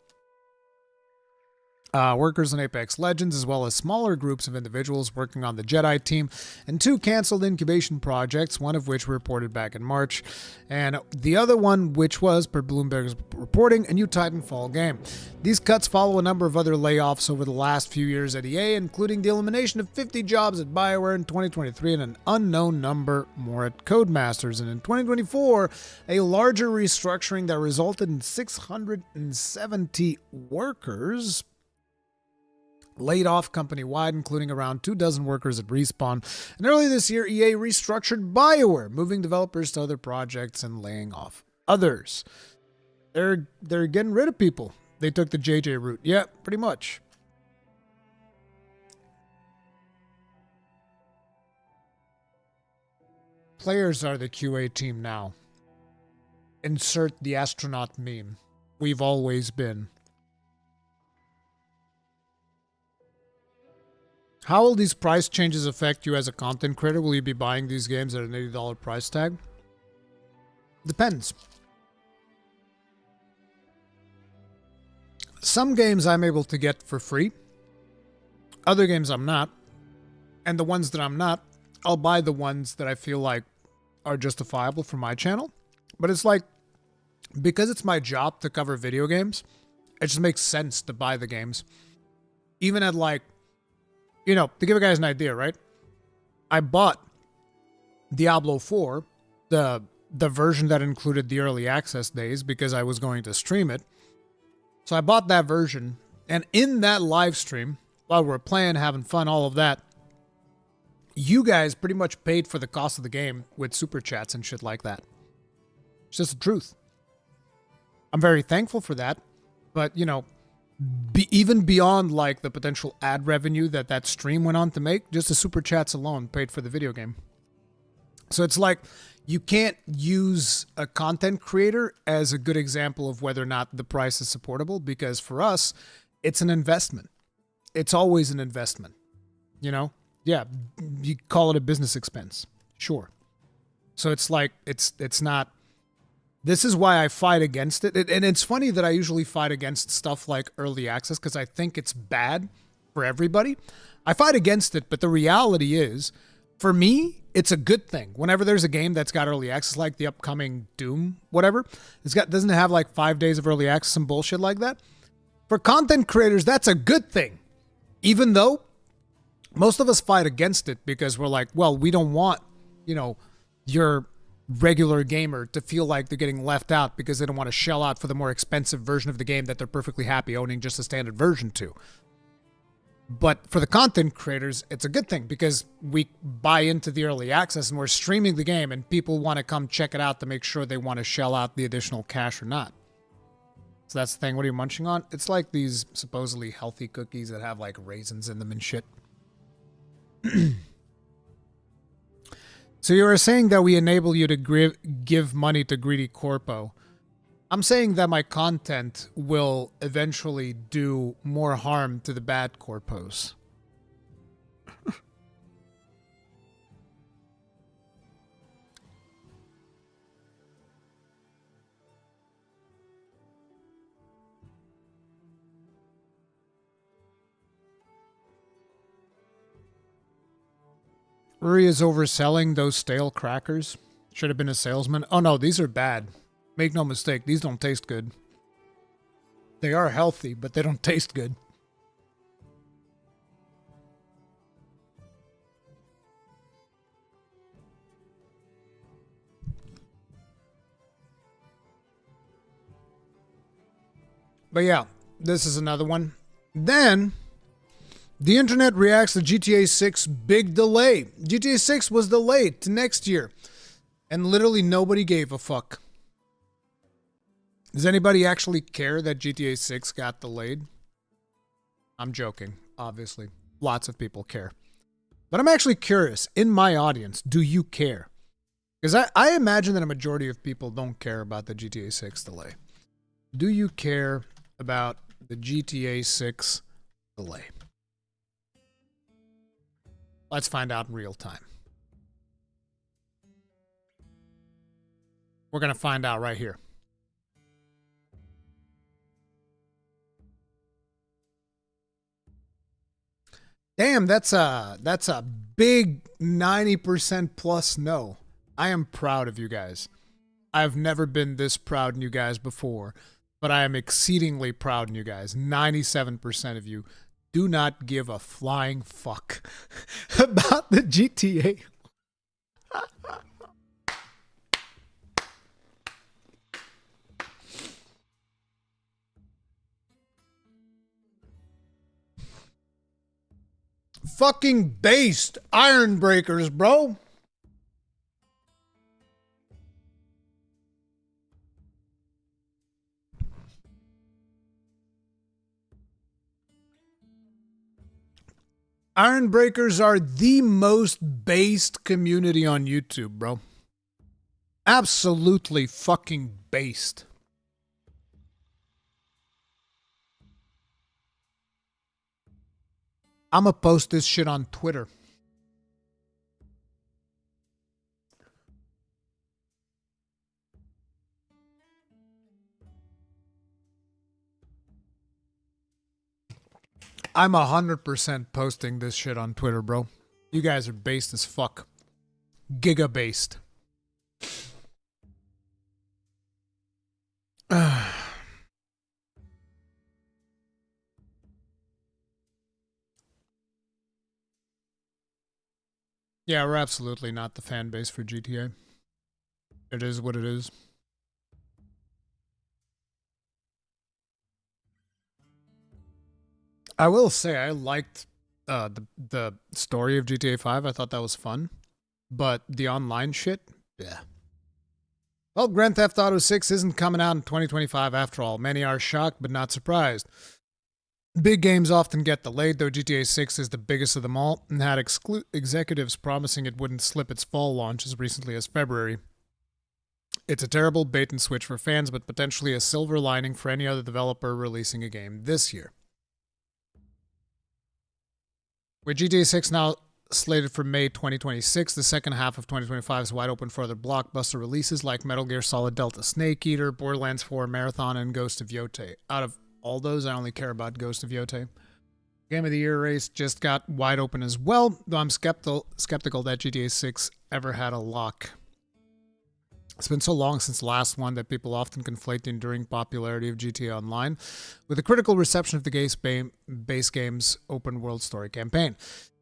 Workers on Apex Legends, as well as smaller groups of individuals working on the Jedi team, and 2 canceled incubation projects, one of which were reported back in March, and the other one which was, per Bloomberg's reporting, a new Titanfall game. These cuts follow a number of other layoffs over the last few years at EA, including the elimination of 50 jobs at BioWare in 2023 and an unknown number more at Codemasters. And in 2024, a larger restructuring that resulted in 670 workers laid off company-wide, including around 24 workers at Respawn. And early this year, EA restructured BioWare, moving developers to other projects and laying off others. They're getting rid of people. They took the JJ route. Yeah, pretty much. Players are the QA team now. Insert the astronaut meme. We've always been. How will these price changes affect you as a content creator? Will you be buying these games at an $80 price tag? Depends. Some games I'm able to get for free. Other games I'm not. And the ones that I'm not, I'll buy the ones that I feel like are justifiable for my channel. But it's like, because it's my job to cover video games, it just makes sense to buy the games. Even at like, you know, to give you guys an idea, right? I bought Diablo 4, the version that included the early access days, because I was going to stream it. So I bought that version, and in that live stream, while we're playing, having fun, all of that. You guys pretty much paid for the cost of the game with super chats and shit like that. It's just the truth. I'm very thankful for that. But, you know, even beyond like the potential ad revenue that stream went on to make, just the super chats alone paid for the video game. So it's like you can't use a content creator as a good example of whether or not the price is supportable, because for us, it's an investment. It's always an investment, you know? Yeah, you call it a business expense. Sure. So it's like, it's not, this is why I fight against it. And it's funny that I usually fight against stuff like early access because I think it's bad for everybody. I fight against it, but the reality is, for me, it's a good thing. Whenever there's a game that's got early access, like the upcoming Doom, whatever, doesn't it have like 5 days of early access and bullshit like that? For content creators, that's a good thing. Even though most of us fight against it because we're like, well, we don't want, you know, your regular gamer to feel like they're getting left out because they don't want to shell out for the more expensive version of the game that they're perfectly happy owning just a standard version to. But for the content creators, it's a good thing because we buy into the early access and we're streaming the game and people want to come check it out to make sure they want to shell out the additional cash or not. So that's the thing. What are you munching on? It's like these supposedly healthy cookies that have like raisins in them and shit. So you were saying that we enable you to give money to greedy corpo. I'm saying that my content will eventually do more harm to the bad corpos. Ruri is overselling those stale crackers. Should have been a salesman. Oh no, these are bad. Make no mistake, these don't taste good. They are healthy, but they don't taste good. But yeah, this is another one. Then, the internet reacts to GTA 6 big delay. GTA 6 was delayed to next year. And literally nobody gave a fuck. Does anybody actually care that GTA 6 got delayed? I'm joking, obviously. Lots of people care. But I'm actually curious, in my audience, do you care? Because I imagine that a majority of people don't care about the GTA 6 delay. Do you care about the GTA 6 delay? Let's find out in real time. We're going to find out right here. Damn, that's a big 90% plus no. I am proud of you guys. I've never been this proud in you guys before, but I am exceedingly proud in you guys. 97% of you do not give a flying fuck about the GTA. Fucking based iron breakers, bro. Iron breakers are the most based community on YouTube, bro. Absolutely fucking based. I'ma post this shit on Twitter. I'm 100% posting this shit on Twitter, bro. You guys are based as fuck. Giga based. Yeah, we're absolutely not the fan base for GTA. It is what it is. I will say I liked the story of GTA 5. I thought that was fun. But the online shit, yeah. Well, Grand Theft Auto 6 isn't coming out in 2025 after all. Many are shocked but not surprised. Big games often get delayed, though GTA 6 is the biggest of them all and had executives promising it wouldn't slip its fall launch as recently as February. It's a terrible bait and switch for fans, but potentially a silver lining for any other developer releasing a game this year. With GTA 6 now slated for May 2026, the second half of 2025 is wide open for other blockbuster releases like Metal Gear Solid Delta Snake Eater, Borderlands 4 Marathon, and Ghost of Yotei. Out of all those, I only care about Ghost of Yotei. Game of the Year race just got wide open as well, though I'm skeptical that GTA 6 ever had a lock. It's been so long since the last one that people often conflate the enduring popularity of GTA Online with the critical reception of the base game's open world story campaign.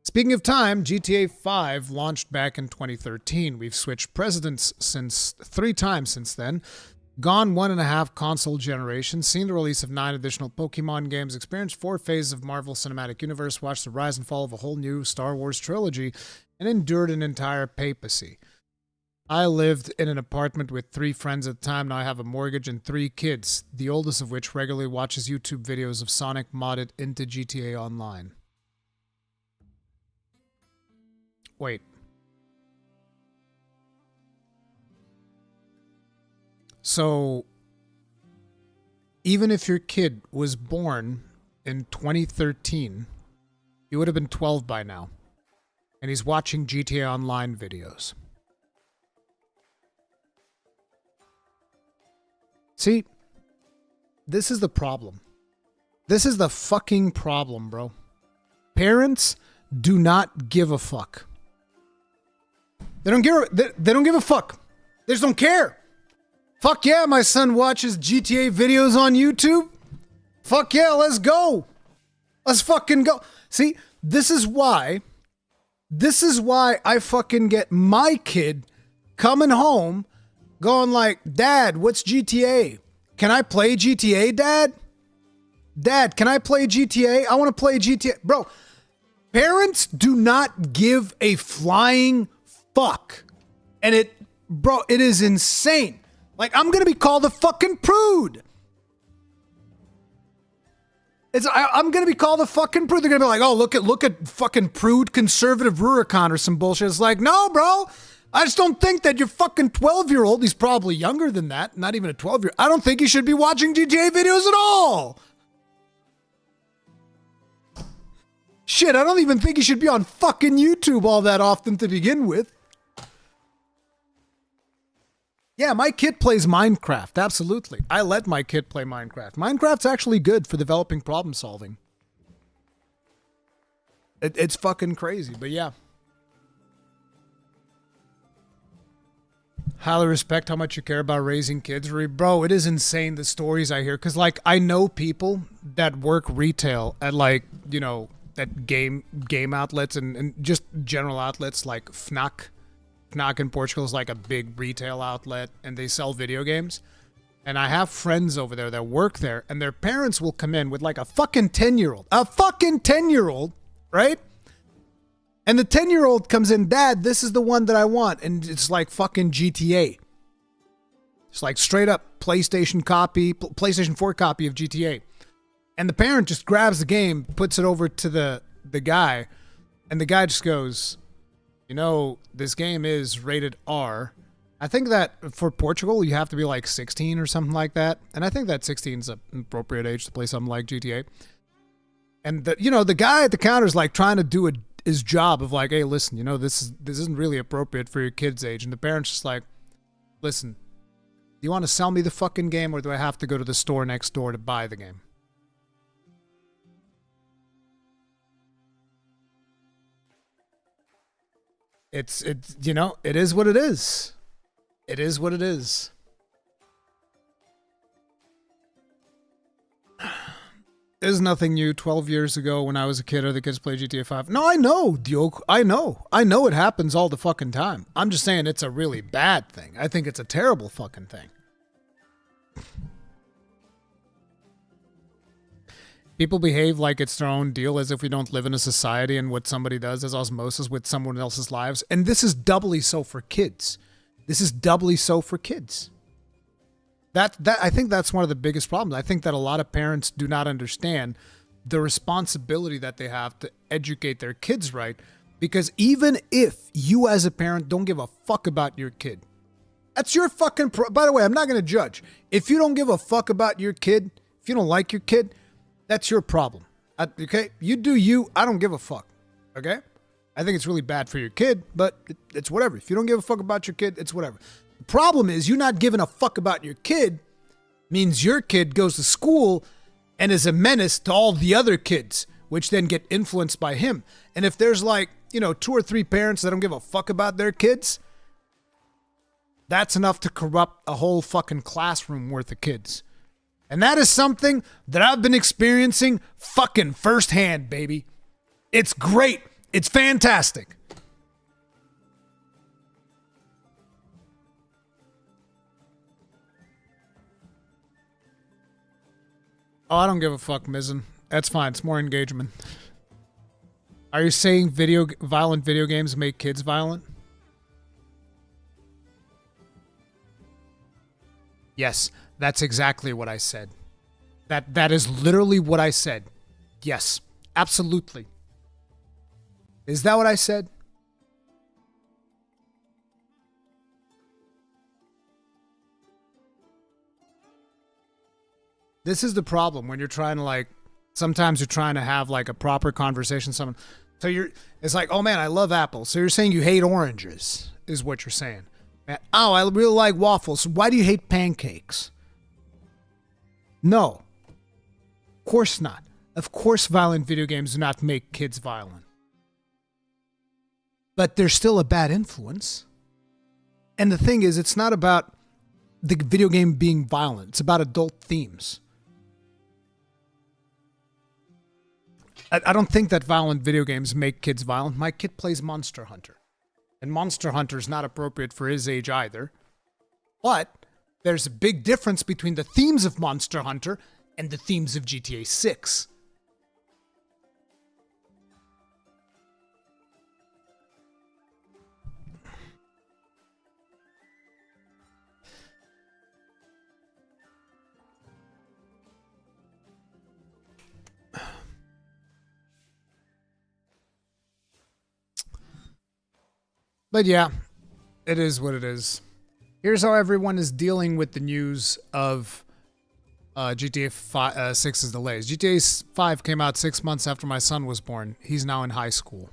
Speaking of time, GTA 5 launched back in 2013. We've switched presidents 3 times since then. Gone 1.5 console generations, seen the release of 9 additional Pokemon games, experienced 4 phases of Marvel Cinematic Universe, watched the rise and fall of a whole new Star Wars trilogy, and endured an entire papacy. I lived in an apartment with 3 friends at the time. Now I have a mortgage and 3 kids, the oldest of which regularly watches YouTube videos of Sonic modded into GTA Online. Wait. So, even if your kid was born in 2013, he would have been 12 by now. And he's watching GTA Online videos. See, this is the problem. This is the fucking problem, bro. Parents do not give a fuck. They don't give a fuck. They just don't care. Fuck yeah, my son watches GTA videos on YouTube. Fuck yeah, let's go. Let's fucking go. See, this is why I fucking get my kid coming home going like, Dad, what's GTA? Can I play GTA, Dad? Dad, can I play GTA? I want to play GTA. Bro, parents do not give a flying fuck. And it is insane. Like, I'm going to be called a fucking prude. I'm going to be called a fucking prude. They're going to be like, oh, look at fucking prude conservative Rurikhan or some bullshit. It's like, no, bro. I just don't think that your fucking 12-year-old, he's probably younger than that, not even a 12-year-old. I don't think he should be watching GTA videos at all. Shit, I don't even think he should be on fucking YouTube all that often to begin with. Yeah, my kid plays Minecraft, absolutely. I let my kid play Minecraft. Minecraft's actually good for developing problem solving. It's fucking crazy, but yeah. Highly respect how much you care about raising kids. Bro, it is insane the stories I hear. Because, like, I know people that work retail at, like, you know, at game outlets and just general outlets like Fnac. Fnac in Portugal is like a big retail outlet, and they sell video games. And I have friends over there that work there, and their parents will come in with like a fucking 10-year-old. A fucking 10-year-old, right? And the 10-year-old comes in, Dad, this is the one that I want. And it's like fucking GTA. It's like straight up PlayStation 4 copy of GTA. And the parent just grabs the game, puts it over to the guy, and the guy just goes, you know, this game is rated R. I think that for Portugal, you have to be like 16 or something like that. And I think that 16 is an appropriate age to play something like GTA. And the guy at the counter is like trying to do his job of like, hey, listen, you know, this isn't really appropriate for your kid's age. And the parent's just like, listen, do you want to sell me the fucking game, or do I have to go to the store next door to buy the game? It's you know, it is what it is. It is what it is. There's nothing new. 12 years ago when I was a kid, other kids played GTA 5. No, I know, Diogo. I know it happens all the fucking time. I'm just saying it's a really bad thing. I think it's a terrible fucking thing. People behave like it's their own deal, as if we don't live in a society and what somebody does is osmosis with someone else's lives. And this is doubly so for kids. This is doubly so for kids. That I think that's one of the biggest problems. I think that a lot of parents do not understand the responsibility that they have to educate their kids right. Because even if you as a parent don't give a fuck about your kid, that's your fucking by the way, I'm not going to judge. If you don't give a fuck about your kid, if you don't like your kid, that's your problem. Okay? You do you. I don't give a fuck. Okay? I think it's really bad for your kid, but it's whatever. If you don't give a fuck about your kid, it's whatever. The problem is you not giving a fuck about your kid means your kid goes to school and is a menace to all the other kids, which then get influenced by him. And if there's like, 2 or 3 parents that don't give a fuck about their kids, that's enough to corrupt a whole fucking classroom worth of kids. And that is something that I've been experiencing fucking firsthand, baby. It's great. It's fantastic. Oh, I don't give a fuck, Mizzen. That's fine. It's more engagement. Are you saying violent video games make kids violent? Yes, that's exactly what I said. That is literally what I said. Yes, absolutely. Is that what I said? This is the problem when you're trying to sometimes you're trying to have a proper conversation with someone. So it's like, oh man, I love apples. So you're saying you hate oranges, is what you're saying. Oh, I really like waffles. Why do you hate pancakes? No. Of course not. Of course violent video games do not make kids violent. But they're still a bad influence. And the thing is, it's not about the video game being violent. It's about adult themes. I don't think that violent video games make kids violent. My kid plays Monster Hunter. And Monster Hunter is not appropriate for his age either. But there's a big difference between the themes of Monster Hunter and the themes of GTA 6. But yeah, it is what it is. Here's how everyone is dealing with the news of GTA 6's delays. GTA 5 came out 6 months after my son was born. He's now in high school.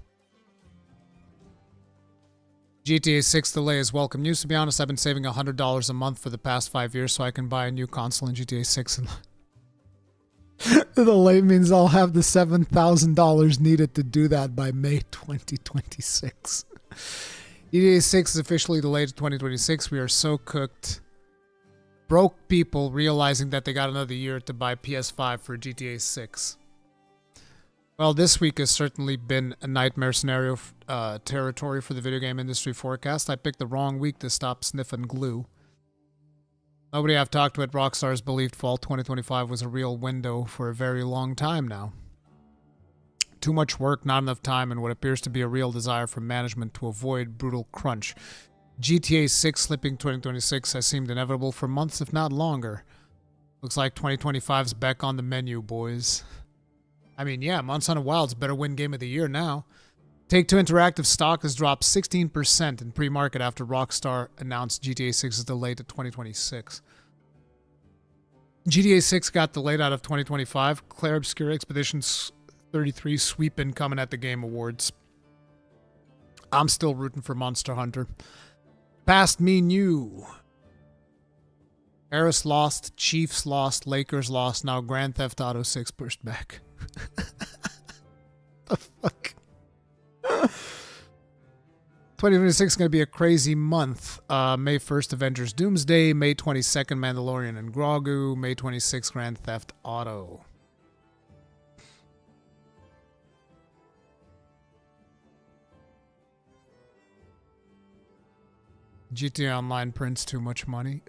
GTA 6 delay is welcome news. To be honest, I've been saving $100 a month for the past 5 years so I can buy a new console in GTA 6. The delay means I'll have the $7,000 needed to do that by May 2026. GTA 6 is officially delayed to 2026. We are so cooked. Broke people realizing that they got another year to buy PS5 for GTA 6. Well, this week has certainly been a nightmare scenario territory for the video game industry forecast. I picked the wrong week to stop sniffing glue. Nobody I've talked to at Rockstar has believed fall 2025 was a real window for a very long time now. Too much work, not enough time, and what appears to be a real desire from management to avoid brutal crunch. GTA 6 slipping 2026 has seemed inevitable for months, if not longer. Looks like 2025's back on the menu, boys. I mean, yeah, Months on a Wild's better win game of the year now. Take-Two Interactive stock has dropped 16% in pre-market after Rockstar announced GTA 6 is delayed to 2026. GTA 6 got delayed out of 2025. Claire Obscure Expeditions 33 sweeping coming at the Game Awards. I'm still rooting for Monster Hunter. Past me new. Harris lost, Chiefs lost, Lakers lost, now Grand Theft Auto 6 pushed back. The fuck? 2026 is going to be a crazy month. May 1st, Avengers Doomsday. May 22nd, Mandalorian and Grogu. May 26th, Grand Theft Auto. GTA Online prints too much money.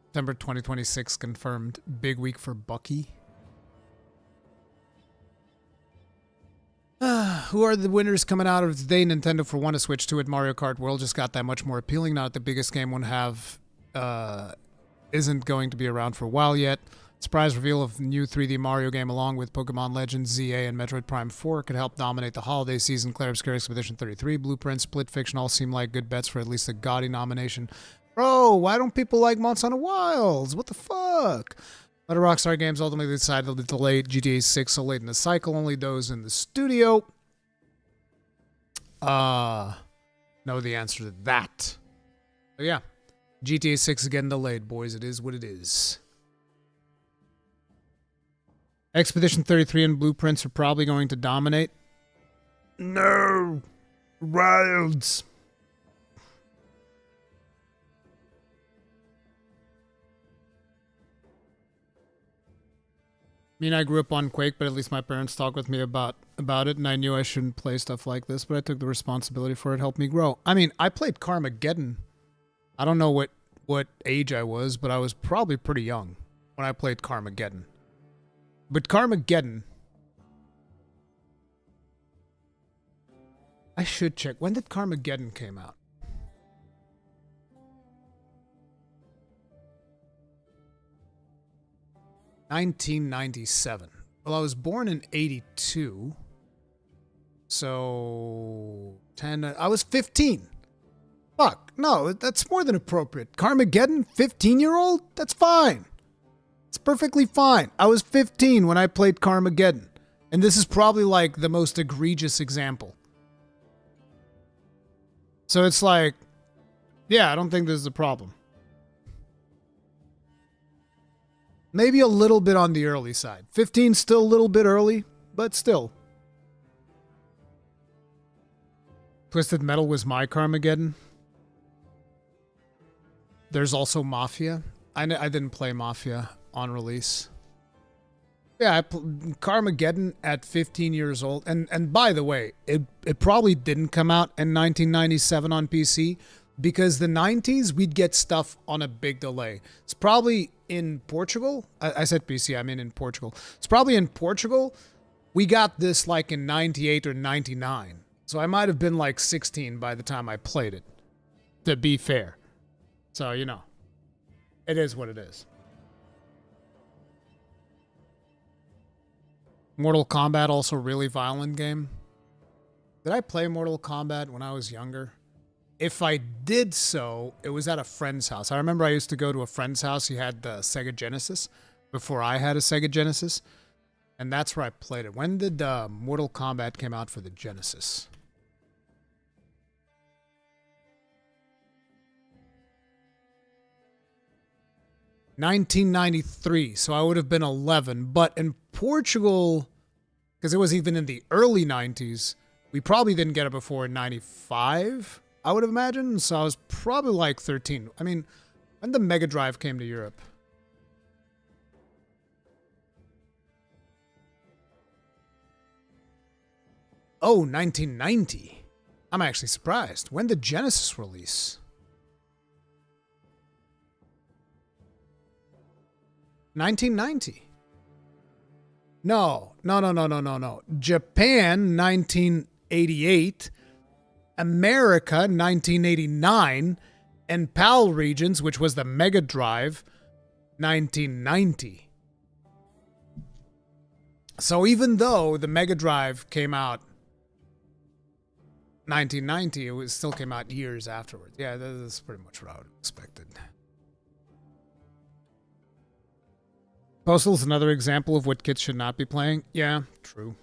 September 2026 confirmed. Big week for Bucky. Who are the winners coming out of today? Nintendo for one to Switch 2 at Mario Kart World just got that much more appealing. Not the biggest game won't have, isn't going to be around for a while yet. Surprise reveal of new 3D Mario game along with Pokemon Legends, ZA, and Metroid Prime 4 could help dominate the holiday season. Claire Obscure Expedition 33, Blueprint, Split Fiction all seem like good bets for at least a gaudy nomination. Bro, why don't people like Monster Hunter Wilds? What the fuck? Other Rockstar Games ultimately decided to delay GTA 6 so late in the cycle. Only those in the studio know the answer to that. So yeah, GTA 6 is getting delayed, boys. It is what it is. Expedition 33 and Blueprints are probably going to dominate. No! Wilds! I mean, I grew up on Quake, but at least my parents talked with me about it, and I knew I shouldn't play stuff like this, but I took the responsibility for it. It helped me grow. I mean, I played Carmageddon. I don't know what age I was, but I was probably pretty young when I played Carmageddon. But Carmageddon, I should check. When did Carmageddon came out? $1997. Well, I was born in 82. So, 10... I was 15. Fuck. No, that's more than appropriate. Carmageddon, 15-year-old? That's fine. It's perfectly fine. I was 15 when I played Carmageddon. And this is probably like the most egregious example. So it's like, yeah, I don't think this is a problem. Maybe a little bit on the early side. 15 still a little bit early, but still. Twisted Metal was my Carmageddon. There's also Mafia. I didn't play Mafia on release. Yeah, Carmageddon at 15 years old. And by the way, it probably didn't come out in 1997 on PC because the 90s, we'd get stuff on a big delay. It's probably in Portugal. I said PC, I mean in Portugal. It's probably in Portugal. We got this like in 98 or 99. So I might have been like 16 by the time I played it, to be fair. So, you know, it is what it is. Mortal Kombat, also really violent game. Did I play Mortal Kombat when I was younger? If I did so, it was at a friend's house. I remember I used to go to a friend's house. He had the Sega Genesis before I had a Sega Genesis. And that's where I played it. When did Mortal Kombat came out for the Genesis? $1993, so I would have been 11. But in Portugal, because it was even in the early 90s, we probably didn't get it before 95, I would have imagined. So I was probably like 13. I mean, when the Mega Drive came to Europe. Oh, 1990. I'm actually surprised. When did Genesis release? 1990. No. Japan, 1988. America, 1989. And PAL regions, which was the Mega Drive, 1990. So even though the Mega Drive came out 1990, it still came out years afterwards. Yeah, that's pretty much what I would have expected. Postal's another example of what kids should not be playing. Yeah, true.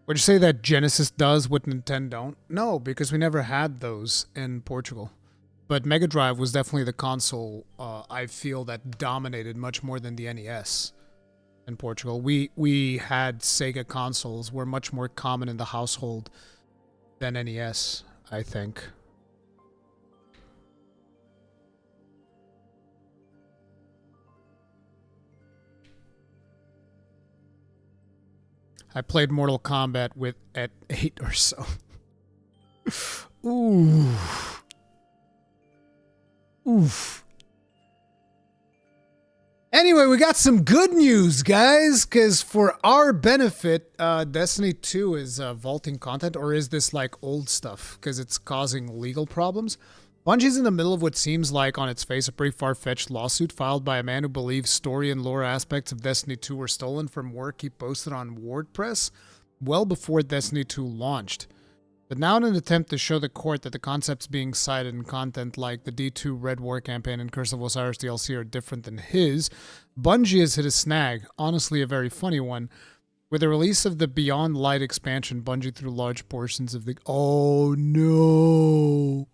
Would you say that Genesis does what Nintendo don't? No, because we never had those in Portugal. But Mega Drive was definitely the console I feel that dominated much more than the NES in Portugal. We had Sega consoles were much more common in the household than NES, I think. I played Mortal Kombat at 8 or so. Ooh. Oof. Anyway, we got some good news, guys, because for our benefit, Destiny 2 is vaulting content, or is this like old stuff? Because it's causing legal problems. Bungie's in the middle of what seems like, on its face, a pretty far-fetched lawsuit filed by a man who believes story and lore aspects of Destiny 2 were stolen from work he posted on WordPress well before Destiny 2 launched. But now in an attempt to show the court that the concepts being cited in content like the D2 Red War campaign and Curse of Osiris DLC are different than his, Bungie has hit a snag, honestly a very funny one. With the release of the Beyond Light expansion, Bungie threw large portions of the... Oh no!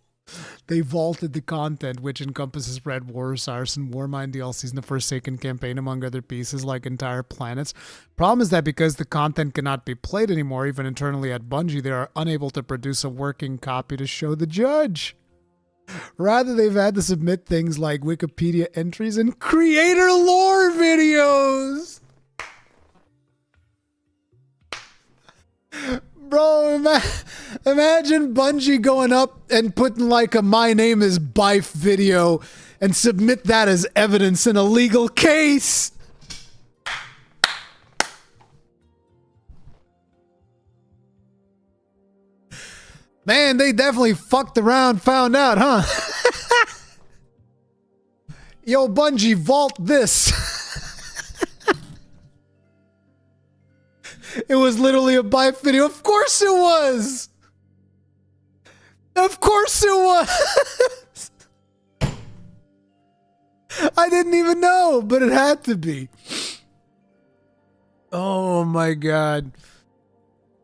They vaulted the content, which encompasses Red War, Osiris, and Warmind DLCs in the Forsaken campaign, among other pieces like entire planets. Problem is that because the content cannot be played anymore, even internally at Bungie, they are unable to produce a working copy to show the judge. Rather, they've had to submit things like Wikipedia entries and creator lore videos. Bro, imagine Bungie going up and putting like a "My Name is Bife" video and submit that as evidence in a legal case. Man, they definitely fucked around, found out, huh? Yo, Bungie, vault this. It was literally a Bife video. Of course it was. Of course it was. I didn't even know, but it had to be. Oh my God.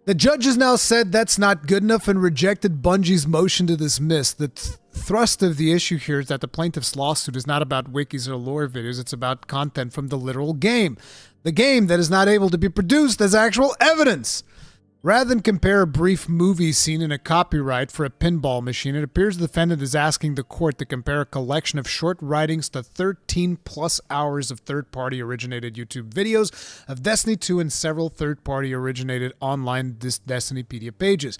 The judge has now said that's not good enough and rejected Bungie's motion to dismiss. The thrust of the issue here is that the plaintiff's lawsuit is not about wikis or lore videos. It's about content from the literal game. The game that is not able to be produced as actual evidence. Rather than compare a brief movie scene in a copyright for a pinball machine, it appears the defendant is asking the court to compare a collection of short writings to 13 plus hours of third-party originated YouTube videos of Destiny 2 and several third-party originated online Destinypedia pages.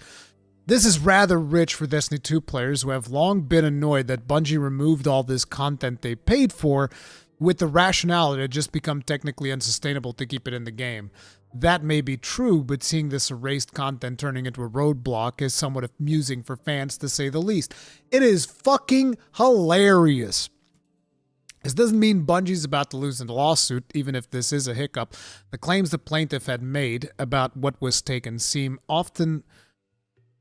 This is rather rich for Destiny 2 players who have long been annoyed that Bungie removed all this content they paid for, with the rationale that it had just become technically unsustainable to keep it in the game. That may be true, but seeing this erased content turning into a roadblock is somewhat amusing for fans, to say the least. It is fucking hilarious. This doesn't mean Bungie's about to lose in the lawsuit, even if this is a hiccup. The claims the plaintiff had made about what was taken seem often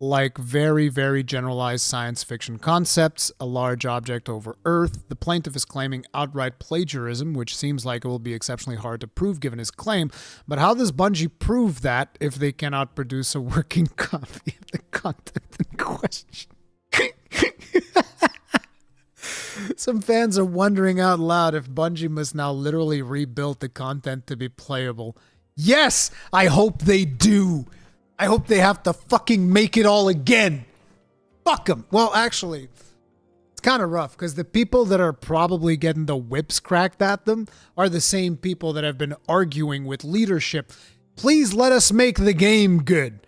like very, very generalized science fiction concepts, a large object over Earth. The plaintiff is claiming outright plagiarism, which seems like it will be exceptionally hard to prove given his claim. But how does Bungie prove that if they cannot produce a working copy of the content in question? Some fans are wondering out loud if Bungie must now literally rebuild the content to be playable. Yes, I hope they do. I hope they have to fucking make it all again. Fuck them. Well, actually, it's kind of rough because the people that are probably getting the whips cracked at them are the same people that have been arguing with leadership. Please let us make the game good.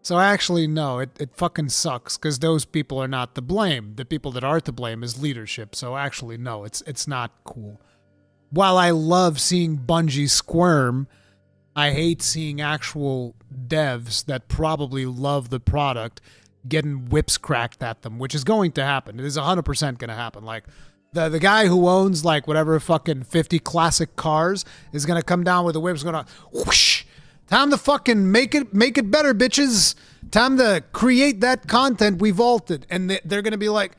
So actually, no, it fucking sucks because those people are not to blame. The people that are to blame is leadership. So actually, no, it's not cool. While I love seeing Bungie squirm, I hate seeing actual devs that probably love the product getting whips cracked at them, which is going to happen. It is 100% going to happen. Like, the guy who owns, like, whatever fucking 50 classic cars is going to come down with the whips going to whoosh. Time to fucking make it better, bitches. Time to create that content we vaulted. And they're going to be like,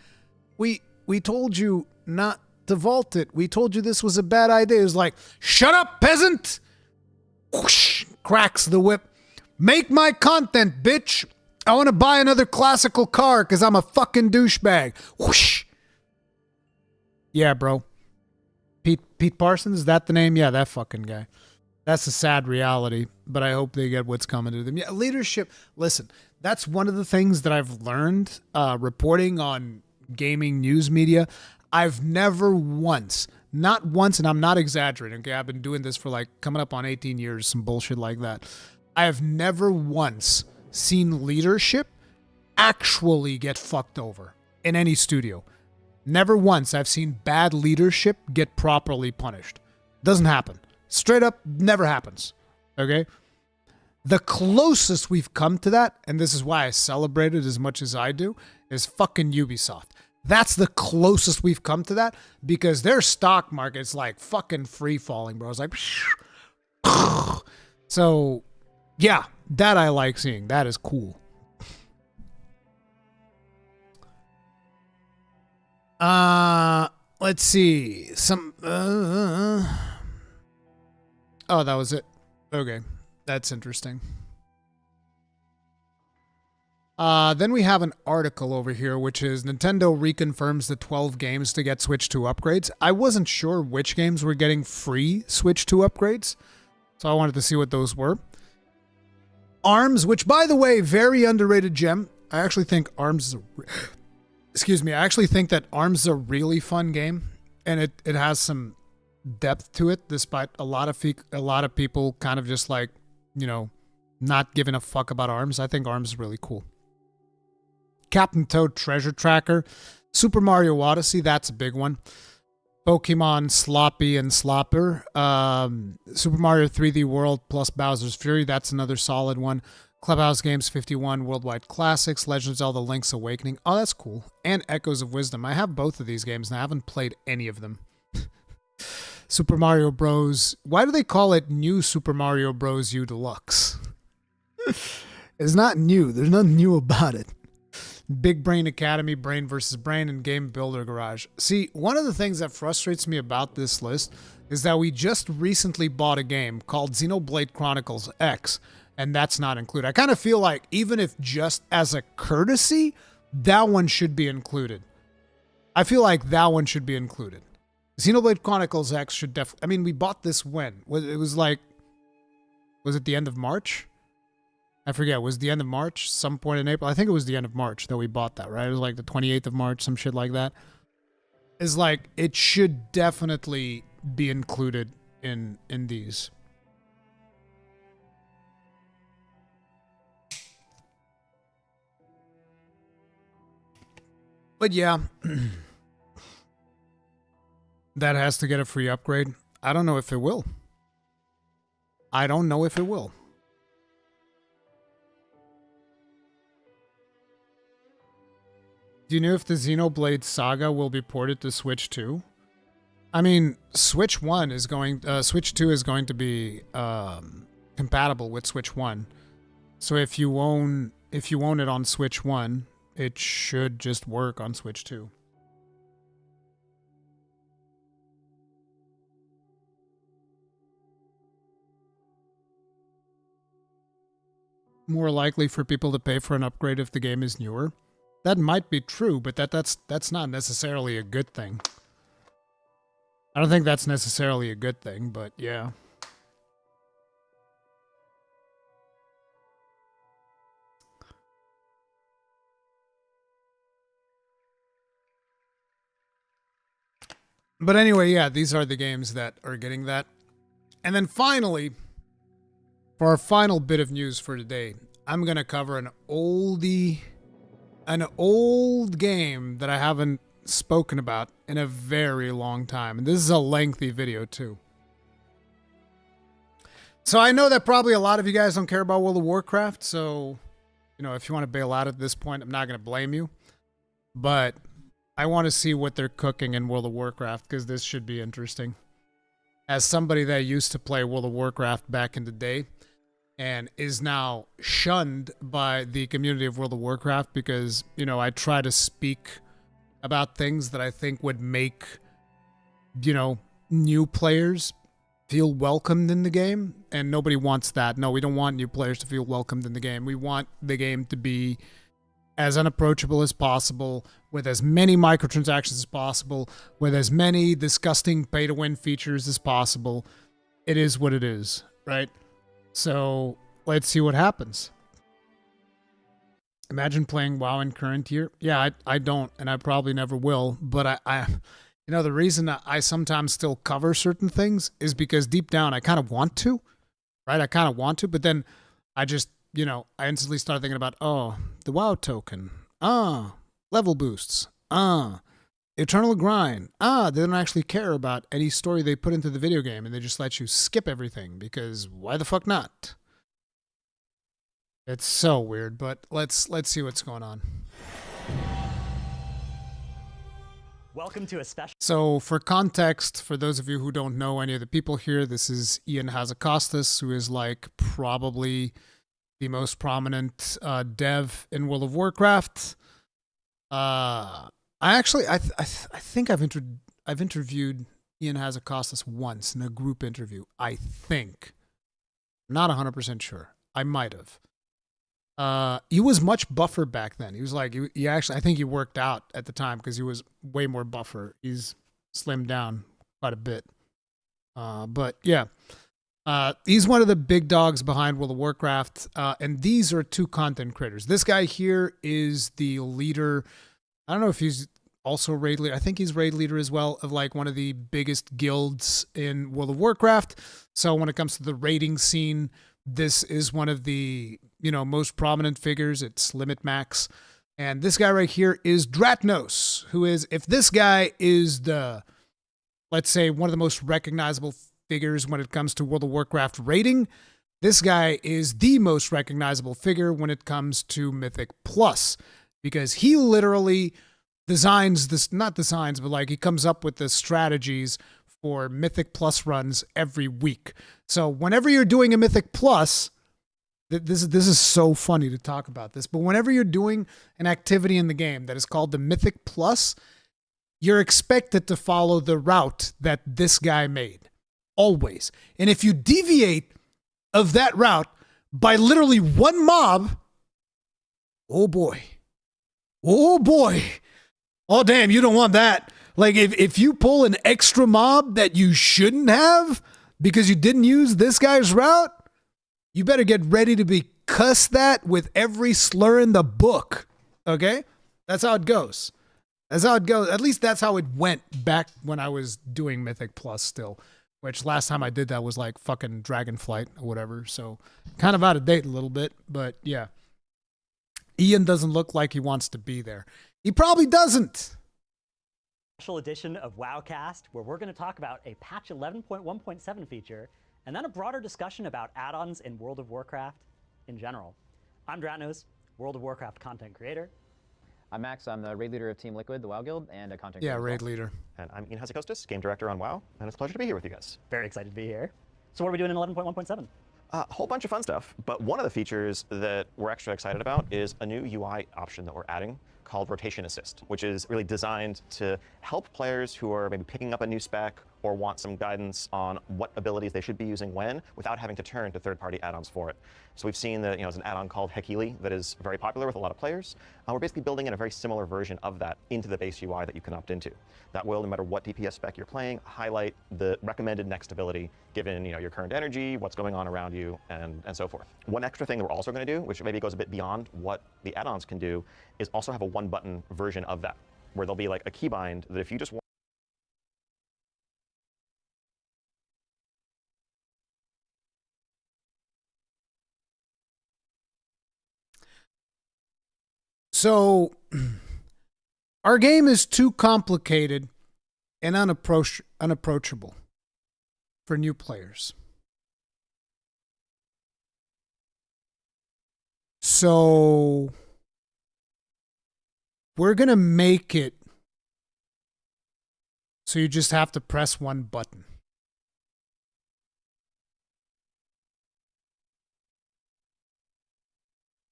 we told you not to vault it. We told you this was a bad idea. It was like, shut up, peasant. Whoosh, cracks the whip. Make my content, bitch. I want to buy another classical car because I'm a fucking douchebag. Whoosh. Yeah, bro. Pete Parsons, is that the name? Yeah, that fucking guy. That's a sad reality, but I hope they get what's coming to them. Yeah, leadership. Listen, that's one of the things that I've learned reporting on gaming news media. I've never once, not once, and I'm not exaggerating, okay? I've been doing this for like coming up on 18 years, some bullshit like that. I have never once seen leadership actually get fucked over in any studio. Never once I've seen bad leadership get properly punished. Doesn't happen. Straight up, never happens. Okay? The closest we've come to that, and this is why I celebrate it as much as I do, is fucking Ubisoft. That's the closest we've come to that because their stock market's like fucking free falling, bro. It's like, so yeah, that I like seeing. That is cool. Let's see. Oh, that was it. Okay. That's interesting. Then we have an article over here, which is Nintendo reconfirms the 12 games to get Switch 2 upgrades. I wasn't sure which games were getting free Switch 2 upgrades, so I wanted to see what those were. ARMS, which, by the way, very underrated gem. I actually think ARMS is excuse me. I actually think that ARMS is a really fun game, and it has some depth to it, despite a lot of people kind of just like, you know, not giving a fuck about ARMS. I think ARMS is really cool. Captain Toad Treasure Tracker. Super Mario Odyssey, that's a big one. Pokemon Sloppy and Slopper. Super Mario 3D World plus Bowser's Fury, that's another solid one. Clubhouse Games 51 Worldwide Classics. Legend of Zelda Link's Awakening. Oh, that's cool. And Echoes of Wisdom. I have both of these games and I haven't played any of them. Super Mario Bros. Why do they call it New Super Mario Bros. U Deluxe? It's not new. There's nothing new about it. Big Brain Academy, Brain vs. Brain, and Game Builder Garage. See, one of the things that frustrates me about this list is that we just recently bought a game called Xenoblade Chronicles X, and that's not included. I kind of feel like even if just as a courtesy, that one should be included. I feel like that one should be included. Xenoblade Chronicles X should definitely... I mean, we bought this when? It was like... Was it the end of March? I forget. Was it the end of March? Some point in April? I think it was the end of March that we bought that, right? It was like the 28th of March, some shit like that. It's like, it should definitely be included in these. But yeah... That has to get a free upgrade. I don't know if it will. I don't know if it will. Do you know if the Xenoblade Saga will be ported to Switch 2? I mean, Switch 2 is going to be compatible with Switch 1. So if you own it on Switch 1, it should just work on Switch 2. More likely for people to pay for an upgrade if the game is newer. That might be true, but that's not necessarily a good thing. I don't think that's necessarily a good thing, but yeah. But anyway, yeah, these are the games that are getting that. And then finally, for our final bit of news for today, I'm going to cover an old game that I haven't spoken about in a very long time. And this is a lengthy video too. So I know that probably a lot of you guys don't care about World of Warcraft. So, you know, if you want to bail out at this point, I'm not going to blame you. But I want to see what they're cooking in World of Warcraft because this should be interesting. As somebody that used to play World of Warcraft back in the day, and is now shunned by the community of World of Warcraft because, you know, I try to speak about things that I think would make, you know, new players feel welcomed in the game, and nobody wants that. No, we don't want new players to feel welcomed in the game. We want the game to be as unapproachable as possible, with as many microtransactions as possible, with as many disgusting pay-to-win features as possible. It is what it is, right? So let's see what happens. Imagine playing WoW in current year. Yeah, I don't, and I probably never will. But I you know, the reason I sometimes still cover certain things is because deep down I kind of want to, right? I kind of want to, but then I just, you know, I instantly start thinking about, oh, the WoW token, level boosts, Eternal Grind. Ah, they don't actually care about any story they put into the video game, and they just let you skip everything, because why the fuck not? It's so weird, but let's see what's going on. Welcome to a special. So, for context, for those of you who don't know any of the people here, this is Ian Hazakostas, who is like probably the most prominent dev in World of Warcraft. I think I've interviewed Ian Hazakostas once in a group interview. I think, not 100% sure. I might have. He was much buffer back then. He was like, he actually, I think he worked out at the time because he was way more buffer. He's slimmed down quite a bit. But yeah, he's one of the big dogs behind World of Warcraft. And these are two content creators. This guy here is the leader. I don't know if he's also raid leader. I think he's raid leader as well of like one of the biggest guilds in World of Warcraft. So when it comes to the raiding scene, this is one of the, most prominent figures. It's Limit Max. And this guy right here is Dratnos, who is, if this guy is the, let's say, one of the most recognizable figures when it comes to World of Warcraft raiding, this guy is the most recognizable figure when it comes to Mythic Plus, because he literally designs this, not designs, but like he comes up with the strategies for Mythic Plus runs every week. So whenever you're doing a Mythic Plus, this is so funny to talk about this, but whenever you're doing an activity in the game that is called the Mythic Plus, you're expected to follow the route that this guy made, always. And if you deviate of that route by literally one mob, oh boy, oh damn, you don't want that. Like if you pull an extra mob that you shouldn't have because you didn't use this guy's route, you better get ready to be cussed at with every slur in the book. Okay? That's how it goes. That's how it goes. At least that's how it went back when I was doing Mythic Plus still, which last time I did that was like fucking Dragonflight or whatever. So kind of out of date a little bit, but yeah. Ian doesn't look like he wants to be there. He probably doesn't. Special edition of WoWcast, where we're going to talk about a patch 11.1.7 feature, and then a broader discussion about add-ons in World of Warcraft in general. I'm Dratnos, World of Warcraft content creator. I'm Max. I'm the raid leader of Team Liquid, the WoW Guild, and a content Yeah, creator. raid leader. And I'm Ian Hazakostas, game director on WoW, and it's a pleasure to be here with you guys. Very excited to be here. So what are we doing in 11.1.7? A whole bunch of fun stuff, but one of the features that we're extra excited about is a new UI option that we're adding called Rotation Assist, which is really designed to help players who are maybe picking up a new spec or want some guidance on what abilities they should be using when, without having to turn to third-party add-ons for it. So we've seen that there's an add-on called Hekili that is very popular with a lot of players. We're basically building in a very similar version of that into the base UI that you can opt into. That will, no matter what DPS spec you're playing, highlight the recommended next ability given your current energy, what's going on around you, and so forth. One extra thing that we're also going to do, which maybe goes a bit beyond what the add-ons can do, is also have a one-button version of that, where there'll be like a keybind that if you just want. So, our game is too complicated and unapproachable for new players. So, we're going to make it so you just have to press one button.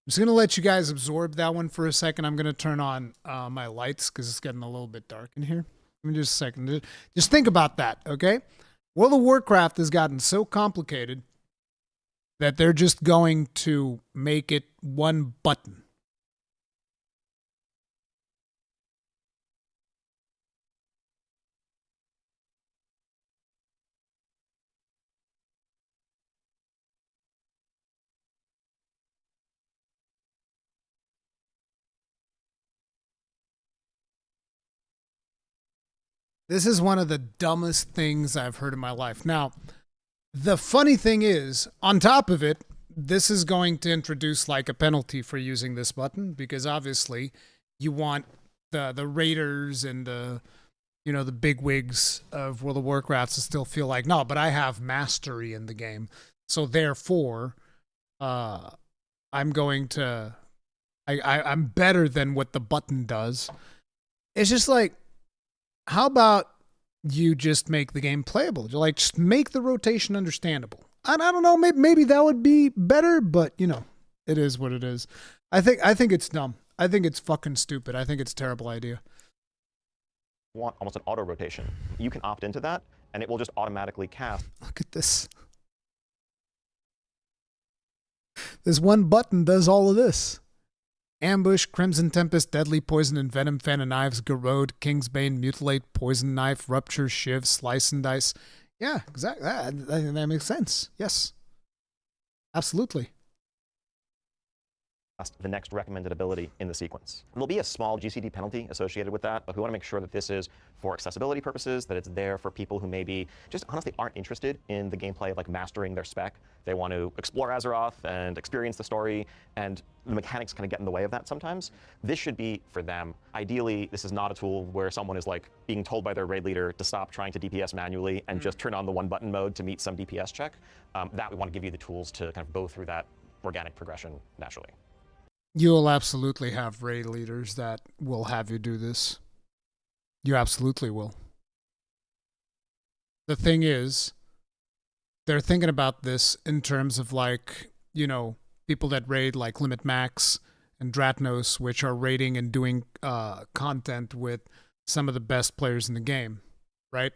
I'm just going to let you guys absorb that one for a second. I'm going to turn on my lights because it's getting a little bit dark in here. Give me just a second. Just think about that, okay? World of Warcraft has gotten so complicated that they're just going to make it one button. This is one of the dumbest things I've heard in my life. Now, the funny thing is, on top of it, this is going to introduce like a penalty for using this button because obviously you want the raiders and the the big wigs of World of Warcraft to still feel like, no, but I have mastery in the game, so therefore I'm going to I'm better than what the button does. It's just like, how about you just make the game playable? Like, just make the rotation understandable. I don't know, maybe that would be better, but it is what it is. I think it's dumb. I think it's fucking stupid. I think it's a terrible idea. Want almost an auto rotation. You can opt into that, and it will just automatically cast. Look at this. This one button does all of this. Ambush, Crimson Tempest, Deadly Poison, and Venom, Fan of Knives, Garrode, Kingsbane, Mutilate, Poison Knife, Rupture, Shiv, Slice and Dice. Yeah, exactly. That makes sense. Yes. Absolutely. The next recommended ability in the sequence. There'll be a small GCD penalty associated with that, but we want to make sure that this is for accessibility purposes, that it's there for people who maybe just honestly aren't interested in the gameplay of like mastering their spec. They want to explore Azeroth and experience the story, and the mechanics kind of get in the way of that sometimes. This should be for them. Ideally, this is not a tool where someone is like being told by their raid leader to stop trying to DPS manually and just turn on the one button mode to meet some DPS check. That we want to give you the tools to kind of go through that organic progression naturally. You'll absolutely have raid leaders that will have you do this. You absolutely will. The thing is, they're thinking about this in terms of like, people that raid like Limit Max and Dratnos, which are raiding and doing content with some of the best players in the game, right?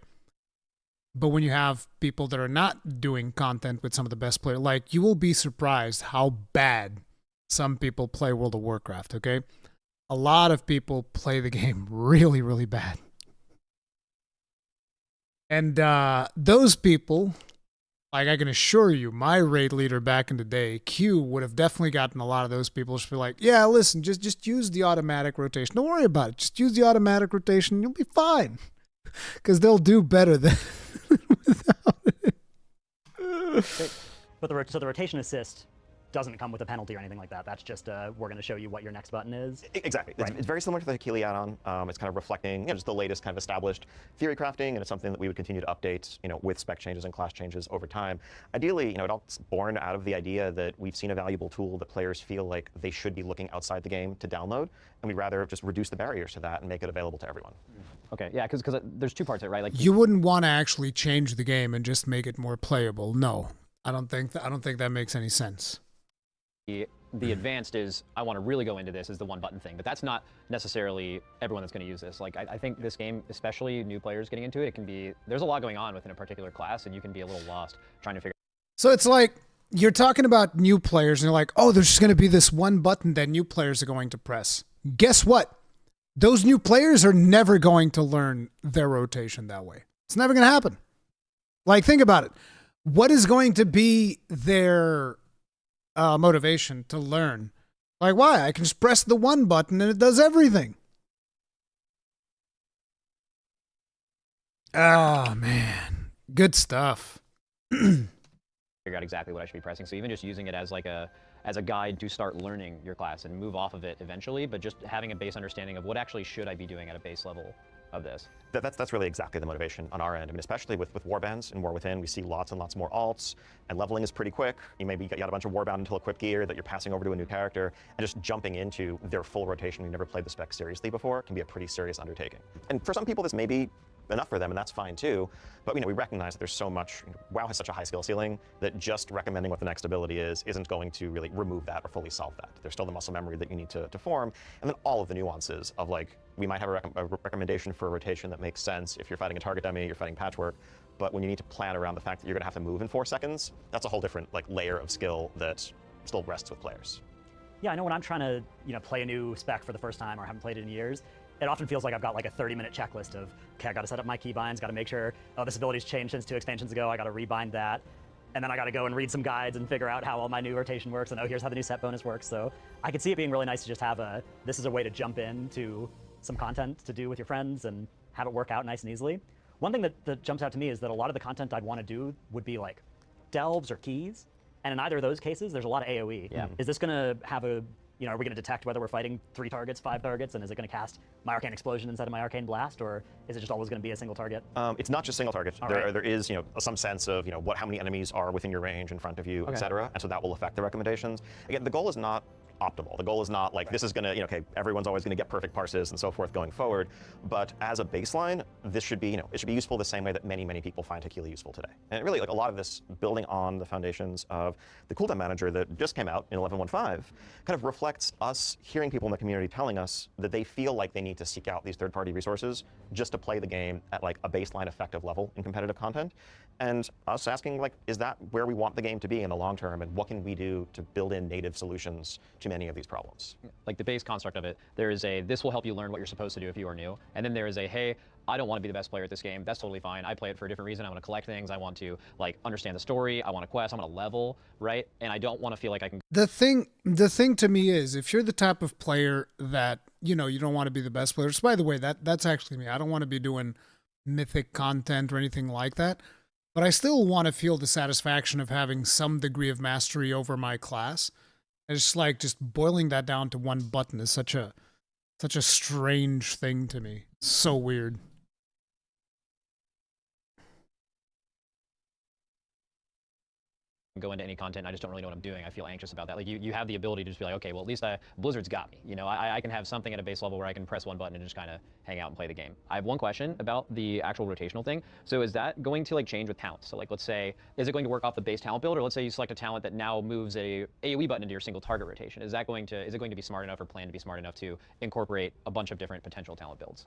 But when you have people that are not doing content with some of the best players, like, you will be surprised how bad some people play World of Warcraft, okay? A lot of people play the game really, really bad. And those people, like, I can assure you, my raid leader back in the day, Q, would have definitely gotten a lot of those people to be like, yeah, listen, just use the automatic rotation. Don't worry about it. Just use the automatic rotation. You'll be fine. Because they'll do better than without it. But the rotation assist doesn't come with a penalty or anything like that. That's just we're going to show you what your next button is. Exactly. Right. It's very similar to the Hakili add-on. It's kind of reflecting just the latest kind of established theory crafting, and it's something that we would continue to update with spec changes and class changes over time. Ideally, it all born out of the idea that we've seen a valuable tool that players feel like they should be looking outside the game to download, and we'd rather just reduce the barriers to that and make it available to everyone. Okay, yeah, because there's two parts to it, right? Like you wouldn't want to actually change the game and just make it more playable. No, I don't think that makes any sense. The advanced is, I want to really go into this, is the one button thing, but that's not necessarily everyone that's going to use this. Like, I think this game, especially new players getting into it, there's a lot going on within a particular class, and you can be a little lost trying to figure. So it's like, you're talking about new players, and you're like, oh, there's just going to be this one button that new players are going to press. Guess what? Those new players are never going to learn their rotation that way. It's never going to happen. Like, think about it. What is going to be their motivation to learn? Like, why? I can just press the one button and it does everything. Oh, man. Good stuff. Figure out exactly what I should be pressing. So even just using it as like a guide to start learning your class and move off of it eventually, but just having a base understanding of what actually should I be doing at a base level of this. That's really exactly the motivation on our end. I mean, especially with warbands and War Within, we see lots and lots more alts, and leveling is pretty quick. You maybe got a bunch of warbound until equip gear that you're passing over to a new character, and just jumping into their full rotation when you never played the spec seriously before can be a pretty serious undertaking. And for some people, this may be enough for them, and that's fine too. But we recognize that there's so much. WoW has such a high skill ceiling that just recommending what the next ability isn't going to really remove that or fully solve that. There's still the muscle memory that you need to form, and then all of the nuances of, like, we might have a recommendation for a rotation that makes sense if you're fighting a target dummy, you're fighting patchwork, but when you need to plan around the fact that you're going to have to move in 4 seconds, that's a whole different layer of skill that still rests with players. Yeah, I know when I'm trying to play a new spec for the first time or haven't played it in years, it often feels like I've got like a 30-minute checklist of, okay, I got to set up my keybinds, got to make sure, oh, this ability's changed since 2 expansions ago, I got to rebind that, and then I got to go and read some guides and figure out how all my new rotation works, and oh, here's how the new set bonus works. So I could see it being really nice to just have this is a way to jump into some content to do with your friends and have it work out nice and easily. One thing that jumps out to me is that a lot of the content I'd want to do would be like delves or keys, and in either of those cases, there's a lot of AoE. Yeah. Is this going to have a You know, are we going to detect whether we're fighting 3 targets, 5 targets, and is it going to cast My Arcane Explosion instead of My Arcane Blast, or is it just always going to be a single target? It's not just single target. There is, some sense of, how many enemies are within your range, in front of you, etc. And so that will affect the recommendations. Again, the goal is not optimal. The goal is not like this is going to, okay, everyone's always going to get perfect parses and so forth going forward. But as a baseline, this should be, it should be useful the same way that many, many people find Tequila useful today. And really, like a lot of this building on the foundations of the cooldown manager that just came out in 11.15 kind of reflects us hearing people in the community telling us that they feel like they need to seek out these third-party resources just to play the game at like a baseline effective level in competitive content. And us asking, like, is that where we want the game to be in the long term, and what can we do to build in native solutions to many of these problems? Like the base construct of it, there is a, this will help you learn what you're supposed to do if you are new. And then there is a, hey, I don't want to be the best player at this game. That's totally fine. I play it for a different reason. I want to collect things. I want to like understand the story. I want to quest. I want to level, right? And I don't want to feel like I can. The thing to me is, if you're the type of player that, you don't want to be the best player. So by the way, that's actually me. I don't want to be doing mythic content or anything like that. But I still want to feel the satisfaction of having some degree of mastery over my class. And it's like just boiling that down to one button is such a strange thing to me. So weird. Go into any content, I just don't really know what I'm doing. I feel anxious about that. Like you have the ability to just be like, okay, well at least Blizzard's got me. I can have something at a base level where I can press one button and just kind of hang out and play the game. I have one question about the actual rotational thing. So is that going to like change with talents? So like let's say, is it going to work off the base talent build, or let's say you select a talent that now moves a AoE button into your single target rotation? Is it going to be smart enough or planned to be smart enough to incorporate a bunch of different potential talent builds?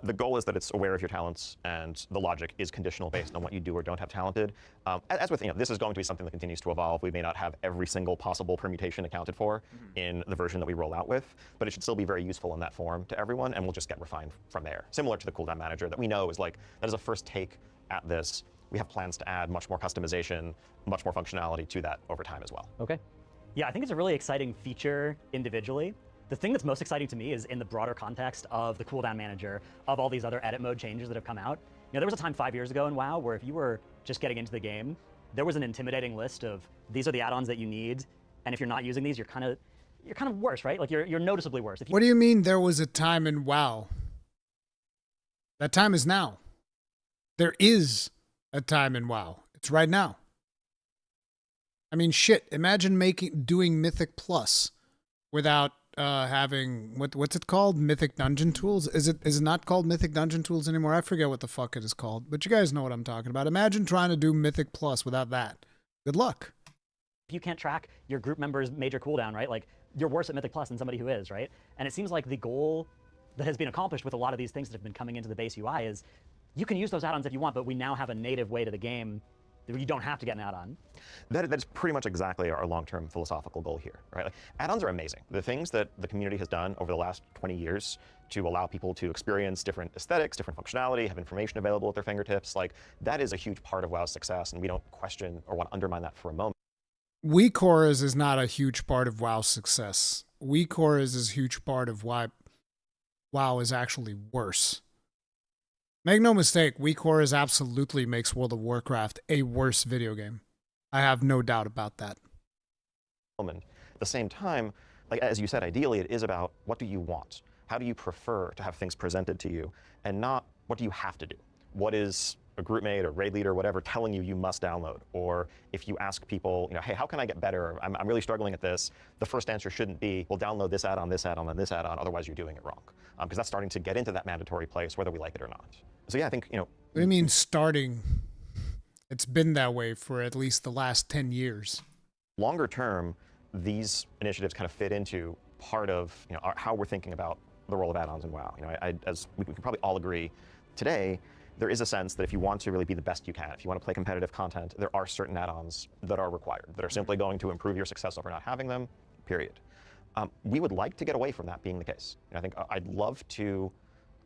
The goal is that it's aware of your talents, and the logic is conditional based on what you do or don't have talented. As with, this is going to be something that continues to evolve. We may not have every single possible permutation accounted for in the version that we roll out with, but it should still be very useful in that form to everyone, and we'll just get refined from there. Similar to the cooldown manager that we know is like, that is a first take at this. We have plans to add much more customization, much more functionality to that over time as well. Okay. Yeah, I think it's a really exciting feature individually. The thing that's most exciting to me is in the broader context of the cooldown manager, of all these other edit mode changes that have come out. There was a time 5 years ago in WoW where if you were just getting into the game, there was an intimidating list of these are the add-ons that you need, and if you're not using these, you're kind of worse, right? Like you're noticeably worse. What do you mean there was a time in WoW? That time is now. There is a time in WoW. It's right now. I mean, shit. Imagine doing Mythic Plus without having what's it called? Mythic Dungeon Tools? Is it not called Mythic Dungeon Tools anymore? I forget what the fuck it is called, but you guys know what I'm talking about. Imagine trying to do Mythic Plus without that. Good luck. If you can't track your group members' major cooldown, right? Like you're worse at Mythic Plus than somebody who is, right? And it seems like the goal that has been accomplished with a lot of these things that have been coming into the base UI is you can use those add-ons if you want, but we now have a native way to the game that you don't have to get an add-on. That is pretty much exactly our long-term philosophical goal here, right? Like, add-ons are amazing. The things that the community has done over the last 20 years to allow people to experience different aesthetics, different functionality, have information available at their fingertips, like that is a huge part of WoW's success, and we don't question or want to undermine that for a moment. WeCores is not a huge part of WoW's success. WeCores is a huge part of why WoW is actually worse. Make no mistake, WeCores absolutely makes World of Warcraft a worse video game. I have no doubt about that. At the same time, like as you said, ideally it is about what do you want? How do you prefer to have things presented to you? And not what do you have to do? What is a group mate or raid leader or whatever telling you must download? Or if you ask people, hey, how can I get better? I'm really struggling at this. The first answer shouldn't be, well, download this add-on, this add-on, and this add-on, otherwise you're doing it wrong. Because that's starting to get into that mandatory place, whether we like it or not. So yeah, I think, What do you mean starting? It's been that way for at least the last 10 years. Longer term, these initiatives kind of fit into part of how we're thinking about the role of add-ons in WoW. As we can probably all agree today, there is a sense that if you want to really be the best you can, if you want to play competitive content, there are certain add-ons that are required, that are simply going to improve your success over not having them, period. We would like to get away from that being the case. I think I'd love to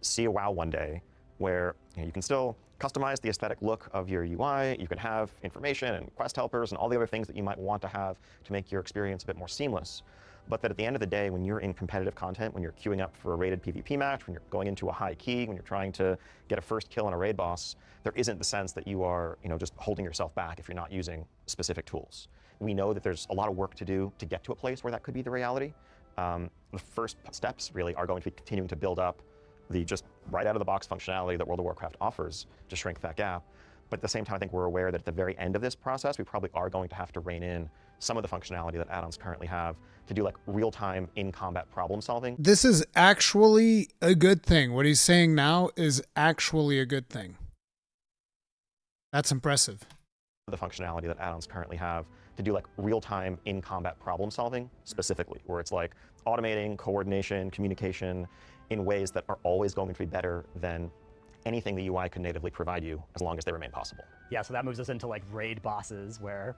see a WoW one day where you can still customize the aesthetic look of your UI, you can have information and quest helpers and all the other things that you might want to have to make your experience a bit more seamless. But that at the end of the day, when you're in competitive content, when you're queuing up for a rated PvP match, when you're going into a high key, when you're trying to get a first kill on a raid boss, there isn't the sense that you are just holding yourself back if you're not using specific tools. We know that there's a lot of work to do to get to a place where that could be the reality, The first steps really are going to be continuing to build up the just right out of the box functionality that World of Warcraft offers to shrink that gap. But at the same time, I think we're aware that at the very end of this process, we probably are going to have to rein in some of the functionality that add-ons currently have to do like real-time in-combat problem solving. This is actually a good thing. What he's saying now is actually a good thing. That's impressive. The functionality that add-ons currently have to do like real-time in-combat problem solving specifically, where it's like automating coordination, communication in ways that are always going to be better than anything the UI could natively provide you as long as they remain possible. Yeah, so that moves us into like raid bosses where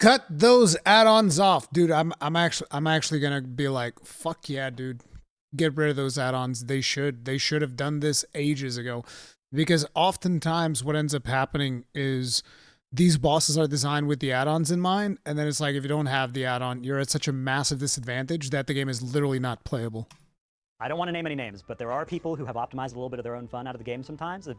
Cut those add-ons off, dude. I'm actually gonna be like, fuck yeah, dude. Get rid of those add-ons. They should have done this ages ago. Because oftentimes what ends up happening is these bosses are designed with the add-ons in mind, and then it's like if you don't have the add-on, you're at such a massive disadvantage that the game is literally not playable. I don't want to name any names, but there are people who have optimized a little bit of their own fun out of the game sometimes.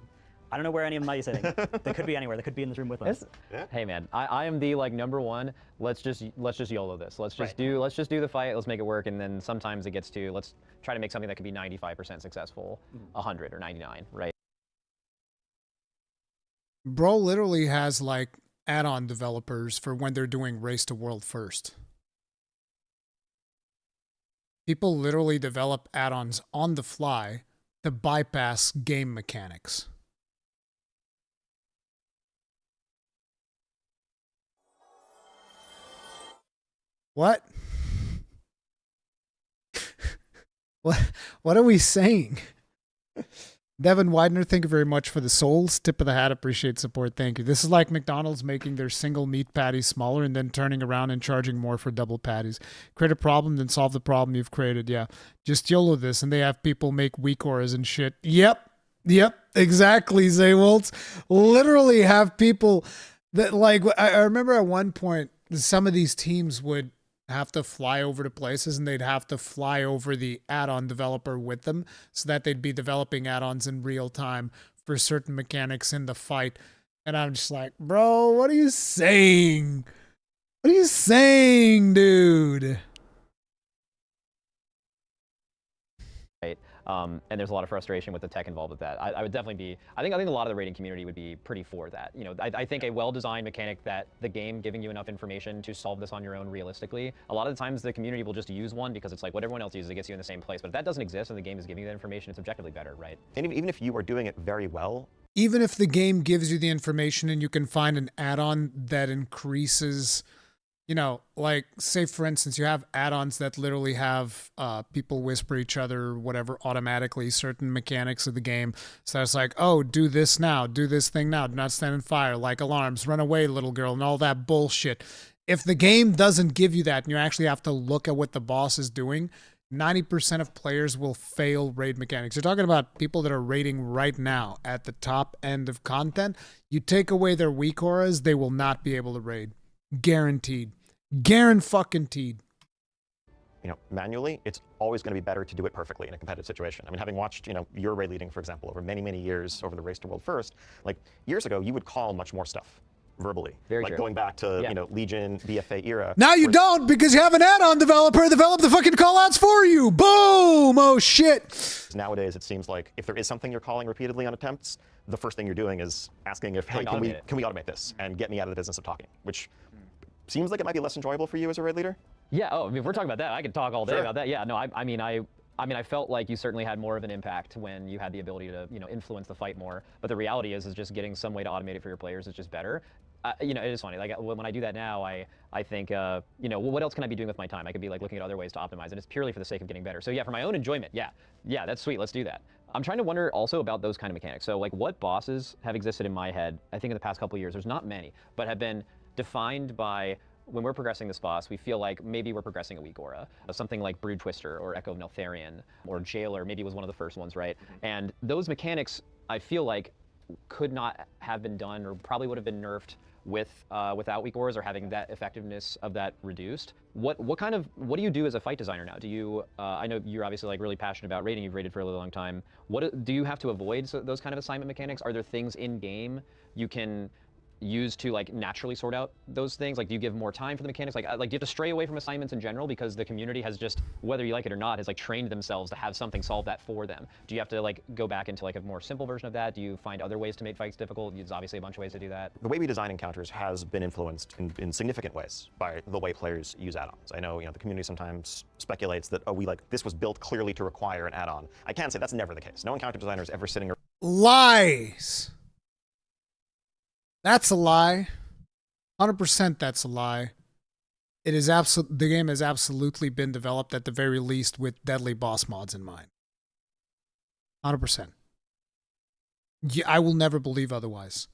I don't know where any of them might be sitting. They could be anywhere. They could be in this room with us. Hey man, I am the like #1. Let's just YOLO this. Let's just do the fight. Let's make it work. And then sometimes it gets to let's try to make something that could be 95% successful, 100 or 99, right? Bro literally has like add-on developers for when they're doing Race to World first. People literally develop add-ons on the fly to bypass game mechanics. What? What are we saying? Devin Widener, thank you very much for the souls. Tip of the hat, appreciate support. Thank you. This is like McDonald's making their single meat patties smaller and then turning around and charging more for double patties. Create a problem, then solve the problem you've created. Yeah. Just YOLO this, and they have people make weak auras and shit. Yep, exactly, Zaywolts. Literally have people that, like, I remember at one point, some of these teams would have to fly over to places and they'd have to fly over the add-on developer with them so that they'd be developing add-ons in real time for certain mechanics in the fight. And I'm just like, bro, what are you saying? What are you saying, dude? Right. And there's a lot of frustration with the tech involved with that. I would definitely be, I think a lot of the rating community would be pretty for that. You know, I think a well-designed mechanic that the game giving you enough information to solve this on your own realistically, a lot of the times the community will just use one because it's like what everyone else uses, it gets you in the same place. But if that doesn't exist and the game is giving you that information, it's objectively better, right? And even if you are doing it very well, even if the game gives you the information and you can find an add-on that increases, you know, like, say, for instance, you have add-ons that literally have people whisper each other or whatever automatically, certain mechanics of the game. So it's like, oh, do this now, do this thing now, do not stand in fire, like alarms, run away, little girl, and all that bullshit. If the game doesn't give you that and you actually have to look at what the boss is doing, 90% of players will fail raid mechanics. You're talking about people that are raiding right now at the top end of content. You take away their weak auras, they will not be able to raid. Guaranteed. Guaranteed. You know, manually, it's always going to be better to do it perfectly in a competitive situation. I mean, having watched, you know, your raid leading, for example, over many, many years over the Race to World First, like years ago, you would call much more stuff verbally. Very like true. going back to, you know, Legion, BFA era. Now you don't, because you have an add-on developer develop the fucking callouts for you. Boom! Oh, shit. Nowadays, it seems like if there is something you're calling repeatedly on attempts, the first thing you're doing is asking if, hey, can we automate this and get me out of the business of talking, which seems like it might be less enjoyable for you as a raid leader. Yeah. Oh, I mean, if we're talking about that, I could talk all day about that. Yeah. No. I mean, I felt like you certainly had more of an impact when you had the ability to, you know, influence the fight more. But the reality is just getting some way to automate it for your players is just better. You know, it is funny. Like when I do that now, I think, you know, well, what else can I be doing with my time? I could be like looking at other ways to optimize, and it's purely for the sake of getting better. So yeah, for my own enjoyment, yeah, that's sweet. Let's do that. I'm trying to wonder also about those kind of mechanics. So like, what bosses have existed in my head? I think in the past couple of years, there's not many, but have been defined by, when we're progressing this boss, we feel like maybe we're progressing a weak aura. Something like Brood Twister or Echo of Neltharion or Jailer maybe was one of the first ones, right? And those mechanics, I feel like, could not have been done or probably would have been nerfed without weak auras or having that effectiveness of that reduced. What do you do as a fight designer now? Do you, I know you're obviously like really passionate about raiding, you've raided for a really long time. What do you have to avoid those kind of assignment mechanics? Are there things in game you can used to like naturally sort out those things? Like, do you give more time for the mechanics? Like do you have to stray away from assignments in general because the community has just, whether you like it or not, has like trained themselves to have something solve that for them? Do you have to like go back into like a more simple version of that? Do you find other ways to make fights difficult? There's obviously a bunch of ways to do that. The way we design encounters has been influenced in significant ways by the way players use add-ons. I know, the community sometimes speculates that, oh, this was built clearly to require an add-on. I can say that's never the case. No encounter designer is ever sitting around. Lies. That's a lie. 100% that's a lie. It is the game has absolutely been developed at the very least with deadly boss mods in mind. 100%. Yeah, I will never believe otherwise.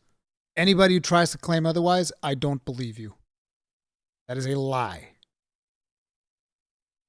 Anybody who tries to claim otherwise, I don't believe you. That is a lie.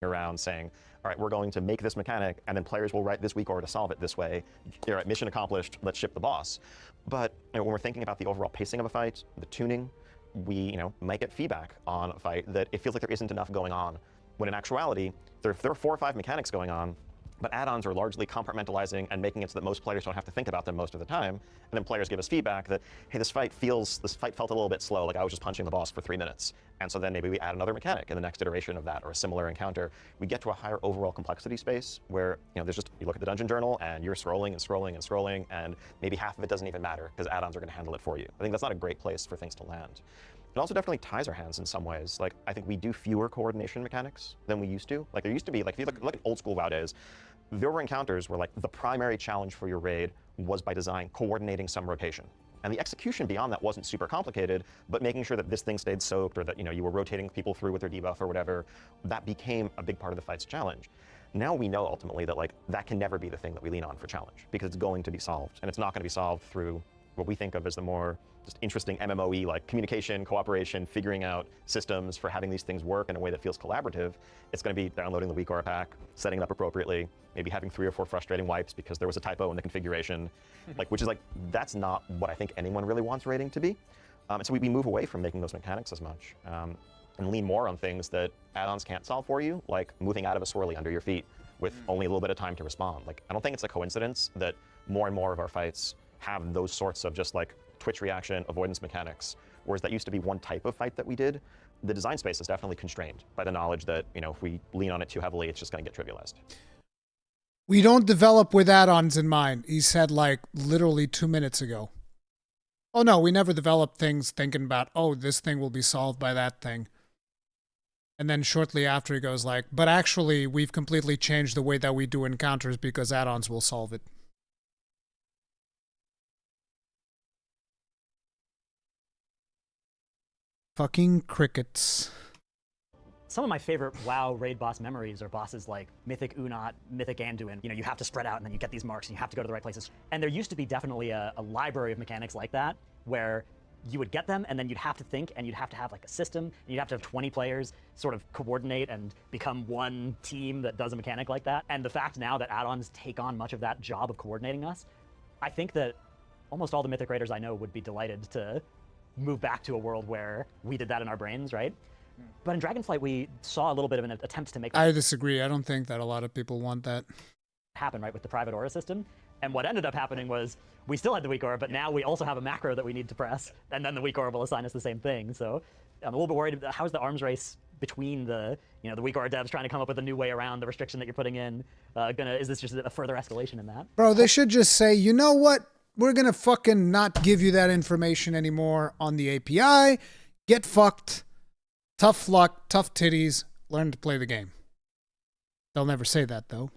Around saying, all right, we're going to make this mechanic, and then players will write this weak order to solve it this way. All right, mission accomplished, let's ship the boss. But when we're thinking about the overall pacing of a fight, the tuning, we might get feedback on a fight that it feels like there isn't enough going on, when in actuality, there are 4 or 5 mechanics going on, but add-ons are largely compartmentalizing and making it so that most players don't have to think about them most of the time. And then players give us feedback that, hey, this fight felt a little bit slow, like I was just punching the boss for 3 minutes. And so then maybe we add another mechanic in the next iteration of that, or a similar encounter. We get to a higher overall complexity space where, there's just, you look at the dungeon journal and you're scrolling and scrolling and scrolling, and maybe half of it doesn't even matter because add-ons are going to handle it for you. I think that's not a great place for things to land. It also definitely ties our hands in some ways. Like, I think we do fewer coordination mechanics than we used to. Like, there used to be, like, if you look at old school WoW days, there were encounters where, like, the primary challenge for your raid was by design coordinating some rotation. And the execution beyond that wasn't super complicated, but making sure that this thing stayed soaked, or that, you were rotating people through with their debuff or whatever, that became a big part of the fight's challenge. Now we know ultimately that, like, that can never be the thing that we lean on for challenge, because it's going to be solved. And it's not going to be solved through what we think of as the more just interesting MMOE, like communication, cooperation, figuring out systems for having these things work in a way that feels collaborative. It's going to be downloading the weak aura pack, setting it up appropriately, maybe having 3 or 4 frustrating wipes because there was a typo in the configuration, which is like, that's not what I think anyone really wants raiding to be. And so we move away from making those mechanics as much and lean more on things that add-ons can't solve for you, like moving out of a swirly under your feet with only a little bit of time to respond. Like, I don't think it's a coincidence that more and more of our fights have those sorts of just like twitch reaction, avoidance mechanics, whereas that used to be one type of fight that we did. The design space is definitely constrained by the knowledge that, if we lean on it too heavily, it's just going to get trivialized. We don't develop with add-ons in mind, he said like literally 2 minutes ago. Oh no, we never develop things thinking about, oh, this thing will be solved by that thing. And then shortly after he goes like, but actually we've completely changed the way that we do encounters because add-ons will solve it. Fucking crickets. Some of my favorite WoW raid boss memories are bosses like Mythic Unat, Mythic Anduin. You have to spread out and then you get these marks and you have to go to the right places. And there used to be definitely a library of mechanics like that where you would get them and then you'd have to think and you'd have to have like a system and you'd have to have 20 players sort of coordinate and become one team that does a mechanic like that. And the fact now that add-ons take on much of that job of coordinating us, I think that almost all the Mythic Raiders I know would be delighted to move back to a world where we did that in our brains, right? But in Dragonflight, we saw a little bit of an attempt to make I disagree. I don't think that a lot of people want that happen, right, with the private aura system. And what ended up happening was we still had the weak aura, but now we also have a macro that we need to press, and then the weak aura will assign us the same thing. So I'm a little bit worried about how's the arms race between the the weak aura devs trying to come up with a new way around the restriction that you're putting in. Is this just a further escalation in that? Bro, they should just say, you know what? We're going to fucking not give you that information anymore on the API. Get fucked. Tough luck, tough titties. Learn to play the game. They'll never say that, though.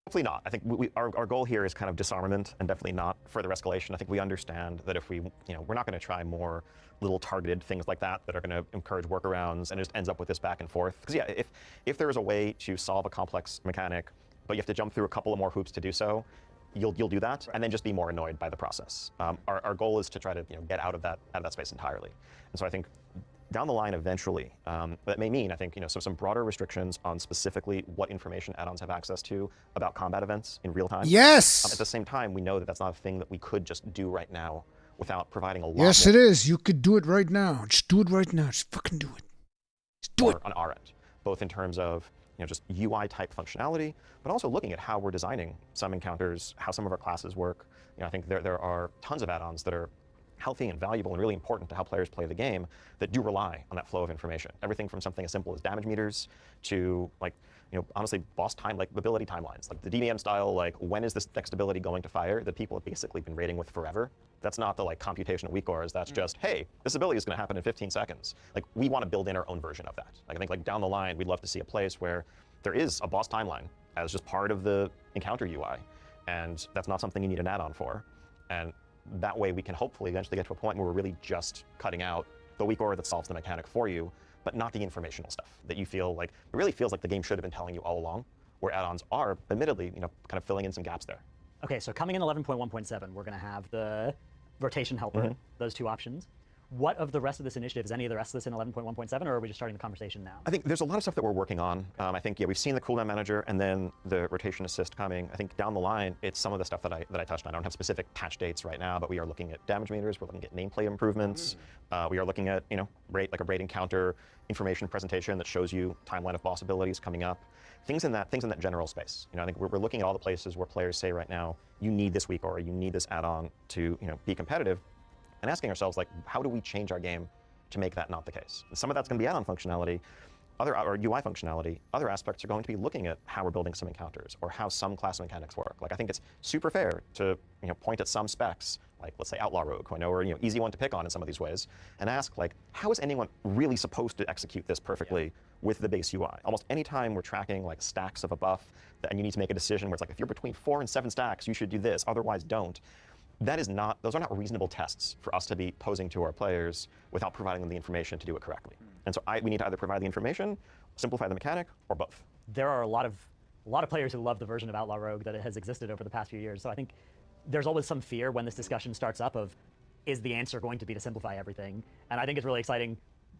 Hopefully not. I think our goal here is kind of disarmament and definitely not further escalation. I think we understand that if we, we're not going to try more little targeted things like that that are going to encourage workarounds and it just ends up with this back and forth. Because yeah, if there is a way to solve a complex mechanic, but you have to jump through a couple of more hoops to do so, you'll do that, and then just be more annoyed by the process. Our goal is to try to get out of that space entirely. And so I think down the line eventually, that may mean, I think, so some broader restrictions on specifically what information add-ons have access to about combat events in real time. Yes! At the same time, we know that that's not a thing that we could just do right now without providing a lot Yes, more it is. You could do it right now. Just do it right now. Just fucking do it. Just do it. on our end, both in terms of just UI type functionality, but also looking at how we're designing some encounters, how some of our classes work. I think there are tons of add-ons that are healthy and valuable and really important to how players play the game that do rely on that flow of information. Everything from something as simple as damage meters to like, honestly, boss time, like ability timelines, like the DBM style, like when is this next ability going to fire that people have basically been raiding with forever. That's not the like computational weak cores. That's just, hey, this ability is going to happen in 15 seconds. Like we want to build in our own version of that. Like I think like down the line, we'd love to see a place where there is a boss timeline as just part of the encounter UI. And that's not something you need an add-on for. And that way we can hopefully eventually get to a point where we're really just cutting out the weak core that solves the mechanic for you, but not the informational stuff that you feel like, it really feels like the game should have been telling you all along, where add-ons are, admittedly, kind of filling in some gaps there. Okay, so coming in 11.1.7, we're going to have the rotation helper, those two options. What of the rest of this initiative, is any of the rest of this in 11.1.7, or are we just starting the conversation now? I think there's a lot of stuff that we're working on. I think, yeah, we've seen the cooldown manager and then the rotation assist coming. I think down the line, it's some of the stuff that I touched on. I don't have specific patch dates right now, but we are looking at damage meters. We're looking at nameplate improvements. We are looking at, like a raid encounter information presentation that shows you timeline of boss abilities coming up. Things in that general space. I think we're looking at all the places where players say right now, you need this weak or you need this add-on to, be competitive. And asking ourselves, like, how do we change our game to make that not the case? And some of that's going to be add-on functionality, or UI functionality. Other aspects are going to be looking at how we're building some encounters or how some class mechanics work. Like, I think it's super fair to point at some specs, like let's say Outlaw Rogue, who I know are easy one to pick on in some of these ways, and ask like, how is anyone really supposed to execute this perfectly with the base UI? Almost any time we're tracking like stacks of a buff, and you need to make a decision where it's like, if you're between 4 and 7 stacks, you should do this, otherwise don't. Those are not reasonable tests for us to be posing to our players without providing them the information to do it correctly. And so we need to either provide the information, simplify the mechanic, or both. There are a lot of players who love the version of Outlaw Rogue that has existed over the past few years. So I think there's always some fear when this discussion starts up of, is the answer going to be to simplify everything? And I think it's really exciting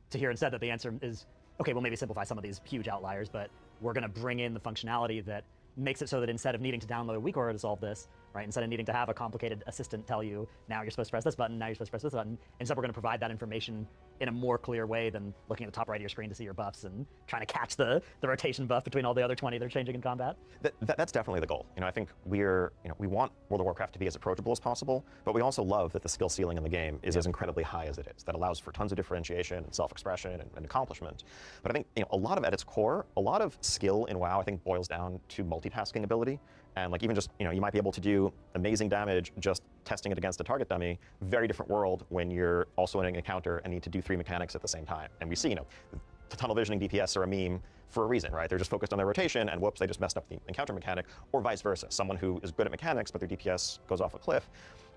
to hear instead that the answer is, okay, we'll maybe simplify some of these huge outliers, but we're going to bring in the functionality that makes it so that instead of needing to download a weak core to solve this, right, instead of needing to have a complicated assistant tell you, now you're supposed to press this button, now you're supposed to press this button, instead we're going to provide that information in a more clear way than looking at the top right of your screen to see your buffs and trying to catch the rotation buff between all the other 20 they're changing in combat. That's definitely the goal. I think we want World of Warcraft to be as approachable as possible, but we also love that the skill ceiling in the game is as incredibly high as it is. That allows for tons of differentiation and self-expression and accomplishment. But I think a lot of at its core, a lot of skill in WoW I think boils down to multitasking ability. And like even just, you might be able to do amazing damage just testing it against a target dummy. Very different world when you're also in an encounter and need to do 3 mechanics at the same time. And we see, tunnel visioning DPS are a meme for a reason, right? They're just focused on their rotation and whoops, they just messed up the encounter mechanic, or vice versa. Someone who is good at mechanics, but their DPS goes off a cliff.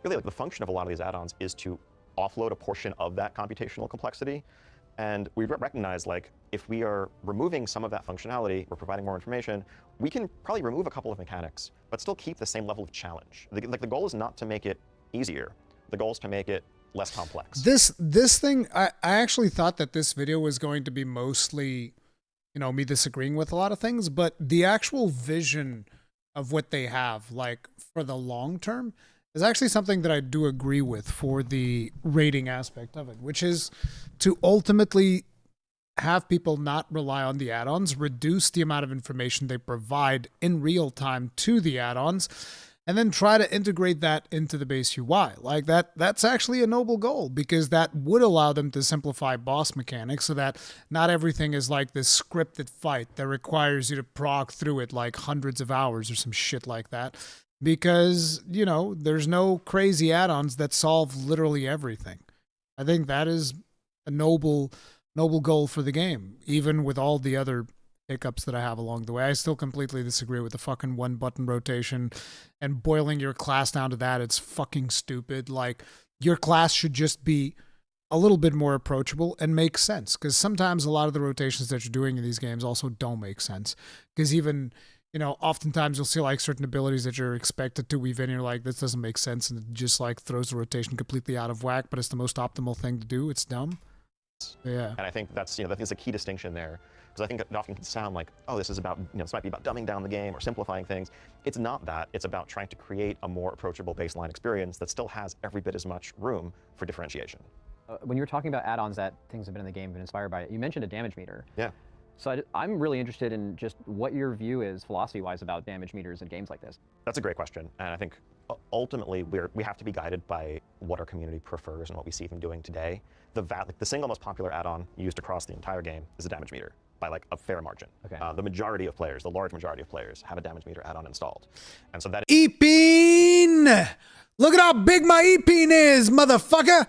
Really, like the function of a lot of these add-ons is to offload a portion of that computational complexity. And we recognize, like, if we are removing some of that functionality, we're providing more information, we can probably remove a couple of mechanics, but still keep the same level of challenge. The goal is not to make it easier. The goal is to make it less complex. This thing, I actually thought that this video was going to be mostly, me disagreeing with a lot of things, but the actual vision of what they have, like, for the long term, is actually something that I do agree with for the rating aspect of it, which is to ultimately have people not rely on the add-ons, reduce the amount of information they provide in real time to the add-ons, and then try to integrate that into the base UI. Like that's actually a noble goal, because that would allow them to simplify boss mechanics so that not everything is like this scripted fight that requires you to prog through it like hundreds of hours or some shit like that. Because, there's no crazy add-ons that solve literally everything. I think that is a noble goal for the game, even with all the other hiccups that I have along the way. I still completely disagree with the fucking 1-button rotation and boiling your class down to that. It's fucking stupid. Like, your class should just be a little bit more approachable and make sense, because sometimes a lot of the rotations that you're doing in these games also don't make sense, because even oftentimes you'll see like certain abilities that you're expected to weave in, and you're like, this doesn't make sense, and it just like throws the rotation completely out of whack, but it's the most optimal thing to do. It's dumb. Yeah. And I think that's, a key distinction there, because I think it often can sound like, oh, this is about, this might be about dumbing down the game or simplifying things. It's not that. It's about trying to create a more approachable baseline experience that still has every bit as much room for differentiation. When you were talking about add-ons that things have been in the game, been inspired by it, you mentioned a damage meter. Yeah. So I'm really interested in just what your view is, philosophy-wise, about damage meters in games like this. That's a great question, and I think ultimately we have to be guided by what our community prefers and what we see them doing today. The single most popular add-on used across the entire game is a damage meter by like a fair margin. Okay. The majority of players, the large majority of players, have a damage meter add-on installed, and so that Epine! Look at how big my Epine is, motherfucker!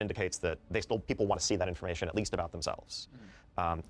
indicates that people want to see that information at least about themselves.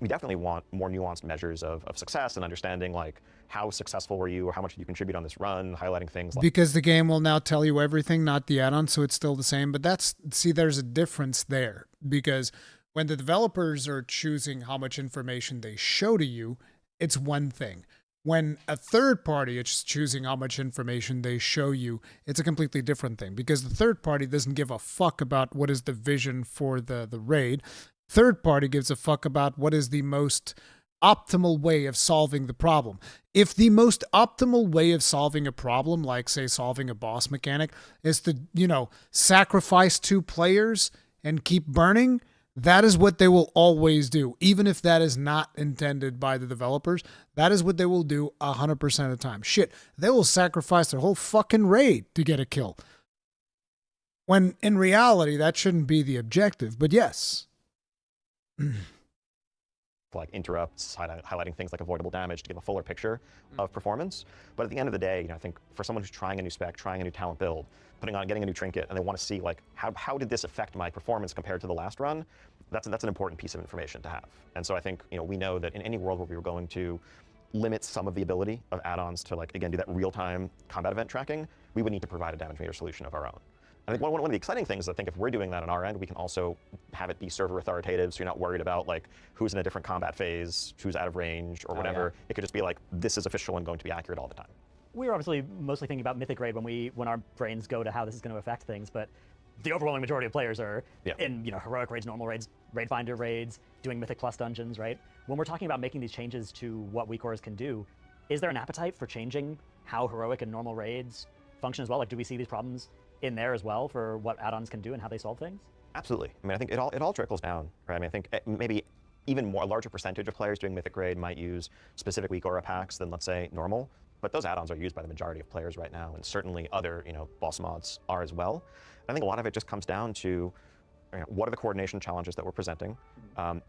We definitely want more nuanced measures of success and understanding, like how successful were you or how much did you contribute on this run, highlighting things like Because the game will now tell you everything, not the add-on, so it's still the same. But there's a difference there, because when the developers are choosing how much information they show to you, it's one thing. When a third party is choosing how much information they show you, it's a completely different thing, because the third party doesn't give a fuck about what is the vision for the raid. Third party gives a fuck about what is the most optimal way of solving the problem. If the most optimal way of solving a problem, like say solving a boss mechanic, is to, sacrifice 2 players and keep burning, that is what they will always do. Even if that is not intended by the developers, that is what they will do 100% of the time. Shit, they will sacrifice their whole fucking raid to get a kill. When in reality, that shouldn't be the objective, but yes. like interrupts, highlighting things like avoidable damage to give a fuller picture of performance. But at the end of the day, I think for someone who's trying a new spec, trying a new talent build, getting a new trinket, and they want to see like how did this affect my performance compared to the last run, that's an important piece of information to have. And so I think we know that in any world where we were going to limit some of the ability of add-ons to like again do that real-time combat event tracking, we would need to provide a damage meter solution of our own. I think one of the exciting things, I think if we're doing that on our end, we can also have it be server authoritative, so you're not worried about like who's in a different combat phase, who's out of range, or whatever. Yeah. It could just be like, this is official and going to be accurate all the time. We were obviously mostly thinking about Mythic Raid when our brains go to how this is going to affect things, but the overwhelming majority of players are in heroic raids, normal raids, raid finder raids, doing Mythic Plus dungeons, right? When we're talking about making these changes to what WeakCores can do, is there an appetite for changing how heroic and normal raids function as well? Like, do we see these problems in there as well for what add-ons can do and how they solve things? Absolutely. I mean, I think it all trickles down, right? I mean, I think maybe even more, a larger percentage of players doing Mythic Raid might use specific weak aura packs than, let's say, normal. But those add-ons are used by the majority of players right now, and certainly other, boss mods are as well. I think a lot of it just comes down to what are the coordination challenges that we're presenting.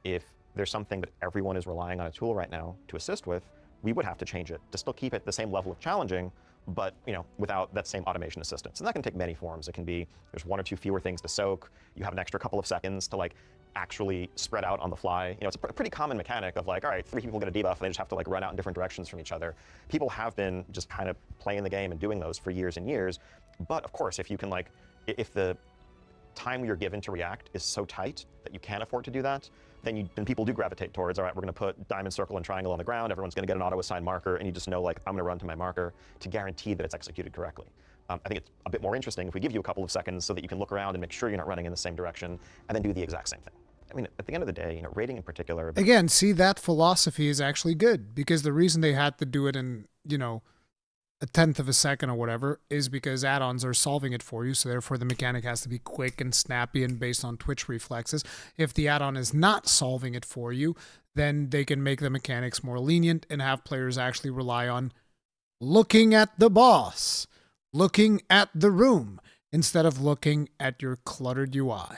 If there's something that everyone is relying on a tool right now to assist with, we would have to change it to still keep it the same level of challenging, but without that same automation assistance. And that can take many forms. It can be there's 1 or 2 fewer things to soak. You have an extra couple of seconds to like actually spread out on the fly. It's a pretty common mechanic of like, all right, 3 people get a debuff and they just have to like run out in different directions from each other. People have been just kind of playing the game and doing those for years and years. But of course, if you can like, if the time you're given to react is so tight that you can't afford to do that, then people do gravitate towards, all right, we're going to put diamond, circle, and triangle on the ground. Everyone's going to get an auto-assigned marker, and you just know, like, I'm going to run to my marker to guarantee that it's executed correctly. I think it's a bit more interesting if we give you a couple of seconds so that you can look around and make sure you're not running in the same direction, and then do the exact same thing. I mean, at the end of the day, raiding in particular. Again, see, that philosophy is actually good, because the reason they had to do it in, 1/10 of a second or whatever is because add-ons are solving it for you, so therefore the mechanic has to be quick and snappy and based on twitch reflexes. If the add-on is not solving it for you, then they can make the mechanics more lenient and have players actually rely on looking at the boss, looking at the room, instead of looking at your cluttered UI.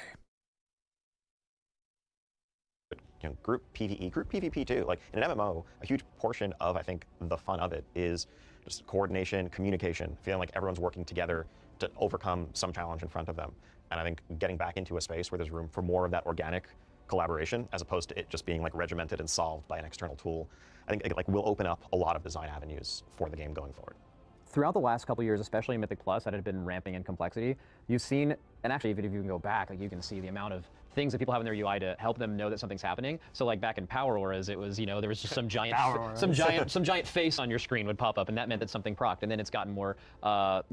Group PvE, group PvP too. Like in an MMO, a huge portion of, I think, the fun of it is just coordination, communication, feeling like everyone's working together to overcome some challenge in front of them. And I think getting back into a space where there's room for more of that organic collaboration, as opposed to it just being like regimented and solved by an external tool, I think it will open up a lot of design avenues for the game going forward. Throughout the last couple years, especially in Mythic Plus, that had been ramping in complexity. You've seen, and actually even if you can go back, like you can see the amount of things that people have in their UI to help them know that something's happening. So like back in Power Auras, it was, there was just some giant face on your screen would pop up, and that meant that something procced. And then it's gotten more,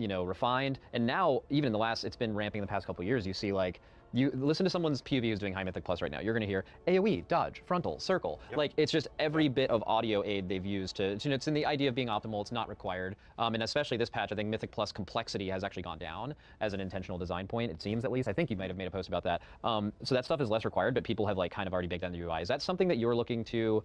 refined. And now, even in the last, it's been ramping in the past couple of years, you see like, You listen to someone's POV who's doing High Mythic Plus right now. You're going to hear AoE, dodge, frontal, circle. Like, it's just every bit of audio aid they've used to, it's in the idea of being optimal. It's not required. And especially this patch, I think Mythic Plus complexity has actually gone down as an intentional design point, it seems at least. I think you might have made a post about that. So that stuff is less required, but people have like kind of already baked that in the UI. Is that something that you're looking to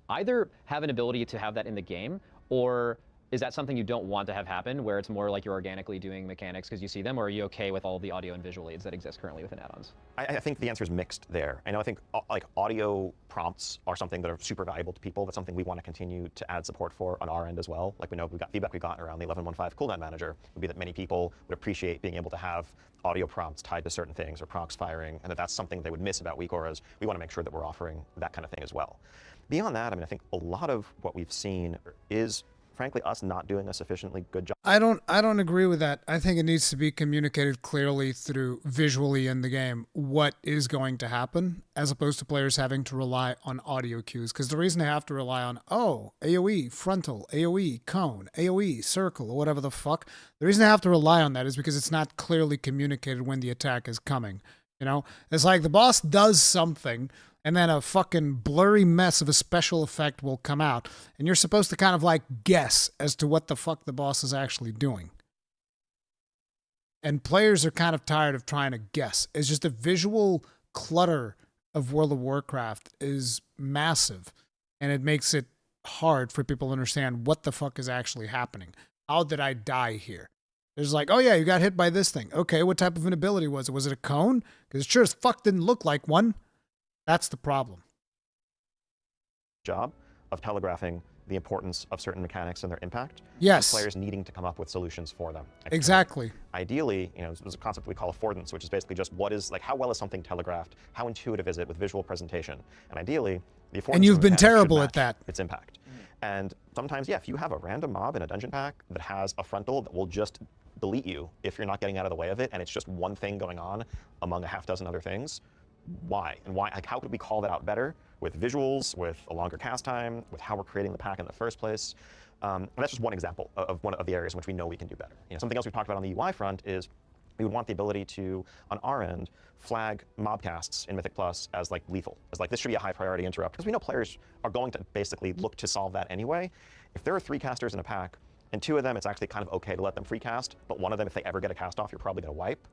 either have an ability to have that in the game, or is that something you don't want to have happen, where it's more like you're organically doing mechanics because you see them, or are you okay with all the audio and visual aids that exist currently within add-ons? I think the answer is mixed there. I think like audio prompts are something that are super valuable to people. That's something we want to continue to add support for on our end as well. Like we know we've got feedback we've gotten around the 11.1.5 cooldown manager would be that many people would appreciate being able to have audio prompts tied to certain things or procs firing, and that's something they would miss about weak auras. We want to make sure that we're offering that kind of thing as well. Beyond that, I think a lot of what we've seen is frankly us not doing a sufficiently good job. I don't agree with that. I think it needs to be communicated clearly through visually in the game what is going to happen, as opposed to players having to rely on audio cues. Because the reason they have to rely on, AoE, frontal, AoE, cone, AoE, circle, or whatever the fuck, the reason they have to rely on that is because it's not clearly communicated when the attack is coming. You know, it's like the boss does something, and then a fucking blurry mess of a special effect will come out, and you're supposed to kind of like guess as to what the fuck the boss is actually doing. And players are kind of tired of trying to guess. It's just a visual clutter of World of Warcraft is massive, and it makes it hard for people to understand what the fuck is actually happening. How did I die here? There's like, oh yeah, you got hit by this thing. Okay, what type of an ability was it? Was it a cone? Because it sure as fuck didn't look like one. That's the problem. Job of telegraphing the importance of certain mechanics and their impact. Yes. And players needing to come up with solutions for them. Exactly. Ideally, there's a concept we call affordance, which is basically just how well is something telegraphed? How intuitive is it with visual presentation? And ideally, the affordance. And you've been mechanics should terrible match at that. its impact. And sometimes, yeah, if you have a random mob in a dungeon pack that has a frontal that will just delete you if you're not getting out of the way of it, and it's just one thing going on among a half dozen other things, why? And why? Like, how could we call that out better with visuals, with a longer cast time, with how we're creating the pack in the first place? And that's just one example of one of the areas in which we know we can do better. Something else we've talked about on the UI front is we would want the ability to, on our end, flag mob casts in Mythic Plus as like lethal, as like this should be a high priority interrupt, because we know players are going to basically look to solve that anyway. If there are 3 casters in a pack, and 2 of them it's actually kind of okay to let them free cast, but one of them, if they ever get a cast off, you're probably going to wipe.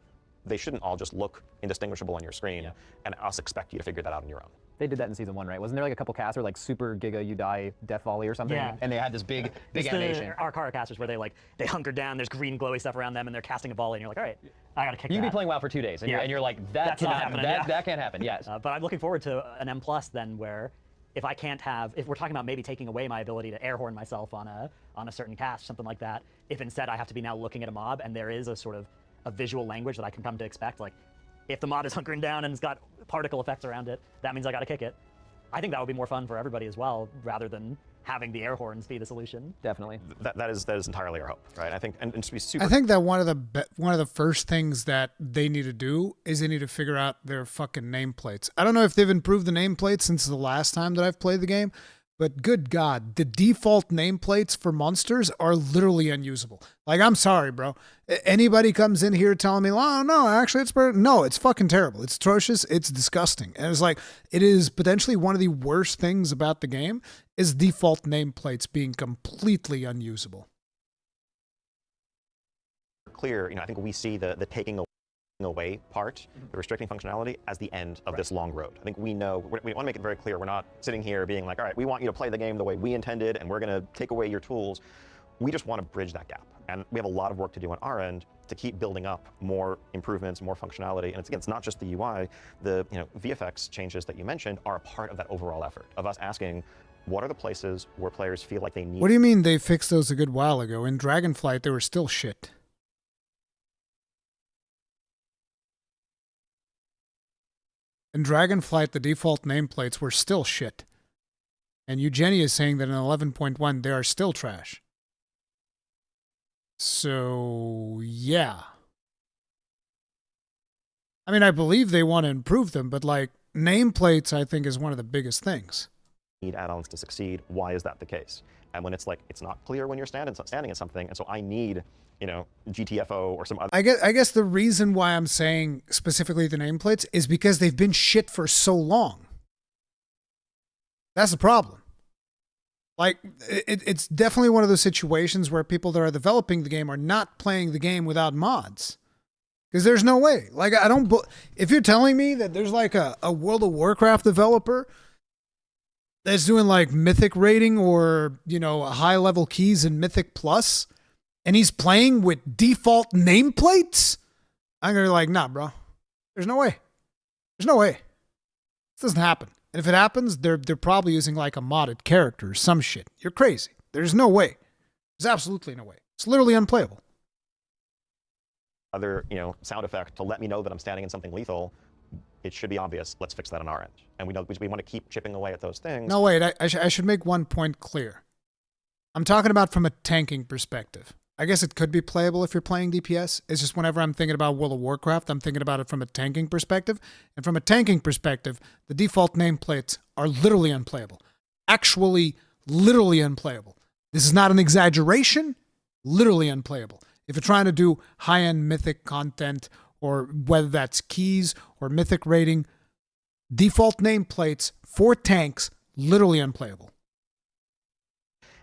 They shouldn't all just look indistinguishable on your screen and us expect you to figure that out on your own. They did that in season 1, right? Wasn't there like a couple casters, like Super Giga You Die Death Volley or something? Yeah. And they had this big animation. Our Kara casters where they hunker down, there's green glowy stuff around them, and they're casting a volley, and you're like, all right, I gotta kick that. You can be playing WoW for 2 days, and, you're like, that can't happen, yes. But I'm looking forward to an M+ then, where if we're talking about maybe taking away my ability to air horn myself on a certain cast, something like that, if instead I have to be now looking at a mob, and there is a sort of a visual language that I can come to expect, like, if the mob is hunkering down and it's got particle effects around it, that means I gotta kick it. I think that would be more fun for everybody as well, rather than having the air horns be the solution. Definitely. That is entirely our hope, right? I think, and to be super. I think that one of the first things that they need to do is they need to figure out their fucking nameplates. I don't know if they've improved the nameplates since the last time that I've played the game, but good God, the default nameplates for monsters are literally unusable. Like, I'm sorry, bro. Anybody comes in here telling me, oh, no, actually, it's fucking terrible. It's atrocious. It's disgusting. And it's like, it is potentially one of the worst things about the game is default nameplates being completely unusable. Clear, I think we see the taking away part, the restricting functionality, as the end of this long road. I think we know, we want to make it very clear, we're not sitting here being like, all right, we want you to play the game the way we intended, and we're going to take away your tools. We just want to bridge that gap. And we have a lot of work to do on our end to keep building up more improvements, more functionality. And it's not just the UI. The VFX changes that you mentioned are a part of that overall effort of us asking, what are the places where players feel like they need... What do you mean they fixed those a good while ago? In Dragonflight, they were still shit. In Dragonflight, the default nameplates were still shit. And Eugenia is saying that in 11.1, they are still trash. So, yeah. I mean, I believe they want to improve them, but like, nameplates, I think, is one of the biggest things. Need add-ons to succeed. Why is that the case? And when it's like, it's not clear when you're standing at something, and so I need GTFO or some other. I guess the reason why I'm saying specifically the nameplates is because they've been shit for so long. That's the problem. Like, it's definitely one of those situations where people that are developing the game are not playing the game without mods. Because there's no way. Like, if you're telling me that there's like a World of Warcraft developer that's doing like Mythic rating or, high level keys in Mythic Plus, and he's playing with default nameplates, I'm going to be like, nah, bro. There's no way. There's no way. This doesn't happen. And if it happens, they're probably using like a modded character or some shit. You're crazy. There's no way. There's absolutely no way. It's literally unplayable. Other, sound effect to let me know that I'm standing in something lethal, it should be obvious. Let's fix that on our end. And we want to keep chipping away at those things. No, wait. I should make one point clear. I'm talking about from a tanking perspective. I guess it could be playable if you're playing DPS. It's just whenever I'm thinking about World of Warcraft, I'm thinking about it from a tanking perspective. And from a tanking perspective, the default nameplates are literally unplayable. Actually, literally unplayable. This is not an exaggeration. Literally unplayable. If you're trying to do high-end Mythic content, or whether that's keys or Mythic rating, default nameplates for tanks, literally unplayable.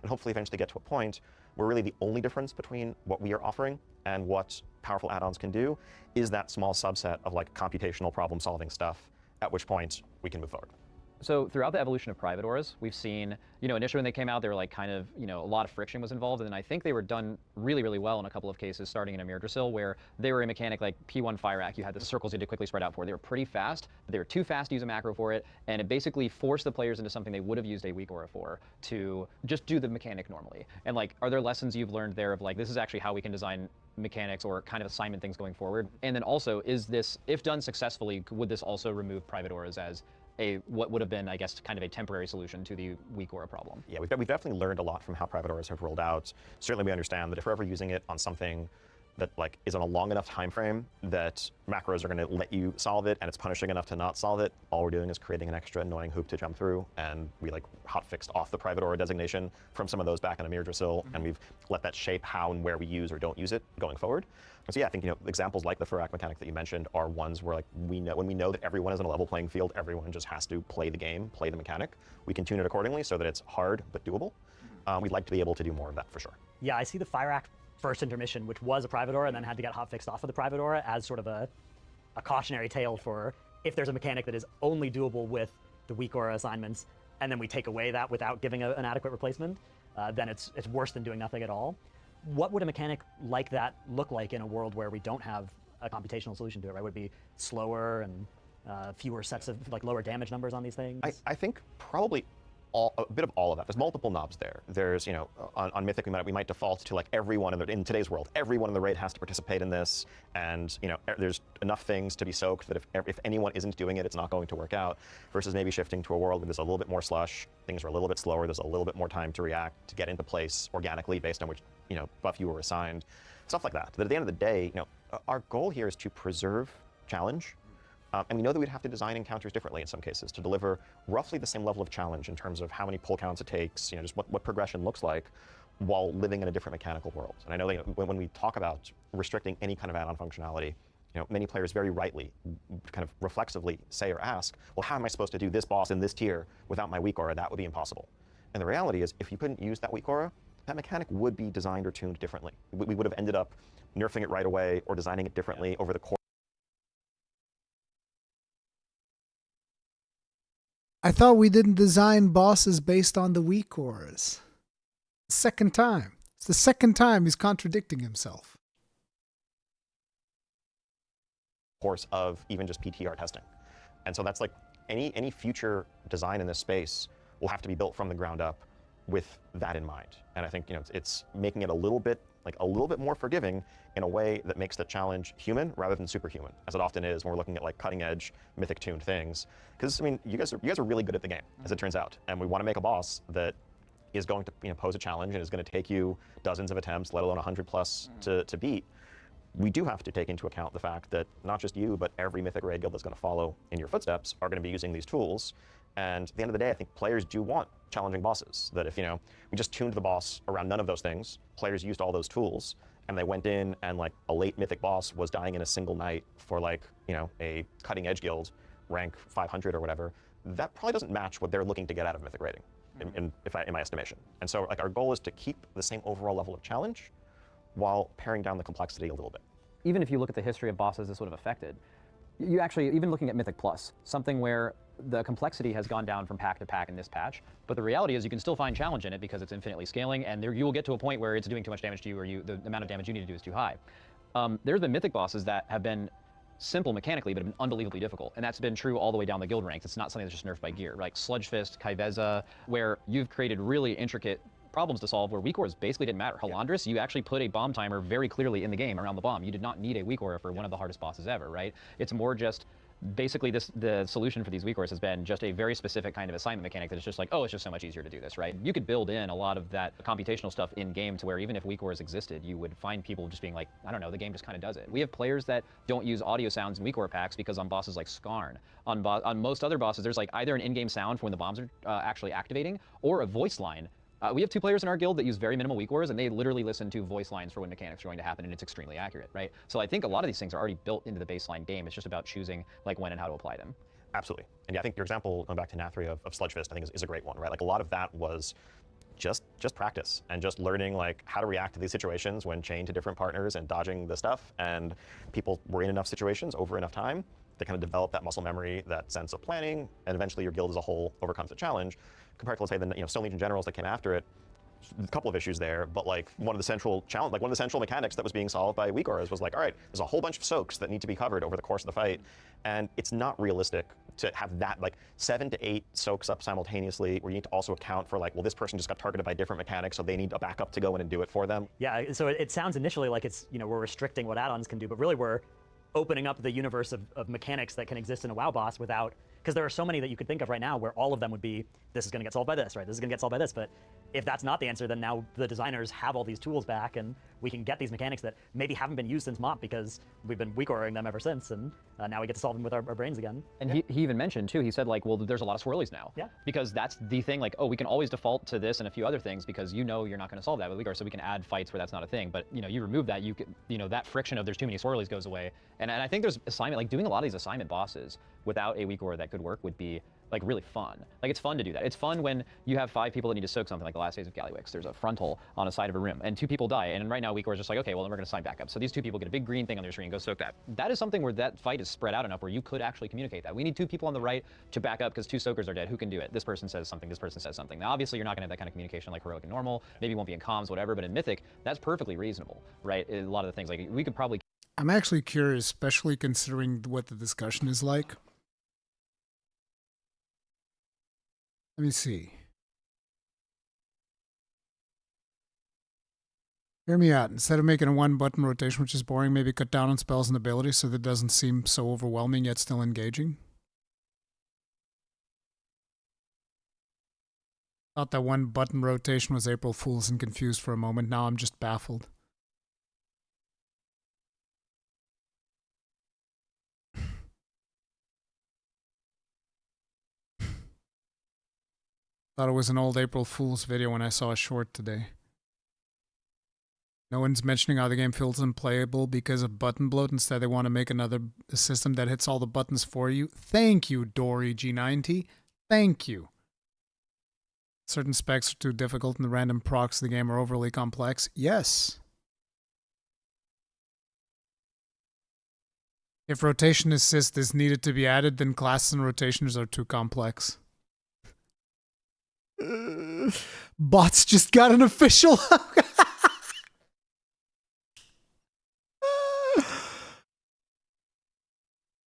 And hopefully eventually get to a point where really the only difference between what we are offering and what powerful add-ons can do is that small subset of like computational problem-solving stuff, at which point we can move forward. So throughout the evolution of private auras, we've seen, initially when they came out, they were like kind of, a lot of friction was involved. And then I think they were done really, really well in a couple of cases, starting in Yggdrasil, where they were a mechanic like P1 Fire Rack. You had the circles you had to quickly spread out for. They were pretty fast, but they were too fast to use a macro for it. And it basically forced the players into something they would have used a weak aura for, to just do the mechanic normally. And like, are there lessons you've learned there of like, this is actually how we can design mechanics or kind of assignment things going forward? And then also, is this, if done successfully, would this also remove private auras as what would have been, I guess, kind of a temporary solution to the weak aura problem? Yeah, we've definitely learned a lot from how private auras have rolled out. Certainly we understand that if we're ever using it on something that like is on a long enough time frame that macros are going to let you solve it and it's punishing enough to not solve it, all we're doing is creating an extra annoying hoop to jump through, and we like hotfixed off the private aura designation from some of those back in Yggdrasil, and we've let that shape how and where we use or don't use it going forward. So yeah, I think examples like the Furak mechanic that you mentioned are ones where like when we know that everyone is in a level playing field, everyone just has to play the game, play the mechanic. We can tune it accordingly so that it's hard but doable. We'd like to be able to do more of that for sure. Yeah, I see the Fire Act first intermission, which was a private aura and then had to get hotfixed off of the private aura, as sort of a cautionary tale for if there's a mechanic that is only doable with the weak aura assignments, and then we take away that without giving an adequate replacement, then it's worse than doing nothing at all. What would a mechanic like that look like in a world where we don't have a computational solution to it, right? Would it be slower and fewer sets of like lower damage numbers on these things? I think probably a bit of all of that. There's multiple knobs there. There's, on Mythic we might default to like everyone in today's world, everyone in the raid has to participate in this, and there's enough things to be soaked that if anyone isn't doing it, it's not going to work out. Versus maybe shifting to a world where there's a little bit more slush, things are a little bit slower, there's a little bit more time to react, to get into place organically based on which buff you were assigned, stuff like that. But at the end of the day, our goal here is to preserve challenge. And we know that we'd have to design encounters differently in some cases to deliver roughly the same level of challenge in terms of how many pull counts it takes, just what progression looks like while living in a different mechanical world. And I know that when we talk about restricting any kind of add-on functionality, many players very rightly kind of reflexively say or ask, well, how am I supposed to do this boss in this tier without my weak aura? That would be impossible. And the reality is, if you couldn't use that weak aura, that mechanic would be designed or tuned differently. We would have ended up nerfing it right away or designing it differently over the course. I thought we didn't design bosses based on the weak auras. Second time. It's the second time he's contradicting himself. Course of even just PTR testing. And so that's like any future design in this space will have to be built from the ground up with that in mind. And I think it's making it a little bit more forgiving in a way that makes the challenge human rather than superhuman, as it often is when we're looking at like cutting edge mythic tuned things. Because you guys are really good at the game, as it turns out, and we want to make a boss that is going to pose a challenge and is going to take you dozens of attempts, let alone 100 plus to beat. We do have to take into account the fact that not just you, but every mythic raid guild that's going to follow in your footsteps are going to be using these tools. And at the end of the day, I think players do want challenging bosses. That if we just tuned the boss around none of those things, players used all those tools, and they went in and like a late mythic boss was dying in a single night for like, you know, a cutting edge guild, rank 500 or whatever, that probably doesn't match what they're looking to get out of mythic rating, in my estimation. And so like our goal is to keep the same overall level of challenge while paring down the complexity a little bit. Even if you look at the history of bosses this would have affected, you actually, even looking at Mythic Plus, something where the complexity has gone down from pack to pack in this patch, but the reality is you can still find challenge in it because it's infinitely scaling, and you will get to a point where it's doing too much damage to you, or the amount of damage you need to do is too high. There's been Mythic bosses that have been simple mechanically, but have been unbelievably difficult, and that's been true all the way down the guild ranks. It's not something that's just nerfed by gear, like Sludge Fist, Kaiveza, where you've created really intricate problems to solve where weak auras basically didn't matter. Halandris, you actually put a bomb timer very clearly in the game around the bomb. You did not need a weak aura for one of the hardest bosses ever, right? It's more just basically the solution for these weak auras has been just a very specific kind of assignment mechanic that is just like, oh, it's just so much easier to do this, right? You could build in a lot of that computational stuff in game to where even if weak auras existed, you would find people just being like, I don't know, the game just kind of does it. We have players that don't use audio sounds in weak aura packs because on bosses like Skarn, on most other bosses, there's like either an in-game sound for when the bombs are actually activating or a voice line. We have 2 players in our guild that use very minimal weak auras, and they literally listen to voice lines for when mechanics are going to happen, and it's extremely accurate, right? So I think a lot of these things are already built into the baseline game. It's just about choosing like when and how to apply them. Absolutely. And yeah, I think your example, going back to Nathri of Sludge Fist, I think is a great one, right? Like a lot of that was just practice and just learning like how to react to these situations when chained to different partners and dodging the stuff. And people were in enough situations over enough time to kind of develop that muscle memory, that sense of planning, and eventually your guild as a whole overcomes the challenge. Compared to, let's say, the Stone Legion generals that came after it, a couple of issues there, but like one of the central mechanics that was being solved by weak auras was like, all right, there's a whole bunch of soaks that need to be covered over the course of the fight, and it's not realistic to have that like 7 to 8 soaks up simultaneously, where you need to also account for like, well, this person just got targeted by different mechanics, so they need a backup to go in and do it for them. Yeah, so it sounds initially like it's, we're restricting what add-ons can do, but really we're opening up the universe of mechanics that can exist in a WoW boss without, because there are so many that you could think of right now where all of them would be, this is going to get solved by this, right? This is going to get solved by this, but if that's not the answer, then now the designers have all these tools back, and we can get these mechanics that maybe haven't been used since MOP because we've been weak auring them ever since, and now we get to solve them with our brains again. And he even mentioned too, he said like, well, there's a lot of swirlies now. Yeah. Because that's the thing, like, oh, we can always default to this and a few other things because you're not going to solve that with weak aura, so we can add fights where that's not a thing. But you remove that, you can, that friction of there's too many swirlies goes away. And I think there's assignment, like doing a lot of these assignment bosses without a weak aura that could work would be like really fun. Like it's fun to do that. It's fun when you have 5 people that need to soak something, like the last days of Gallywix. There's a frontal on a side of a room and 2 people die, and right now weak aura is just like, okay, well then we're going to sign back up. So these 2 people get a big green thing on their screen and go soak that. That is something where that fight is spread out enough where you could actually communicate that. We need 2 people on the right to back up because 2 soakers are dead. Who can do it? This person says something, this person says something. Now obviously you're not going to have that kind of communication like heroic and normal. Maybe it won't be in comms, whatever, but in Mythic, that's perfectly reasonable, right? A lot of the things, like we could probably... I'm actually curious, especially considering what the discussion is like. Let me see. Hear me out. Instead of making a 1-button rotation, which is boring, maybe cut down on spells and abilities so that it doesn't seem so overwhelming yet still engaging. Thought that 1-button rotation was April Fool's and confused for a moment. Now I'm just baffled. Thought it was an old April Fool's video when I saw a short today. No one's mentioning how the game feels unplayable because of button bloat. Instead, they want to make another system that hits all the buttons for you. Thank you, Dory G90. Thank you. Certain specs are too difficult and the random procs of the game are overly complex. Yes. If rotation assist is needed to be added, then classes and rotations are too complex. Bots just got an official.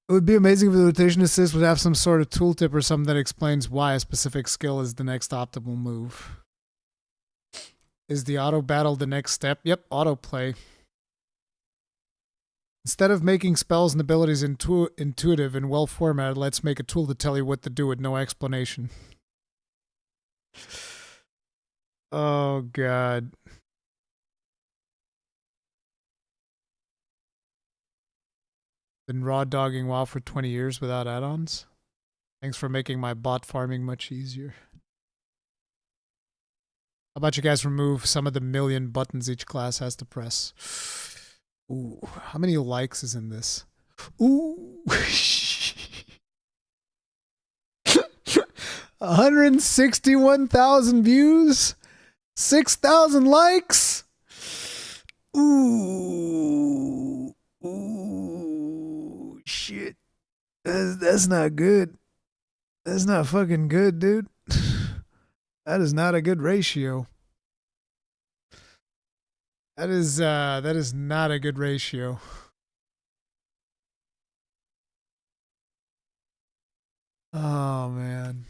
It would be amazing if the rotation assist would have some sort of tooltip or something that explains why a specific skill is the next optimal move. Is the auto battle the next step? Yep, autoplay. Instead of making spells and abilities intuitive and well formatted, let's make a tool to tell you what to do with no explanation. Oh, God. Been raw dogging WoW for 20 years without add-ons. Thanks for making my bot farming much easier. How about you guys remove some of the million buttons each class has to press? Ooh, how many likes is in this? Ooh. 161,000 views, 6,000 likes. Ooh, ooh, shit. That's not good. That's not fucking good, dude. That is not a good ratio. That is not a good ratio. Oh man.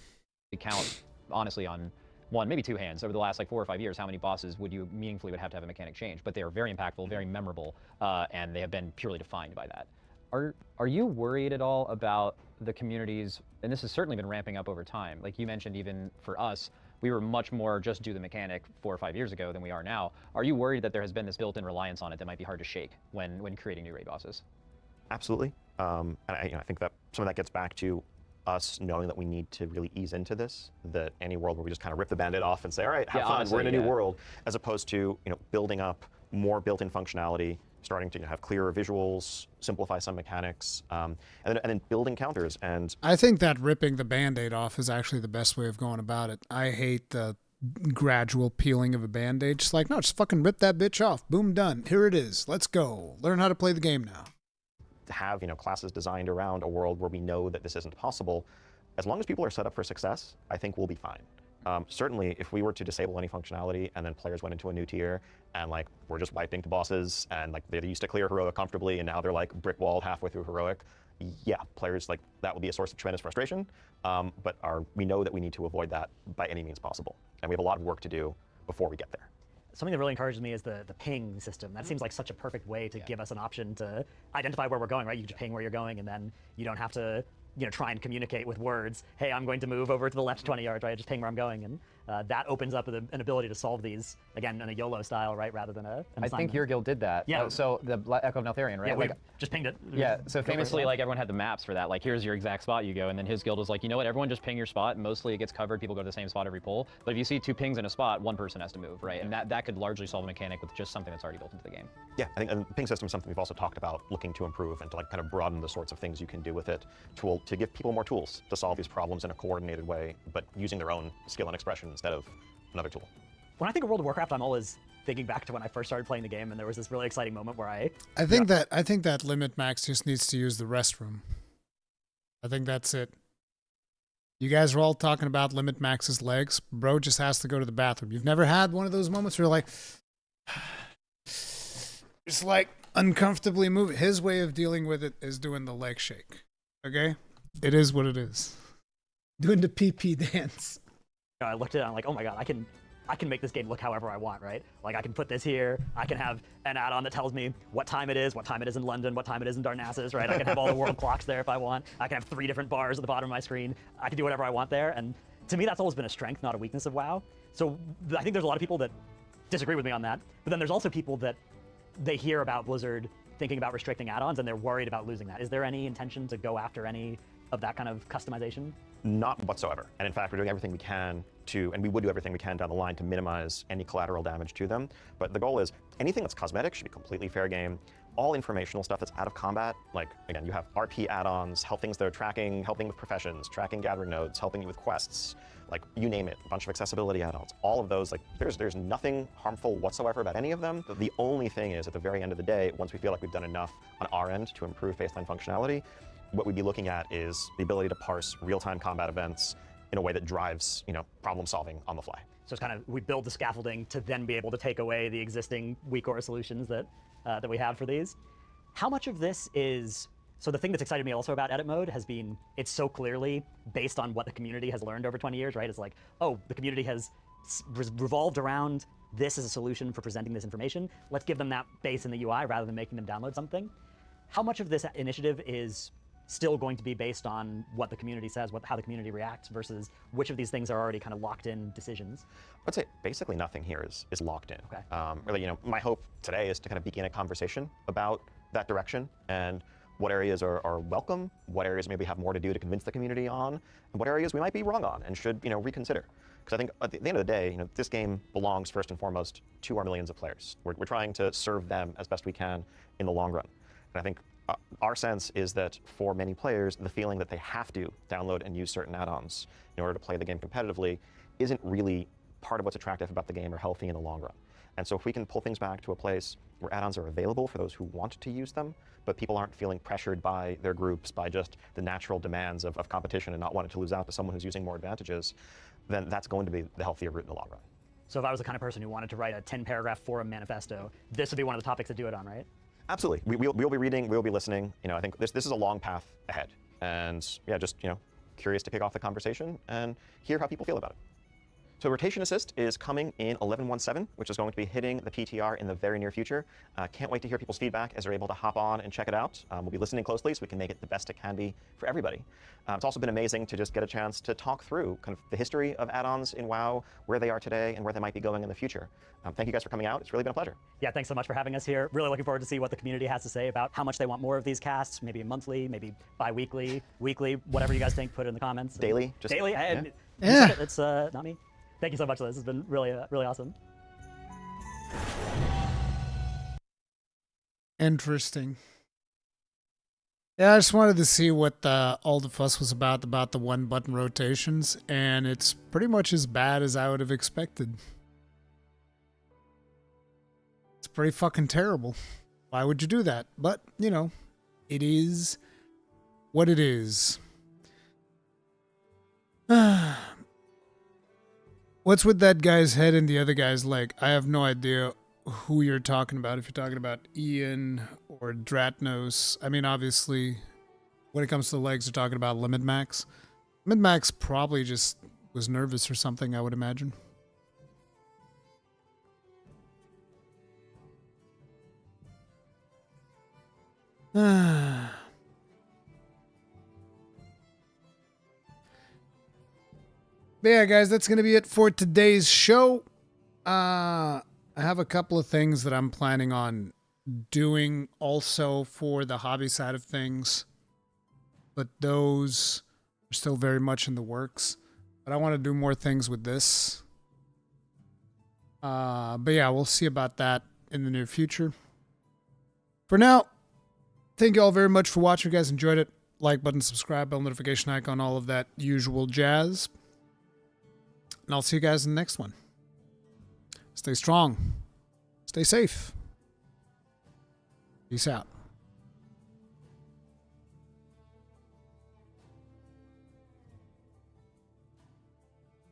Count honestly on one, maybe two hands over the last like 4 or 5 years how many bosses would you meaningfully would have to have a mechanic change, but they are very impactful, very memorable, and they have been purely defined by that. Are you worried at all about the communities, and this has certainly been ramping up over time, like you mentioned, even for us, we were much more just do the mechanic 4 or 5 years ago than we are now. Are you worried that there has been this built-in reliance on it that might be hard to shake when creating new raid bosses? Absolutely. And I think that some of that gets back to us knowing that we need to really ease into this, that any world where we just kind of rip the Band-Aid off and say, all right, have fun, we're in a new world, as opposed to building up more built-in functionality, starting to have clearer visuals, simplify some mechanics, and then building counters. And I think that ripping the Band-Aid off is actually the best way of going about it. I hate the gradual peeling of a Band-Aid. Just like, no, just fucking rip that bitch off. Boom, done. Here it is. Let's go. Learn how to play the game now. to have classes designed around a world where we know that this isn't possible, as long as people are set up for success, I think we'll be fine. Certainly, if we were to disable any functionality and then players went into a new tier and we're just wiping to bosses and they used to clear heroic comfortably and now they're brick walled halfway through heroic, yeah, players that would be a source of tremendous frustration. But we know that we need to avoid that by any means possible, and we have a lot of work to do before we get there. Something that really encourages me is the ping system. That seems like such a perfect way to give us an option to identify where we're going, right? You just ping where you're going, and then you don't have to try and communicate with words. Hey, I'm going to move over to the left 20 yards, right? I just ping where I'm going, and that opens up an ability to solve these, again, in a YOLO style, right, rather than an assignment. I think your guild did that. Yeah. So the Echo of Neltharion, right? Yeah, we just pinged it. Yeah, so famously, everyone had the maps for that. Here's your exact spot you go, and then his guild was you know what, everyone just ping your spot. Mostly it gets covered, people go to the same spot every pull. But if you see 2 pings in a spot, 1 person has to move, right? And that could largely solve a mechanic with just something that's already built into the game. Yeah, I think the ping system is something we've also talked about looking to improve and to kind of broaden the sorts of things you can do with it to give people more tools to solve these problems in a coordinated way, but using their own skill and expression instead of another tool. When I think of World of Warcraft, I'm always thinking back to when I first started playing the game, and there was this really exciting moment where I think that Limit Max just needs to use the restroom. I think that's it. You guys are all talking about Limit Max's legs. Bro just has to go to the bathroom. You've never had one of those moments where you're just uncomfortably moving. His way of dealing with it is doing the leg shake. Okay? It is what it is. Doing the pee-pee dance. I looked at it and I'm like, oh my god, I can make this game look however I want, right? I can put this here, I can have an add-on that tells me what time it is in London, what time it is in Darnassus, right? I can have all the world clocks there if I want. I can have 3 different bars at the bottom of my screen. I can do whatever I want there, and to me that's always been a strength, not a weakness of WoW. So I think there's a lot of people that disagree with me on that, but then there's also people that they hear about Blizzard thinking about restricting add-ons and they're worried about losing that. Is there any intention to go after any of that kind of customization? Not whatsoever. And in fact, we're doing everything we can and we would do everything we can down the line to minimize any collateral damage to them. But the goal is anything that's cosmetic should be completely fair game. All informational stuff that's out of combat, again, you have RP add-ons, help things that are tracking, helping with professions, tracking gathering nodes, helping you with quests, you name it, a bunch of accessibility add-ons. All of those, there's nothing harmful whatsoever about any of them. The only thing is, at the very end of the day, once we feel like we've done enough on our end to improve baseline functionality, what we'd be looking at is the ability to parse real-time combat events in a way that drives, problem solving on the fly. So it's we build the scaffolding to then be able to take away the existing weak core solutions that we have for these. How much of this is, so the thing that's excited me also about edit mode has been, it's so clearly based on what the community has learned over 20 years, right? It's oh, the community has revolved around this as a solution for presenting this information. Let's give them that base in the UI rather than making them download something. How much of this initiative is still going to be based on what the community says, how the community reacts, versus which of these things are already kind of locked in decisions? I'd say basically nothing here is locked in. Okay. Really, my hope today is to kind of begin a conversation about that direction. And what areas are welcome, what areas maybe have more to do to convince the community on, and what areas we might be wrong on and should, reconsider. Because I think at the end of the day, this game belongs first and foremost to our millions of players. We're trying to serve them as best we can in the long run. And I think our sense is that for many players, the feeling that they have to download and use certain add-ons in order to play the game competitively isn't really part of what's attractive about the game or healthy in the long run. And so if we can pull things back to a place where add-ons are available for those who want to use them, but people aren't feeling pressured by their groups, by just the natural demands of competition and not wanting to lose out to someone who's using more advantages, then that's going to be the healthier route in the long run. So if I was the kind of person who wanted to write a 10-paragraph forum manifesto, this would be one of the topics to do it on, right? Absolutely. We'll be reading, we'll be listening. I think this is a long path ahead. And yeah, just curious to kick off the conversation and hear how people feel about it. So Rotation Assist is coming in 11.17, which is going to be hitting the PTR in the very near future. Can't wait to hear people's feedback as they're able to hop on and check it out. We'll be listening closely so we can make it the best it can be for everybody. It's also been amazing to just get a chance to talk through kind of the history of add-ons in WoW, where they are today, and where they might be going in the future. Thank you guys for coming out. It's really been a pleasure. Yeah, thanks so much for having us here. Really looking forward to see what the community has to say about how much they want more of these casts, maybe monthly, maybe bi-weekly, weekly, whatever you guys think, put it in the comments. Daily. Daily? Yeah. You said it. It's not me. Thank you so much, Liz. This has been really, really awesome. Interesting. Yeah, I just wanted to see what all the fuss was about the one-button rotations, and it's pretty much as bad as I would have expected. It's pretty fucking terrible. Why would you do that? But, it is what it is. What's with that guy's head and the other guy's leg? I have no idea who you're talking about. If you're talking about Ian or Dratnos. I mean, obviously, when it comes to the legs, you're talking about Limit Max. Limit Max probably just was nervous or something, I would imagine. But yeah, guys, that's going to be it for today's show. I have a couple of things that I'm planning on doing also for the hobby side of things, but those are still very much in the works. But I want to do more things with this. But yeah, we'll see about that in the near future. For now, thank you all very much for watching. If you guys enjoyed it, like button, subscribe, bell notification icon, all of that usual jazz. And I'll see you guys in the next one. Stay strong. Stay safe. Peace out.